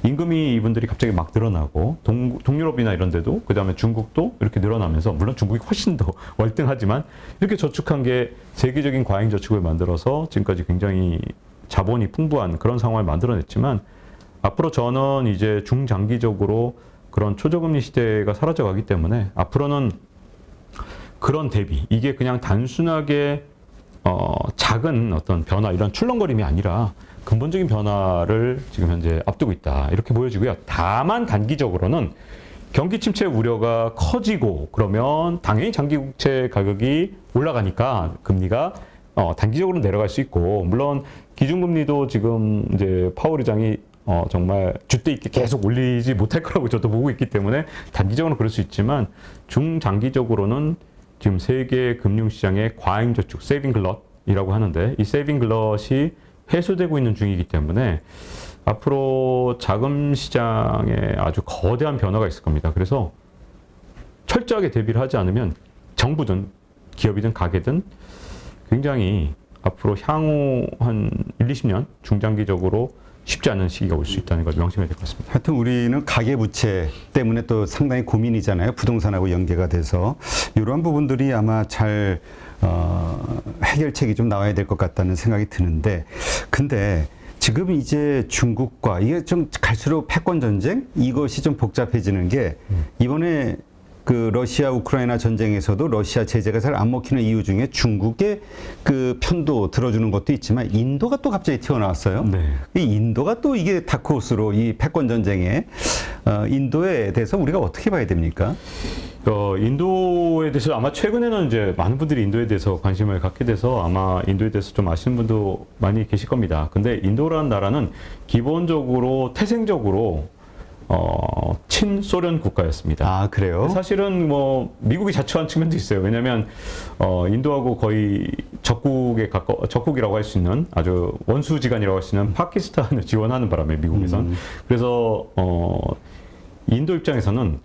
임금이 이분들이 갑자기 막 늘어나고 동유럽이나 이런 데도 그다음에 중국도 이렇게 늘어나면서 물론 중국이 훨씬 더 월등하지만 이렇게 저축한 게 세계적인 과잉 저축을 만들어서 지금까지 굉장히 자본이 풍부한 그런 상황을 만들어냈지만 앞으로 저는 이제 중장기적으로 그런 초저금리 시대가 사라져가기 때문에 앞으로는 그런 대비 이게 그냥 단순하게 작은 어떤 변화 이런 출렁거림이 아니라 근본적인 변화를 지금 현재 앞두고 있다 이렇게 보여지고요. 다만 단기적으로는 경기 침체 우려가 커지고 그러면 당연히 장기 국채 가격이 올라가니까 금리가 단기적으로 내려갈 수 있고 물론 기준금리도 지금 이제 파월 의장이 정말 줏대 있게 계속 올리지 못할 거라고 저도 보고 있기 때문에 단기적으로는 그럴 수 있지만 중장기적으로는 지금 세계 금융시장의 과잉 저축, 세이빙 글럿이라고 하는데 이 세이빙 글럿이 해소되고 있는 중이기 때문에 앞으로 자금 시장에 아주 거대한 변화가 있을 겁니다. 그래서 철저하게 대비를 하지 않으면 정부든 기업이든 가게든 굉장히 앞으로 향후 한 1, 20년 중장기적으로 쉽지 않은 시기가 올 수 있다는 걸 명심해야 될 것 같습니다. 하여튼 우리는 가계부채 때문에 또 상당히 고민이잖아요. 부동산하고 연계가 돼서 이런 부분들이 아마 잘 해결책이 좀 나와야 될 것 같다는 생각이 드는데 근데 지금 이제 중국과 이게 좀 갈수록 패권 전쟁 이것이 좀 복잡해지는 게 이번에 그 러시아 우크라이나 전쟁에서도 러시아 제재가 잘 안 먹히는 이유 중에 중국의 그 편도 들어주는 것도 있지만 인도가 또 갑자기 튀어나왔어요. 네. 이 인도가 또 이게 다크호스로 이 패권 전쟁에 인도에 대해서 우리가 어떻게 봐야 됩니까? 인도에 대해서 아마 최근에는 이제 많은 분들이 인도에 대해서 관심을 갖게 돼서 아마 인도에 대해서 좀 아시는 분도 많이 계실 겁니다. 근데 인도라는 나라는 기본적으로 태생적으로 친소련 국가였습니다. 아, 그래요? 사실은 뭐 미국이 자초한 측면도 있어요. 왜냐하면 인도하고 거의 적국이라고 할 수 있는 아주 원수지간이라고 할 수 있는 파키스탄을 지원하는 바람에 미국에선 그래서 인도 입장에서는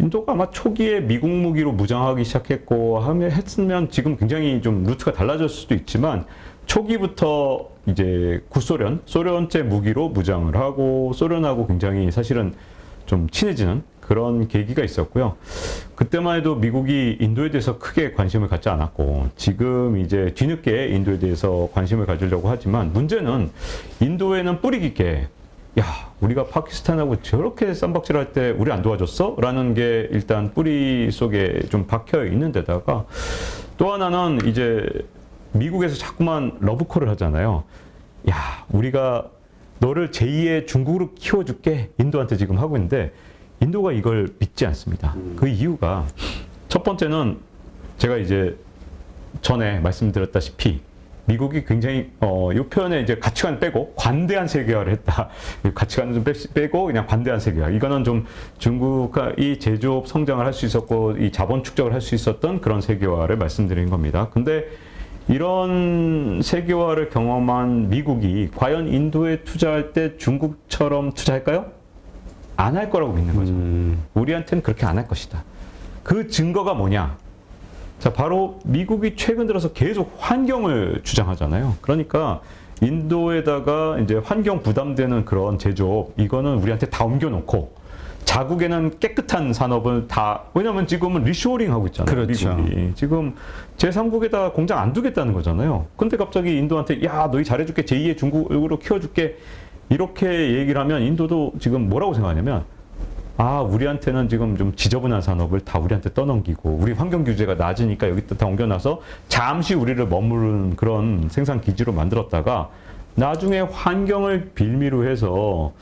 인도가 아마 초기에 미국 무기로 무장하기 시작했고 했으면 지금 굉장히 좀 루트가 달라졌을 수도 있지만 초기부터 이제 구소련, 소련제 무기로 무장을 하고 소련하고 굉장히 사실은 좀 친해지는 그런 계기가 있었고요. 그때만 해도 미국이 인도에 대해서 크게 관심을 갖지 않았고 지금 이제 뒤늦게 인도에 대해서 관심을 가지려고 하지만 문제는 인도에는 뿌리 깊게 야, 우리가 파키스탄하고 저렇게 쌈박질할 때 우리 안 도와줬어? 라는 게 일단 뿌리 속에 좀 박혀 있는 데다가 또 하나는 이제 미국에서 자꾸만 러브콜을 하잖아요. 야, 우리가 너를 제2의 중국으로 키워줄게. 인도한테 지금 하고 있는데 인도가 이걸 믿지 않습니다. 그 이유가 첫 번째는 제가 이제 전에 말씀드렸다시피 미국이 굉장히 이 표현에 이제 가치관 빼고 관대한 세계화를 했다. 가치관은 좀 빼고 그냥 관대한 세계화. 이거는 좀 중국이 제조업 성장을 할 수 있었고 이 자본 축적을 할 수 있었던 그런 세계화를 말씀드린 겁니다. 근데 이런 세계화를 경험한 미국이 과연 인도에 투자할 때 중국처럼 투자할까요? 안 할 거라고 믿는 거죠. 우리한테는 그렇게 안 할 것이다. 그 증거가 뭐냐? 자, 바로 미국이 최근 들어서 계속 환경을 주장하잖아요. 그러니까 인도에다가 이제 환경 부담되는 그런 제조업, 이거는 우리한테 다 옮겨놓고 자국에는 깨끗한 산업을 다, 왜냐하면 지금은 리쇼어링 하고 있잖아요. 그렇죠. 미국이. 지금 제3국에다 공장 안 두겠다는 거잖아요. 근데 갑자기 인도한테 야, 너희 잘해줄게. 제2의 중국으로 키워줄게. 이렇게 얘기를 하면 인도도 지금 뭐라고 생각하냐면 아, 우리한테는 지금 좀 지저분한 산업을 다 우리한테 떠넘기고 우리 환경 규제가 낮으니까 여기 다 옮겨놔서 잠시 우리를 머무르는 그런 생산 기지로 만들었다가 나중에 환경을 빌미로 해서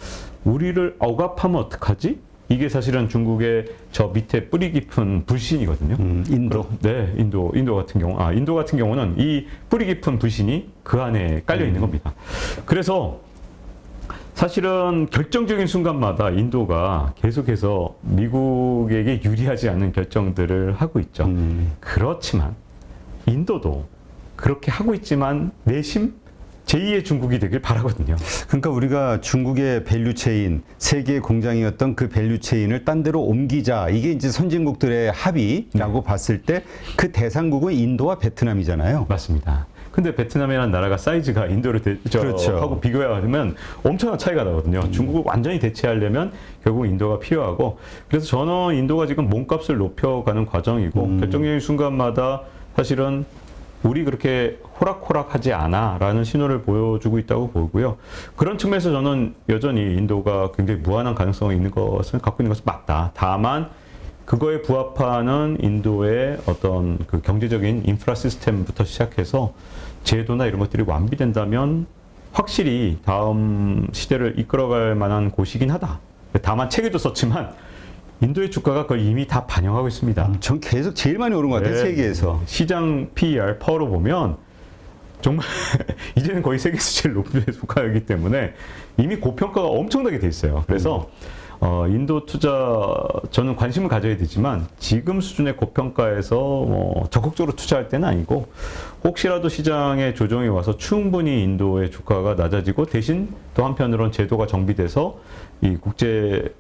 우리를 억압하면 어떡하지? 이게 사실은 중국의 저 밑에 뿌리 깊은 불신이거든요. 인도. 네, 인도 같은 경우. 인도 같은 경우는 이 뿌리 깊은 불신이 그 안에 깔려 있는 겁니다. 그래서 사실은 결정적인 순간마다 인도가 계속해서 미국에게 유리하지 않은 결정들을 하고 있죠. 그렇지만 인도도 그렇게 하고 있지만 내심 제2의 중국이 되길 바라거든요. 그러니까 우리가 중국의 밸류체인, 세계의 공장이었던 그 밸류체인을 딴 데로 옮기자. 이게 이제 선진국들의 합의라고 봤을 때 그 대상국은 인도와 베트남이잖아요. 맞습니다. 근데 베트남이라는 나라가 사이즈가 인도를 그렇죠. 하고 비교하면 엄청난 차이가 나거든요. 중국을 완전히 대체하려면 결국 인도가 필요하고, 그래서 저는 인도가 지금 몸값을 높여가는 과정이고 결정적인 순간마다 사실은 우리 그렇게 호락호락하지 않아라는 신호를 보여주고 있다고 보고요. 그런 측면에서 저는 여전히 인도가 굉장히 무한한 가능성이 있는 것을 갖고 있는 것은 맞다. 다만 그거에 부합하는 인도의 어떤 그 경제적인 인프라 시스템부터 시작해서 제도나 이런 것들이 완비된다면 확실히 다음 시대를 이끌어갈 만한 곳이긴 하다. 다만 책에도 썼지만 인도의 주가가 그걸 이미 다 반영하고 있습니다. 전 계속 제일 많이 오른 것 같아요, 세계에서. 시장 PER 퍼로 보면 정말 이제는 거의 세계에서 제일 높은 주가이기 때문에 이미 고평가가 엄청나게 돼 있어요. 그래서 인도 투자 저는 관심을 가져야 되지만 지금 수준의 고평가에서 적극적으로 투자할 때는 아니고 혹시라도 시장에 조정이 와서 충분히 인도의 주가가 낮아지고 대신 또 한편으로는 제도가 정비돼서 이 국제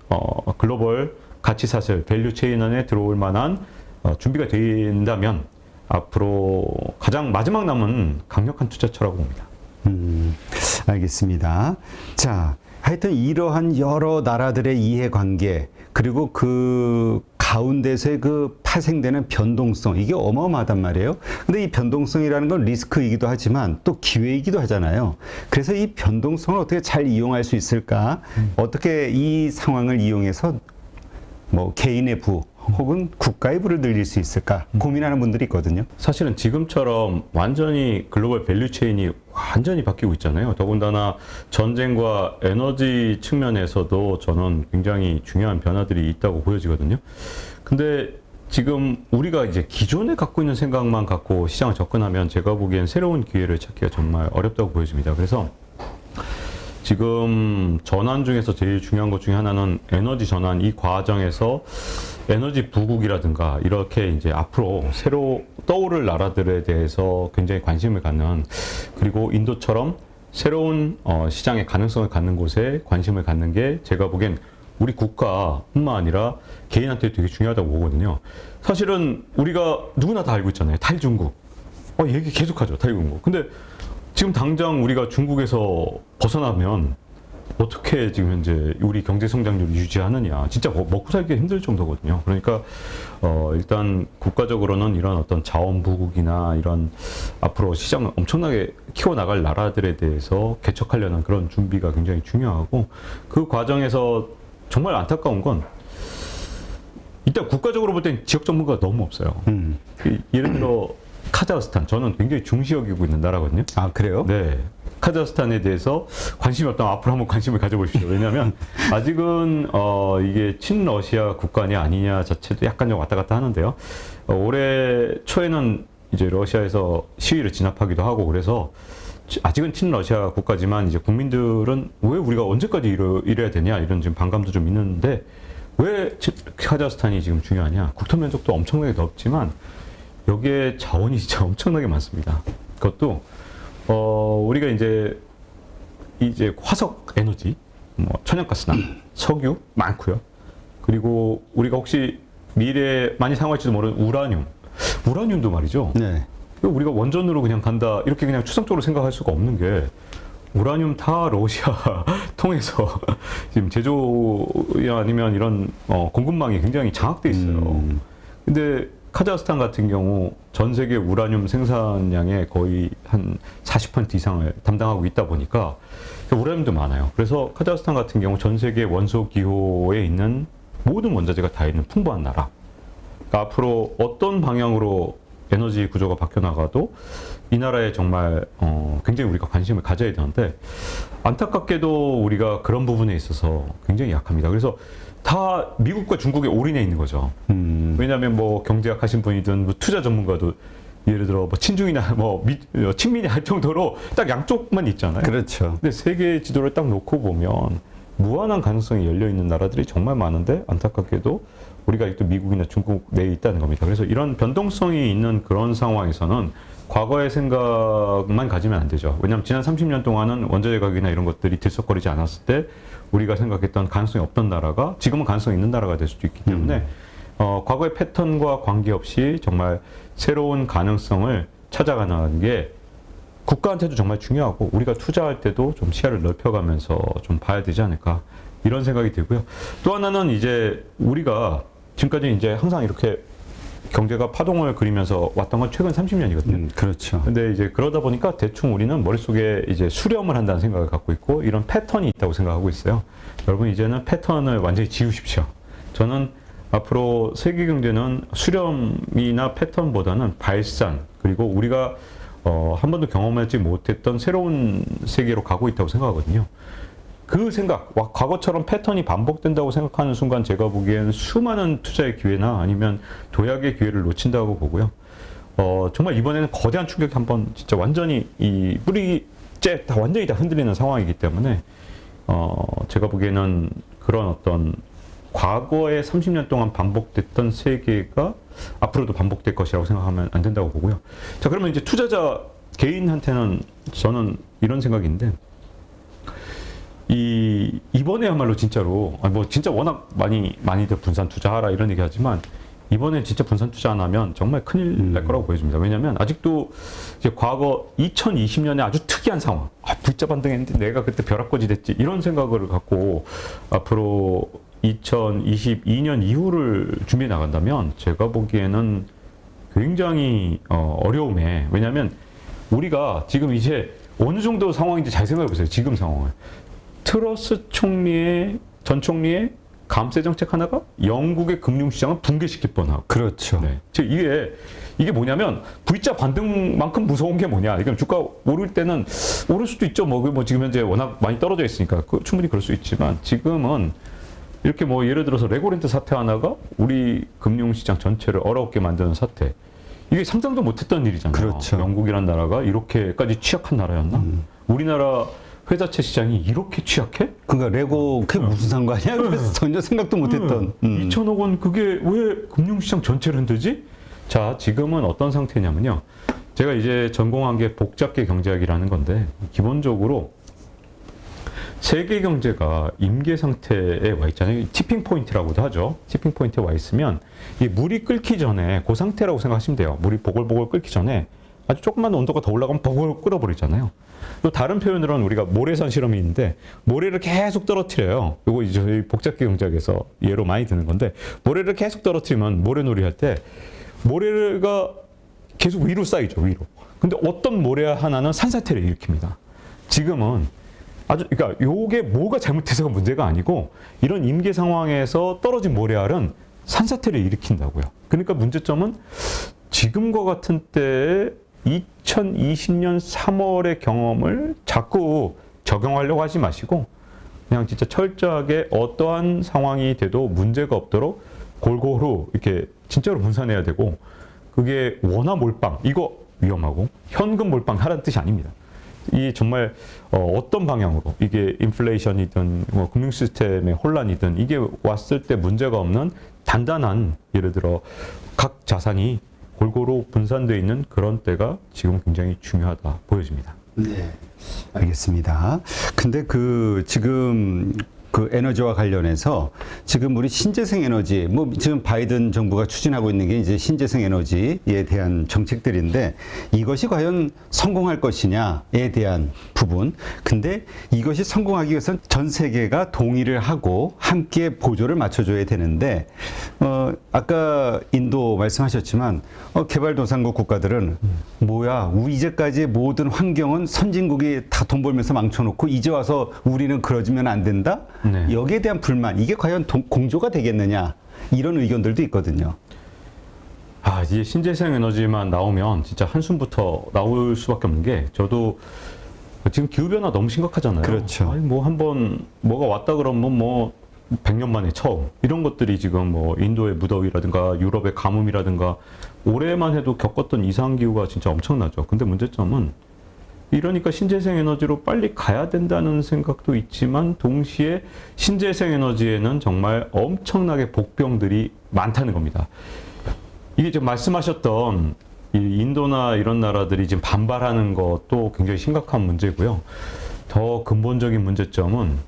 글로벌 가치 사슬 밸류 체인 안에 들어올 만한 준비가 된다면 앞으로 가장 마지막 남은 강력한 투자처라고 봅니다. 알겠습니다. 자, 하여튼 이러한 여러 나라들의 이해관계 그리고 그 가운데서의 그 파생되는 변동성 이게 어마어마하단 말이에요. 근데 이 변동성이라는 건 리스크이기도 하지만 또 기회이기도 하잖아요. 그래서 이 변동성을 어떻게 잘 이용할 수 있을까? 어떻게 이 상황을 이용해서 뭐 개인의 부 혹은 국가의 부를 늘릴 수 있을까 고민하는 분들이 있거든요. 사실은 지금처럼 완전히 글로벌 밸류 체인이 완전히 바뀌고 있잖아요. 더군다나 전쟁과 에너지 측면에서도 저는 굉장히 중요한 변화들이 있다고 보여지거든요. 근데 지금 우리가 이제 기존에 갖고 있는 생각만 갖고 시장을 접근하면 제가 보기엔 새로운 기회를 찾기가 정말 어렵다고 보여집니다. 그래서 지금 전환 중에서 제일 중요한 것 중에 하나는 에너지 전환, 이 과정에서 에너지 부국이라든가 이렇게 이제 앞으로 새로 떠오를 나라들에 대해서 굉장히 관심을 갖는, 그리고 인도처럼 새로운 시장의 가능성을 갖는 곳에 관심을 갖는 게 제가 보기엔 우리 국가뿐만 아니라 개인한테 되게 중요하다고 보거든요. 사실은 우리가 누구나 다 알고 있잖아요. 탈중국. 얘기 계속하죠. 탈중국. 근데 지금 당장 우리가 중국에서 벗어나면 어떻게 지금 현재 우리 경제 성장률을 유지하느냐, 진짜 먹고 살기 힘들 정도거든요. 그러니까 일단 국가적으로는 이런 어떤 자원 부국이나 이런 앞으로 시장을 엄청나게 키워나갈 나라들에 대해서 개척하려는 그런 준비가 굉장히 중요하고, 그 과정에서 정말 안타까운 건 일단 국가적으로 볼 땐 지역 전문가가 너무 없어요. 예를 들어 카자흐스탄, 저는 굉장히 중시 여기고 있는 나라거든요. 아, 그래요? 네. 카자흐스탄에 대해서 관심이 없다면 앞으로 한번 관심을 가져보십시오. 왜냐하면 아직은 이게 친러시아 국가냐 아니냐 자체도 약간 좀 왔다 갔다 하는데요. 올해 초에는 이제 러시아에서 시위를 진압하기도 하고, 그래서 아직은 친러시아 국가지만 이제 국민들은 왜 우리가 언제까지 이래야 되냐 이런 지금 반감도 좀 있는데, 왜 카자흐스탄이 지금 중요하냐? 국토 면적도 엄청나게 넓지만 여기에 자원이 진짜 엄청나게 많습니다. 그것도 우리가 이제 화석 에너지, 뭐 천연가스나 석유 많고요. 그리고 우리가 혹시 미래에 많이 사용할지도 모르는 우라늄도 말이죠. 네. 우리가 원전으로 그냥 간다 이렇게 그냥 추상적으로 생각할 수가 없는 게, 우라늄 다 러시아 통해서 지금 제조야 아니면 이런 공급망이 굉장히 장악돼 있어요. 근데 카자흐스탄 같은 경우 전 세계 우라늄 생산량의 거의 한 40% 이상을 담당하고 있다 보니까 우라늄도 많아요. 그래서 카자흐스탄 같은 경우 전 세계 원소 기호에 있는 모든 원자재가 다 있는 풍부한 나라. 그러니까 앞으로 어떤 방향으로 에너지 구조가 바뀌어 나가도 이 나라에 정말 굉장히 우리가 관심을 가져야 되는데 안타깝게도 우리가 그런 부분에 있어서 굉장히 약합니다. 그래서 다 미국과 중국에 올인해 있는 거죠. 왜냐하면 뭐 경제학 하신 분이든 뭐 투자 전문가도 예를 들어 뭐 친중이나 뭐 친민이 할 정도로 딱 양쪽만 있잖아요. 그렇죠. 근데 세계 지도를 딱 놓고 보면 무한한 가능성이 열려 있는 나라들이 정말 많은데 안타깝게도 우리가 아직도 미국이나 중국 내에 있다는 겁니다. 그래서 이런 변동성이 있는 그런 상황에서는 과거의 생각만 가지면 안 되죠. 왜냐하면 지난 30년 동안은 원자재 가격이나 이런 것들이 들썩거리지 않았을 때 우리가 생각했던 가능성이 없던 나라가 지금은 가능성이 있는 나라가 될 수도 있기 때문에 과거의 패턴과 관계없이 정말 새로운 가능성을 찾아가는 게 국가한테도 정말 중요하고 우리가 투자할 때도 좀 시야를 넓혀가면서 좀 봐야 되지 않을까 이런 생각이 들고요. 또 하나는 이제 우리가 지금까지 이제 항상 이렇게 경제가 파동을 그리면서 왔던 건 최근 30년이거든요. 그렇죠. 근데 이제 그러다 보니까 대충 우리는 머릿속에 이제 수렴을 한다는 생각을 갖고 있고 이런 패턴이 있다고 생각하고 있어요. 여러분 이제는 패턴을 완전히 지우십시오. 저는 앞으로 세계 경제는 수렴이나 패턴보다는 발산 그리고 우리가 한 번도 경험하지 못했던 새로운 세계로 가고 있다고 생각하거든요. 그 생각, 과거처럼 패턴이 반복된다고 생각하는 순간 제가 보기엔 수많은 투자의 기회나 아니면 도약의 기회를 놓친다고 보고요. 정말 이번에는 거대한 충격이 한번 진짜 완전히 이 뿌리째 다 완전히 다 흔들리는 상황이기 때문에 제가 보기에는 그런 어떤 과거에 30년 동안 반복됐던 세계가 앞으로도 반복될 것이라고 생각하면 안 된다고 보고요. 자, 그러면 이제 투자자 개인한테는 저는 이런 생각인데 이번에야말로 진짜로 뭐 진짜 워낙 많이들 분산 투자하라 이런 얘기하지만 이번에 진짜 분산 투자 안 하면 정말 큰일 날 거라고 보여집니다. 왜냐하면 아직도 이제 과거 2020년에 아주 특이한 상황, V자 반등했는데 내가 그때 벼락거지 됐지 이런 생각을 갖고 앞으로 2022년 이후를 준비해 나간다면 제가 보기에는 굉장히 어려움에 왜냐하면 우리가 지금 이제 어느 정도 상황인지 잘 생각해 보세요. 지금 상황을. 트러스 전 총리의 감세 정책 하나가 영국의 금융시장을 붕괴시킬 뻔하고. 그렇죠. 네. 즉 이게 뭐냐면 V자 반등만큼 무서운 게 뭐냐. 그러니까 주가 오를 때는 오를 수도 있죠. 뭐 지금 현재 워낙 많이 떨어져 있으니까 충분히 그럴 수 있지만 지금은 이렇게 뭐 예를 들어서 레고랜드 사태 하나가 우리 금융시장 전체를 어렵게 만드는 사태. 이게 상상도 못했던 일이잖아요. 그렇죠. 영국이란 나라가 이렇게까지 취약한 나라였나? 우리나라 회사채 시장이 이렇게 취약해? 그러니까 레고 그게 무슨 상관이야? 그래서 전혀 생각도 못했던. 2천억 원 그게 왜 금융시장 전체를 흔들지? 자, 지금은 어떤 상태냐면요. 제가 이제 전공한 게 복잡계 경제학이라는 건데 기본적으로 세계 경제가 임계 상태에 와 있잖아요. 티핑 포인트라고도 하죠. 티핑 포인트에 와 있으면 이 물이 끓기 전에 그 상태라고 생각하시면 돼요. 물이 보글보글 끓기 전에 아주 조금만 온도가 더 올라가면 보글 끓어버리잖아요. 또 다른 표현으로는 우리가 모래산 실험이 있는데 모래를 계속 떨어뜨려요. 이거 이제 저희 복잡계 경제학에서 예로 많이 드는 건데 모래를 계속 떨어뜨리면 모래놀이 할 때 모래가 계속 위로 쌓이죠. 위로. 근데 어떤 모래 하나는 산사태를 일으킵니다. 지금은 그러니까 요게 뭐가 잘못해서가 문제가 아니고 이런 임계 상황에서 떨어진 모래알은 산사태를 일으킨다고요. 그러니까 문제점은 지금과 같은 때에 2020년 3월의 경험을 자꾸 적용하려고 하지 마시고 그냥 진짜 철저하게 어떠한 상황이 돼도 문제가 없도록 골고루 이렇게 진짜로 분산해야 되고 그게 원화 몰빵 이거 위험하고 현금 몰빵 하라는 뜻이 아닙니다. 이 정말 어떤 방향으로 이게 인플레이션이든 뭐 금융 시스템의 혼란이든 이게 왔을 때 문제가 없는 단단한 예를 들어 각 자산이 골고루 분산되어 있는 그런 때가 지금 굉장히 중요하다 보여집니다. 네, 알겠습니다. 근데 지금 그 에너지와 관련해서 지금 우리 신재생 에너지, 뭐 지금 바이든 정부가 추진하고 있는 게 이제 신재생 에너지에 대한 정책들인데 이것이 과연 성공할 것이냐에 대한 부분. 근데 이것이 성공하기 위해서는 전 세계가 동의를 하고 함께 보조를 맞춰줘야 되는데 아까 인도 말씀하셨지만 개발도상국 국가들은 뭐야, 이제까지 모든 환경은 선진국이 다 돈 벌면서 망쳐놓고 이제 와서 우리는 그러지면 안 된다? 네. 여기에 대한 불만, 이게 과연 공조가 되겠느냐, 이런 의견들도 있거든요. 이제 신재생 에너지만 나오면 진짜 한숨부터 나올 수밖에 없는 게, 저도 지금 기후변화 너무 심각하잖아요. 그렇죠. 아니, 뭐 한번 뭐가 왔다 그러면 뭐 100년 만에 처음, 이런 것들이 지금 뭐 인도의 무더위라든가 유럽의 가뭄이라든가 올해만 해도 겪었던 이상기후가 진짜 엄청나죠. 근데 문제점은 이러니까 신재생 에너지로 빨리 가야 된다는 생각도 있지만 동시에 신재생 에너지에는 정말 엄청나게 복병들이 많다는 겁니다. 이게 지금 말씀하셨던 이 인도나 이런 나라들이 지금 반발하는 것도 굉장히 심각한 문제고요. 더 근본적인 문제점은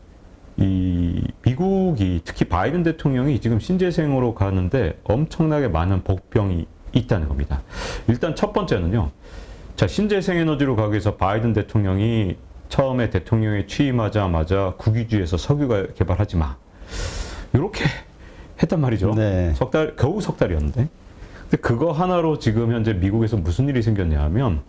이 미국이, 특히 바이든 대통령이 지금 신재생으로 가는데 엄청나게 많은 복병이 있다는 겁니다. 일단 첫 번째는요. 자, 신재생 에너지로 가기 위해서 바이든 대통령이 처음에 대통령에 취임하자마자 국유지에서 석유 개발하지 마, 이렇게 했단 말이죠. 네. 겨우 석 달이었는데. 근데 그거 하나로 지금 현재 미국에서 무슨 일이 생겼냐 하면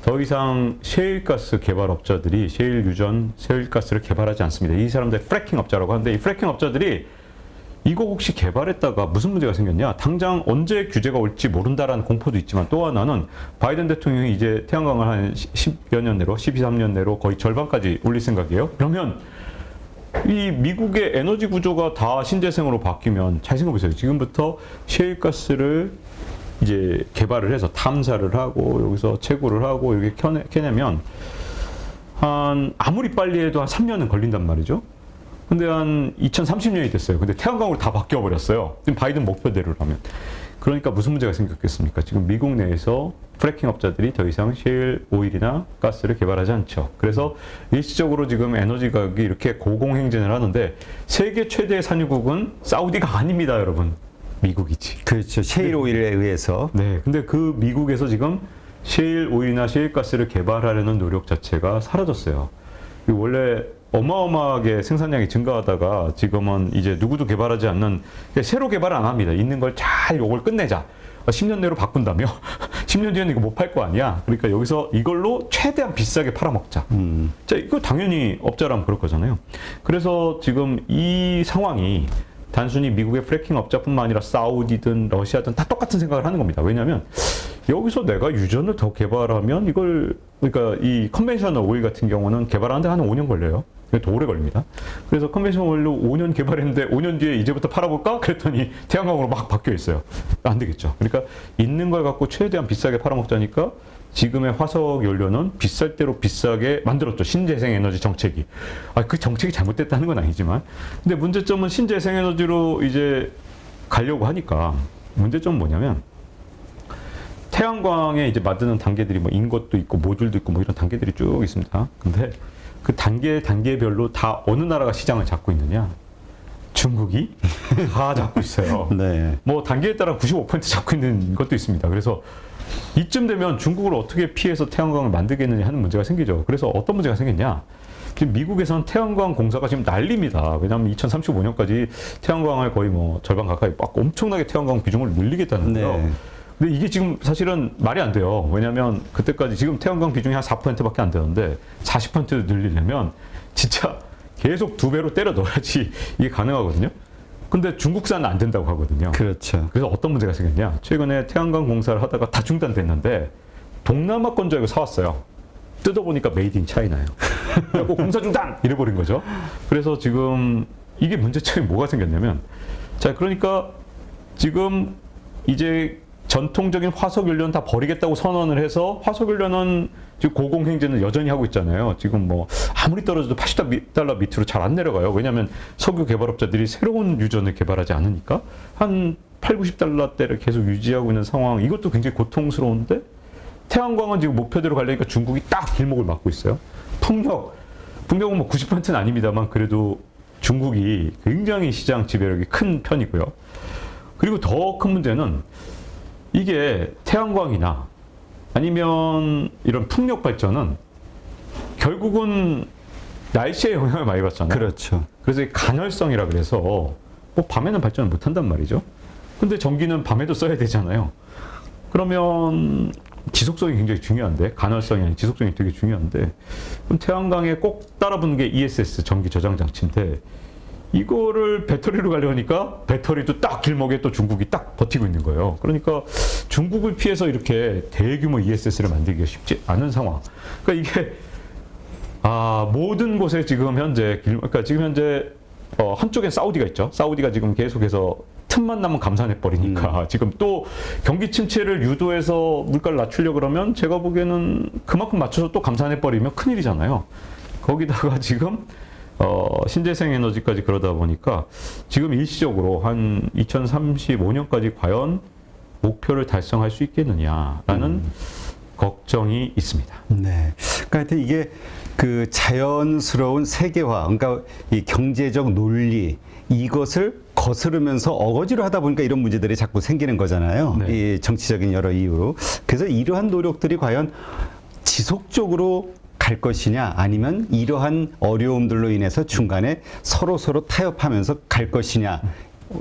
더 이상 셰일가스 개발업자들이 셰일 유전, 셰일가스를 개발하지 않습니다. 이 사람들 프래킹 업자라고 하는데, 이 프래킹 업자들이 이거 혹시 개발했다가 무슨 문제가 생겼냐? 당장 언제 규제가 올지 모른다라는 공포도 있지만, 또 하나는 바이든 대통령이 이제 태양광을 한 10여 년 내로, 12~13년 내로 거의 절반까지 올릴 생각이에요. 그러면 이 미국의 에너지 구조가 다 신재생으로 바뀌면, 잘 생각해보세요. 지금부터 셰일가스를 이제 개발을 해서 탐사를 하고 여기서 채굴을 하고 여기 캐내면 아무리 빨리 해도 한 3년은 걸린단 말이죠. 근데 한 2030년이 됐어요. 근데 태양광으로 다 바뀌어 버렸어요. 지금 바이든 목표대로라면. 그러니까 무슨 문제가 생겼겠습니까? 지금 미국 내에서 프래킹 업자들이 더 이상 셰일 오일이나 가스를 개발하지 않죠. 그래서 일시적으로 지금 에너지 가격이 이렇게 고공행진을 하는데, 세계 최대의 산유국은 사우디가 아닙니다, 여러분. 미국이지. 그렇죠. 셰일 오일에 의해서. 네. 근데 그 미국에서 지금 셰일 오일이나 셰일 가스를 개발하려는 노력 자체가 사라졌어요. 원래 어마어마하게 생산량이 증가하다가 지금은 이제 누구도 개발하지 않는, 새로 개발 안 합니다. 있는 걸 잘 요걸 끝내자. 10년 내로 바꾼다며? 10년 뒤에는 이거 못 팔 거 아니야? 그러니까 여기서 이걸로 최대한 비싸게 팔아먹자. 자, 이거 당연히 업자라면 그럴 거잖아요. 그래서 지금 이 상황이 단순히 미국의 프래킹 업자뿐만 아니라 사우디든 러시아든 다 똑같은 생각을 하는 겁니다. 왜냐하면 여기서 내가 유전을 더 개발하면 그러니까 이 컨벤셔널 오일 같은 경우는 개발하는데 한 5년 걸려요. 더 오래 걸립니다. 그래서 컨벤셔널 오일로 5년 개발했는데 5년 뒤에 이제부터 팔아볼까? 그랬더니 태양광으로 막 바뀌어 있어요. 안 되겠죠. 그러니까 있는 걸 갖고 최대한 비싸게 팔아먹자니까 지금의 화석 연료는 비쌀 대로 비싸게 만들었죠. 신재생 에너지 정책이. 그 정책이 잘못됐다는 건 아니지만. 근데 문제점은 신재생 에너지로 이제 가려고 하니까 문제점은 뭐냐면, 태양광에 이제 만드는 단계들이 뭐 인것도 있고 모듈도 있고 뭐 이런 단계들이 쭉 있습니다. 근데 그 단계별로 다 어느 나라가 시장을 잡고 있느냐? 중국이 다 잡고 있어요. 네. 뭐 단계에 따라 95% 잡고 있는 것도 있습니다. 그래서 이쯤 되면 중국을 어떻게 피해서 태양광을 만들겠느냐 하는 문제가 생기죠. 그래서 어떤 문제가 생겼냐? 지금 미국에서는 태양광 공사가 지금 난립니다. 왜냐하면 2035년까지 태양광을 거의 뭐 절반 가까이 막 엄청나게 태양광 비중을 늘리겠다는 거예요. 네. 근데 이게 지금 사실은 말이 안 돼요. 왜냐하면 그때까지 지금 태양광 비중이 한 4%밖에 안 되는데 40% 늘리려면 진짜 계속 2배로 때려 넣어야지 이게 가능하거든요. 근데 중국산은 안 된다고 하거든요. 그렇죠. 그래서 어떤 문제가 생겼냐? 최근에 태양광 공사를 하다가 다 중단됐는데 동남아 건 줄 알고 사왔어요. 뜯어보니까 메이드 인 차이나요. 그리고 공사 중단! 이래버린 거죠. 그래서 지금 이게 문제점이 뭐가 생겼냐면, 자, 그러니까 지금 이제 전통적인 화석연료는 다 버리겠다고 선언을 해서 화석연료는 지금 고공행진을 여전히 하고 있잖아요. 지금 뭐 아무리 떨어져도 $80 밑으로 잘 안 내려가요. 왜냐하면 석유 개발업자들이 새로운 유전을 개발하지 않으니까 한 $80~90대를 계속 유지하고 있는 상황. 이것도 굉장히 고통스러운데, 태양광은 지금 목표대로 가려니까 중국이 딱 길목을 막고 있어요. 풍력은 뭐 90%는 아닙니다만 그래도 중국이 굉장히 시장 지배력이 큰 편이고요. 그리고 더 큰 문제는 이게 태양광이나 아니면 이런 풍력 발전은 결국은 날씨에 영향을 많이 받잖아요. 그렇죠. 그래서 이 간헐성이라 그래서 뭐 밤에는 발전을 못 한단 말이죠. 근데 전기는 밤에도 써야 되잖아요. 그러면 지속성이 굉장히 중요한데, 간헐성이 아닌 지속성이 되게 중요한데, 그럼 태양광에 꼭 따라붙는 게 ESS 전기 저장 장치인데, 이거를 배터리로 가려니까 배터리도 딱 길목에 또 중국이 딱 버티고 있는 거예요. 그러니까 중국을 피해서 이렇게 대규모 ESS를 만들기가 쉽지 않은 상황. 그러니까 이게 모든 곳에 지금 현재 그러니까 지금 현재 한쪽엔 사우디가 있죠. 사우디가 지금 계속해서 틈만 나면 감산해 버리니까 지금 또 경기 침체를 유도해서 물가를 낮추려 그러면 제가 보기에는 그만큼 맞춰서 또 감산해 버리면 큰일이잖아요. 거기다가 지금 신재생 에너지까지 그러다 보니까 지금 일시적으로 한 2035년까지 과연 목표를 달성할 수 있겠느냐라는 걱정이 있습니다. 네. 그러니까 하여튼 이게 그 자연스러운 세계화, 그러니까 이 경제적 논리 이것을 거스르면서 어거지로 하다 보니까 이런 문제들이 자꾸 생기는 거잖아요. 네. 이 정치적인 여러 이유로. 그래서 이러한 노력들이 과연 지속적으로 갈 것이냐 아니면 이러한 어려움들로 인해서 중간에 서로 타협하면서 갈 것이냐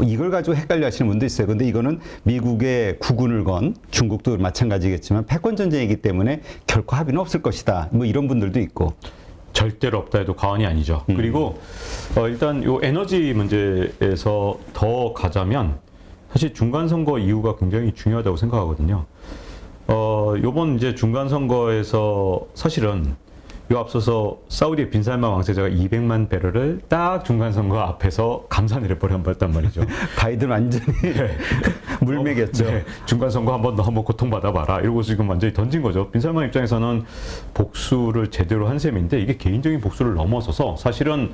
이걸 가지고 헷갈려 하시는 분도 있어요. 근데 이거는 미국의 국군을 건 중국도 마찬가지겠지만 패권 전쟁이기 때문에 결코 합의는 없을 것이다. 뭐 이런 분들도 있고. 절대로 없다 해도 과언이 아니죠. 그리고 일단 요 에너지 문제에서 더 가자면 사실 중간 선거 이유가 굉장히 중요하다고 생각하거든요. 요번 이제 중간 선거에서 사실은 요 앞서서 사우디의 빈살만 왕세자가 200만 배럴을 딱 중간 선거 앞에서 감산을 해버려 버렸단 말이죠. 바이든 완전히 네. 물맥였죠. 네. 중간 선거 한번 너 한번 고통받아 봐라. 이러고 지금 완전히 던진 거죠. 빈살만 입장에서는 복수를 제대로 한 셈인데 이게 개인적인 복수를 넘어서서 사실은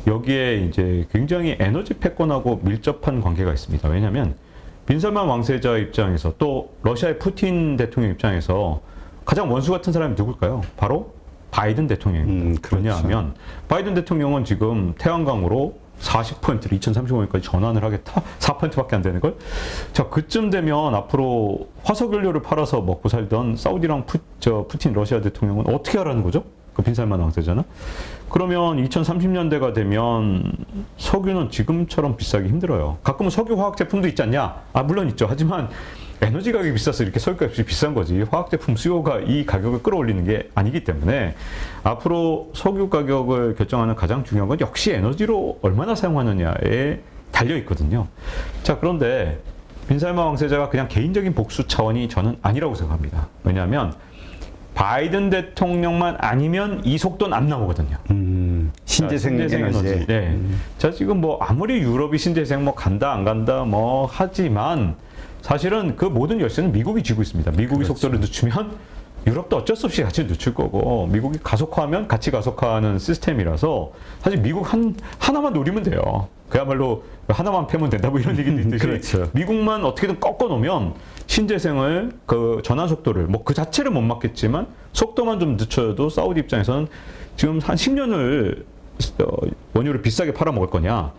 여기에 이제 굉장히 에너지 패권하고 밀접한 관계가 있습니다. 왜냐하면 빈살만 왕세자 입장에서 또 러시아의 푸틴 대통령 입장에서 가장 원수 같은 사람이 누굴까요? 바로 바이든 대통령입니다. 그렇죠. 왜냐하면 바이든 대통령은 지금 태양광으로 40%를 2035년까지 전환을 하겠다? 4%밖에 안 되는 걸? 자, 그쯤 되면 앞으로 화석연료를 팔아서 먹고 살던 사우디랑 푸틴 러시아 대통령은 어떻게 하라는 거죠? 그 빈살만 왕세자는? 그러면 2030년대가 되면 석유는 지금처럼 비싸기 힘들어요. 가끔은 석유 화학 제품도 있지 않냐? 물론 있죠. 하지만 에너지 가격이 비싸서 이렇게 석유값이 비싼 거지 화학 제품 수요가 이 가격을 끌어올리는 게 아니기 때문에 앞으로 석유 가격을 결정하는 가장 중요한 건 역시 에너지로 얼마나 사용하느냐에 달려 있거든요. 자, 그런데 빈살만 왕세자가 그냥 개인적인 복수 차원이 저는 아니라고 생각합니다. 왜냐하면 바이든 대통령만 아니면 이 속도는 안 나오거든요. 신재생 에너지. 네. 자, 지금 뭐 아무리 유럽이 신재생 뭐 간다 안 간다 뭐 하지만 사실은 그 모든 열쇠는 미국이 쥐고 있습니다. 미국이 그렇죠. 속도를 늦추면 유럽도 어쩔 수 없이 같이 늦출 거고 미국이 가속화하면 같이 가속화하는 시스템이라서 사실 미국 하나만 노리면 돼요. 그야말로 하나만 패면 된다 뭐 이런 얘기도 있듯이 그렇죠. 미국만 어떻게든 꺾어 놓으면 신재생을 그 전환 속도를 뭐 그 자체를 못 막겠지만 속도만 좀 늦춰도 사우디 입장에서는 지금 한 10년을 원유를 비싸게 팔아먹을 거냐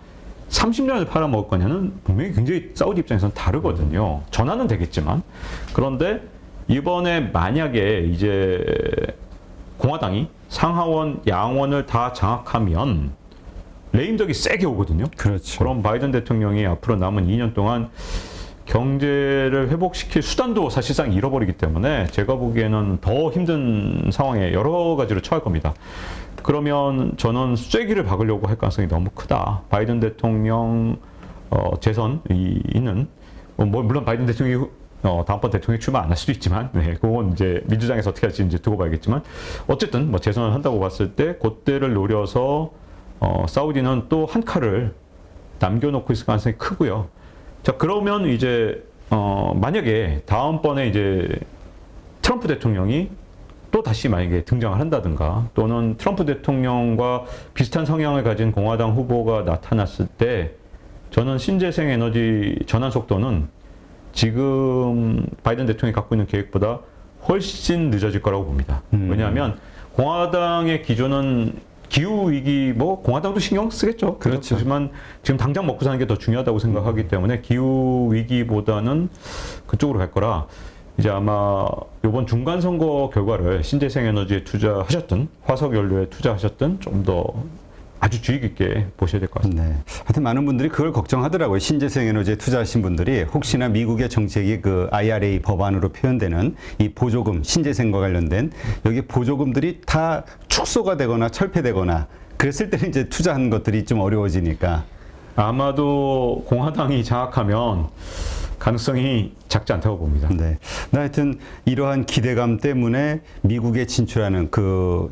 30년을 팔아먹을 거냐는 분명히 굉장히 사우디 입장에서는 다르거든요. 전환은 되겠지만 그런데 이번에 만약에 이제 공화당이 상하원, 양원을 다 장악하면 레임덕이 세게 오거든요. 그렇죠. 그럼 바이든 대통령이 앞으로 남은 2년 동안 경제를 회복시킬 수단도 사실상 잃어버리기 때문에 제가 보기에는 더 힘든 상황에 여러 가지로 처할 겁니다. 그러면 저는 쐐기를 박으려고 할 가능성이 너무 크다. 바이든 대통령 재선이 있는 물론 바이든 대통령이 다음번 대통령이 출마 안 할 수도 있지만, 네, 그건 이제 민주당에서 어떻게 할지 이제 두고 봐야겠지만, 어쨌든 뭐 재선을 한다고 봤을 때 그때를 노려서 사우디는 또 한 칼을 남겨놓고 있을 가능성이 크고요. 자, 그러면 이제 만약에 다음번에 이제 트럼프 대통령이 또 다시 만약에 등장을 한다든가 또는 트럼프 대통령과 비슷한 성향을 가진 공화당 후보가 나타났을 때 저는 신재생 에너지 전환 속도는 지금 바이든 대통령이 갖고 있는 계획보다 훨씬 늦어질 거라고 봅니다. 왜냐하면 공화당의 기조는 기후 위기 뭐 공화당도 신경 쓰겠죠. 그렇죠. 하지만 지금 당장 먹고 사는 게 더 중요하다고 생각하기 때문에 기후 위기보다는 그쪽으로 갈 거라 이제 아마 이번 중간 선거 결과를 신재생 에너지에 투자하셨든 화석 연료에 투자하셨든 좀 더 아주 주의 깊게 보셔야 될 것 같습니다. 네. 하여튼 많은 분들이 그걸 걱정하더라고요. 신재생 에너지에 투자하신 분들이 혹시나 미국의 정책이 그 IRA 법안으로 표현되는 이 보조금, 신재생과 관련된 여기 보조금들이 다 축소가 되거나 철폐되거나 그랬을 때는 이제 투자하는 것들이 좀 어려워지니까. 아마도 공화당이 장악하면 가능성이 작지 않다고 봅니다. 네. 하여튼 이러한 기대감 때문에 미국에 진출하는 그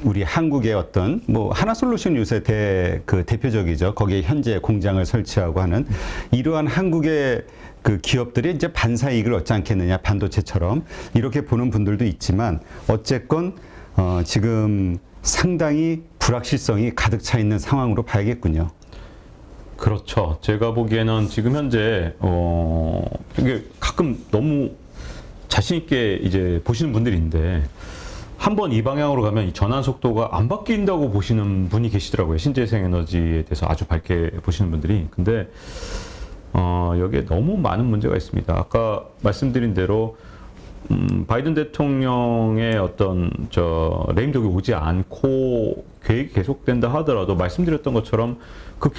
우리 한국의 어떤 뭐 하나솔루션 요새 대표적이죠. 거기에 현재 공장을 설치하고 하는 이러한 한국의 그 기업들이 이제 반사이익을 얻지 않겠느냐, 반도체처럼 이렇게 보는 분들도 있지만 어쨌건 지금 상당히 불확실성이 가득 차 있는 상황으로 봐야겠군요. 그렇죠. 제가 보기에는 지금 현재 이게 가끔 너무 자신 있게 이제 보시는 분들이 있는데 한번 이 방향으로 가면 이 전환 속도가 안 바뀐다고 보시는 분이 계시더라고요. 신재생 에너지에 대해서 아주 밝게 보시는 분들이. 근데 여기에 너무 많은 문제가 있습니다. 아까 말씀드린 대로 바이든 대통령의 어떤 레임덕이 오지 않고 계획이 계속된다 하더라도 말씀드렸던 것처럼 그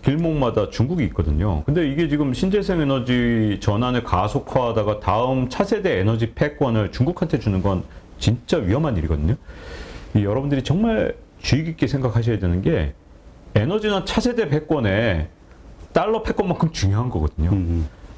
길목마다 중국이 있거든요. 근데 이게 지금 신재생 에너지 전환을 가속화하다가 다음 차세대 에너지 패권을 중국한테 주는 건 진짜 위험한 일이거든요. 여러분들이 정말 주의 깊게 생각하셔야 되는 게 에너지나 차세대 패권에 달러 패권만큼 중요한 거거든요.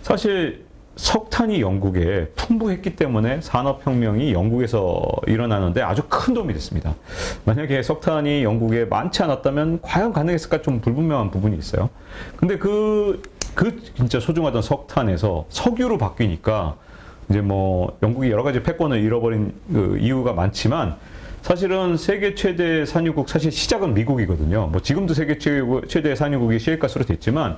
사실 석탄이 영국에 풍부했기 때문에 산업혁명이 영국에서 일어나는데 아주 큰 도움이 됐습니다. 만약에 석탄이 영국에 많지 않았다면 과연 가능했을까 좀 불분명한 부분이 있어요. 근데 그 진짜 소중하던 석탄에서 석유로 바뀌니까 이제 뭐 영국이 여러 가지 패권을 잃어버린 그 이유가 많지만 사실은 세계 최대 산유국 사실 시작은 미국이거든요. 뭐 지금도 세계 최대 산유국이 시일가스로 됐지만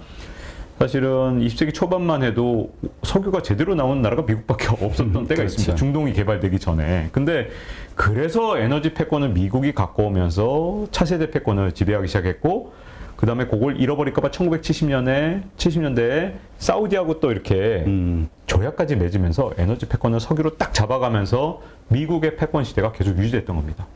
사실은 20세기 초반만 해도 석유가 제대로 나온 나라가 미국밖에 없었던 때가 그렇죠. 있습니다. 중동이 개발되기 전에. 근데 그래서 에너지 패권을 미국이 갖고 오면서 차세대 패권을 지배하기 시작했고 그 다음에 그걸 잃어버릴까봐 1970년대에 사우디하고 또 이렇게 조약까지 맺으면서 에너지 패권을 석유로 딱 잡아가면서 미국의 패권 시대가 계속 유지됐던 겁니다.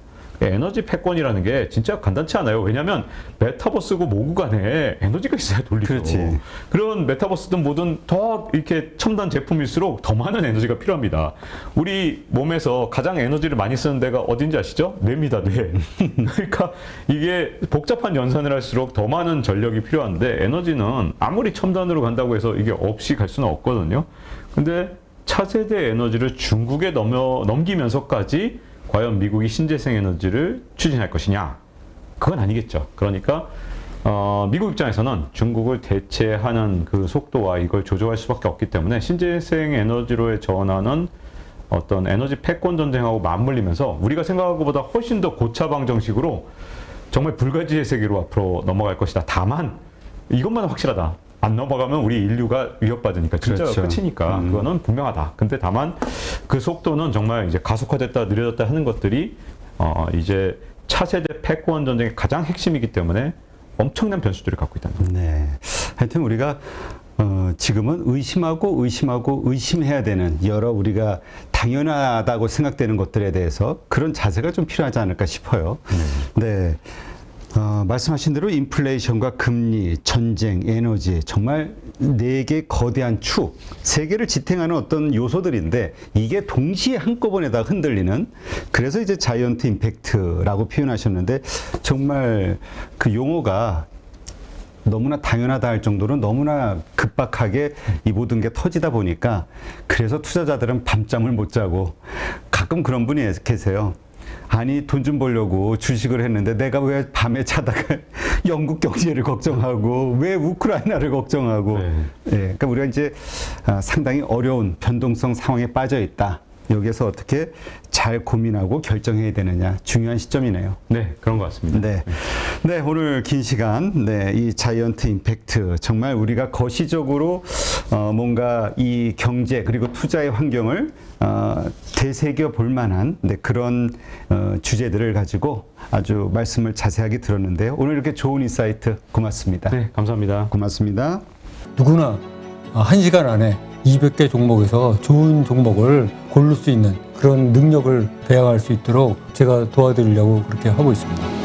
에너지 패권이라는 게 진짜 간단치 않아요. 왜냐하면 메타버스고 뭐고 간에 에너지가 있어야 돌리죠. 그렇지. 그런 메타버스든 뭐든 더 이렇게 첨단 제품일수록 더 많은 에너지가 필요합니다. 우리 몸에서 가장 에너지를 많이 쓰는 데가 어딘지 아시죠? 뇌입니다, 뇌. 그러니까 이게 복잡한 연산을 할수록 더 많은 전력이 필요한데 에너지는 아무리 첨단으로 간다고 해서 이게 없이 갈 수는 없거든요. 근데 차세대 에너지를 중국에 넘기면서까지 과연 미국이 신재생 에너지를 추진할 것이냐? 그건 아니겠죠. 그러니까 미국 입장에서는 중국을 대체하는 그 속도와 이걸 조절할 수밖에 없기 때문에 신재생 에너지로의 전환은 어떤 에너지 패권 전쟁하고 맞물리면서 우리가 생각한 것보다 훨씬 더 고차방 정식으로 정말 불가지의 세계로 앞으로 넘어갈 것이다. 다만 이것만 확실하다. 안 넘어가면 우리 인류가 위협받으니까 진짜 그렇죠. 끝이니까 그거는 분명하다. 근데 다만 그 속도는 정말 이제 가속화됐다 느려졌다 하는 것들이 이제 차세대 패권 전쟁의 가장 핵심이기 때문에 엄청난 변수들을 갖고 있다는 겁니다. 네. 하여튼 우리가 지금은 의심해야 되는 여러 우리가 당연하다고 생각되는 것들에 대해서 그런 자세가 좀 필요하지 않을까 싶어요. 네. 말씀하신 대로 인플레이션과 금리, 전쟁, 에너지 정말 네 개 거대한 축, 세계를 지탱하는 어떤 요소들인데 이게 동시에 한꺼번에 다 흔들리는 그래서 이제 자이언트 임팩트라고 표현하셨는데 정말 그 용어가 너무나 당연하다 할 정도로 너무나 급박하게 이 모든 게 터지다 보니까 그래서 투자자들은 밤잠을 못 자고 가끔 그런 분이 계세요. 아니 돈 좀 벌려고 주식을 했는데 내가 왜 밤에 자다가 영국 경제를 걱정하고 왜 우크라이나를 걱정하고 네. 예, 그러니까 우리가 이제 상당히 어려운 변동성 상황에 빠져 있다. 여기에서 어떻게 잘 고민하고 결정해야 되느냐 중요한 시점이네요. 네, 그런 것 같습니다. 네. 네, 오늘 긴 시간, 네, 이 자이언트 임팩트 정말 우리가 거시적으로 뭔가 이 경제 그리고 투자의 환경을 되새겨 볼 만한 그런 주제들을 가지고 아주 말씀을 자세하게 들었는데요. 오늘 이렇게 좋은 인사이트 고맙습니다. 네, 감사합니다. 고맙습니다. 누구나 1시간 안에 200개 종목에서 좋은 종목을 고를 수 있는 그런 능력을 배양할 수 있도록 제가 도와드리려고 그렇게 하고 있습니다.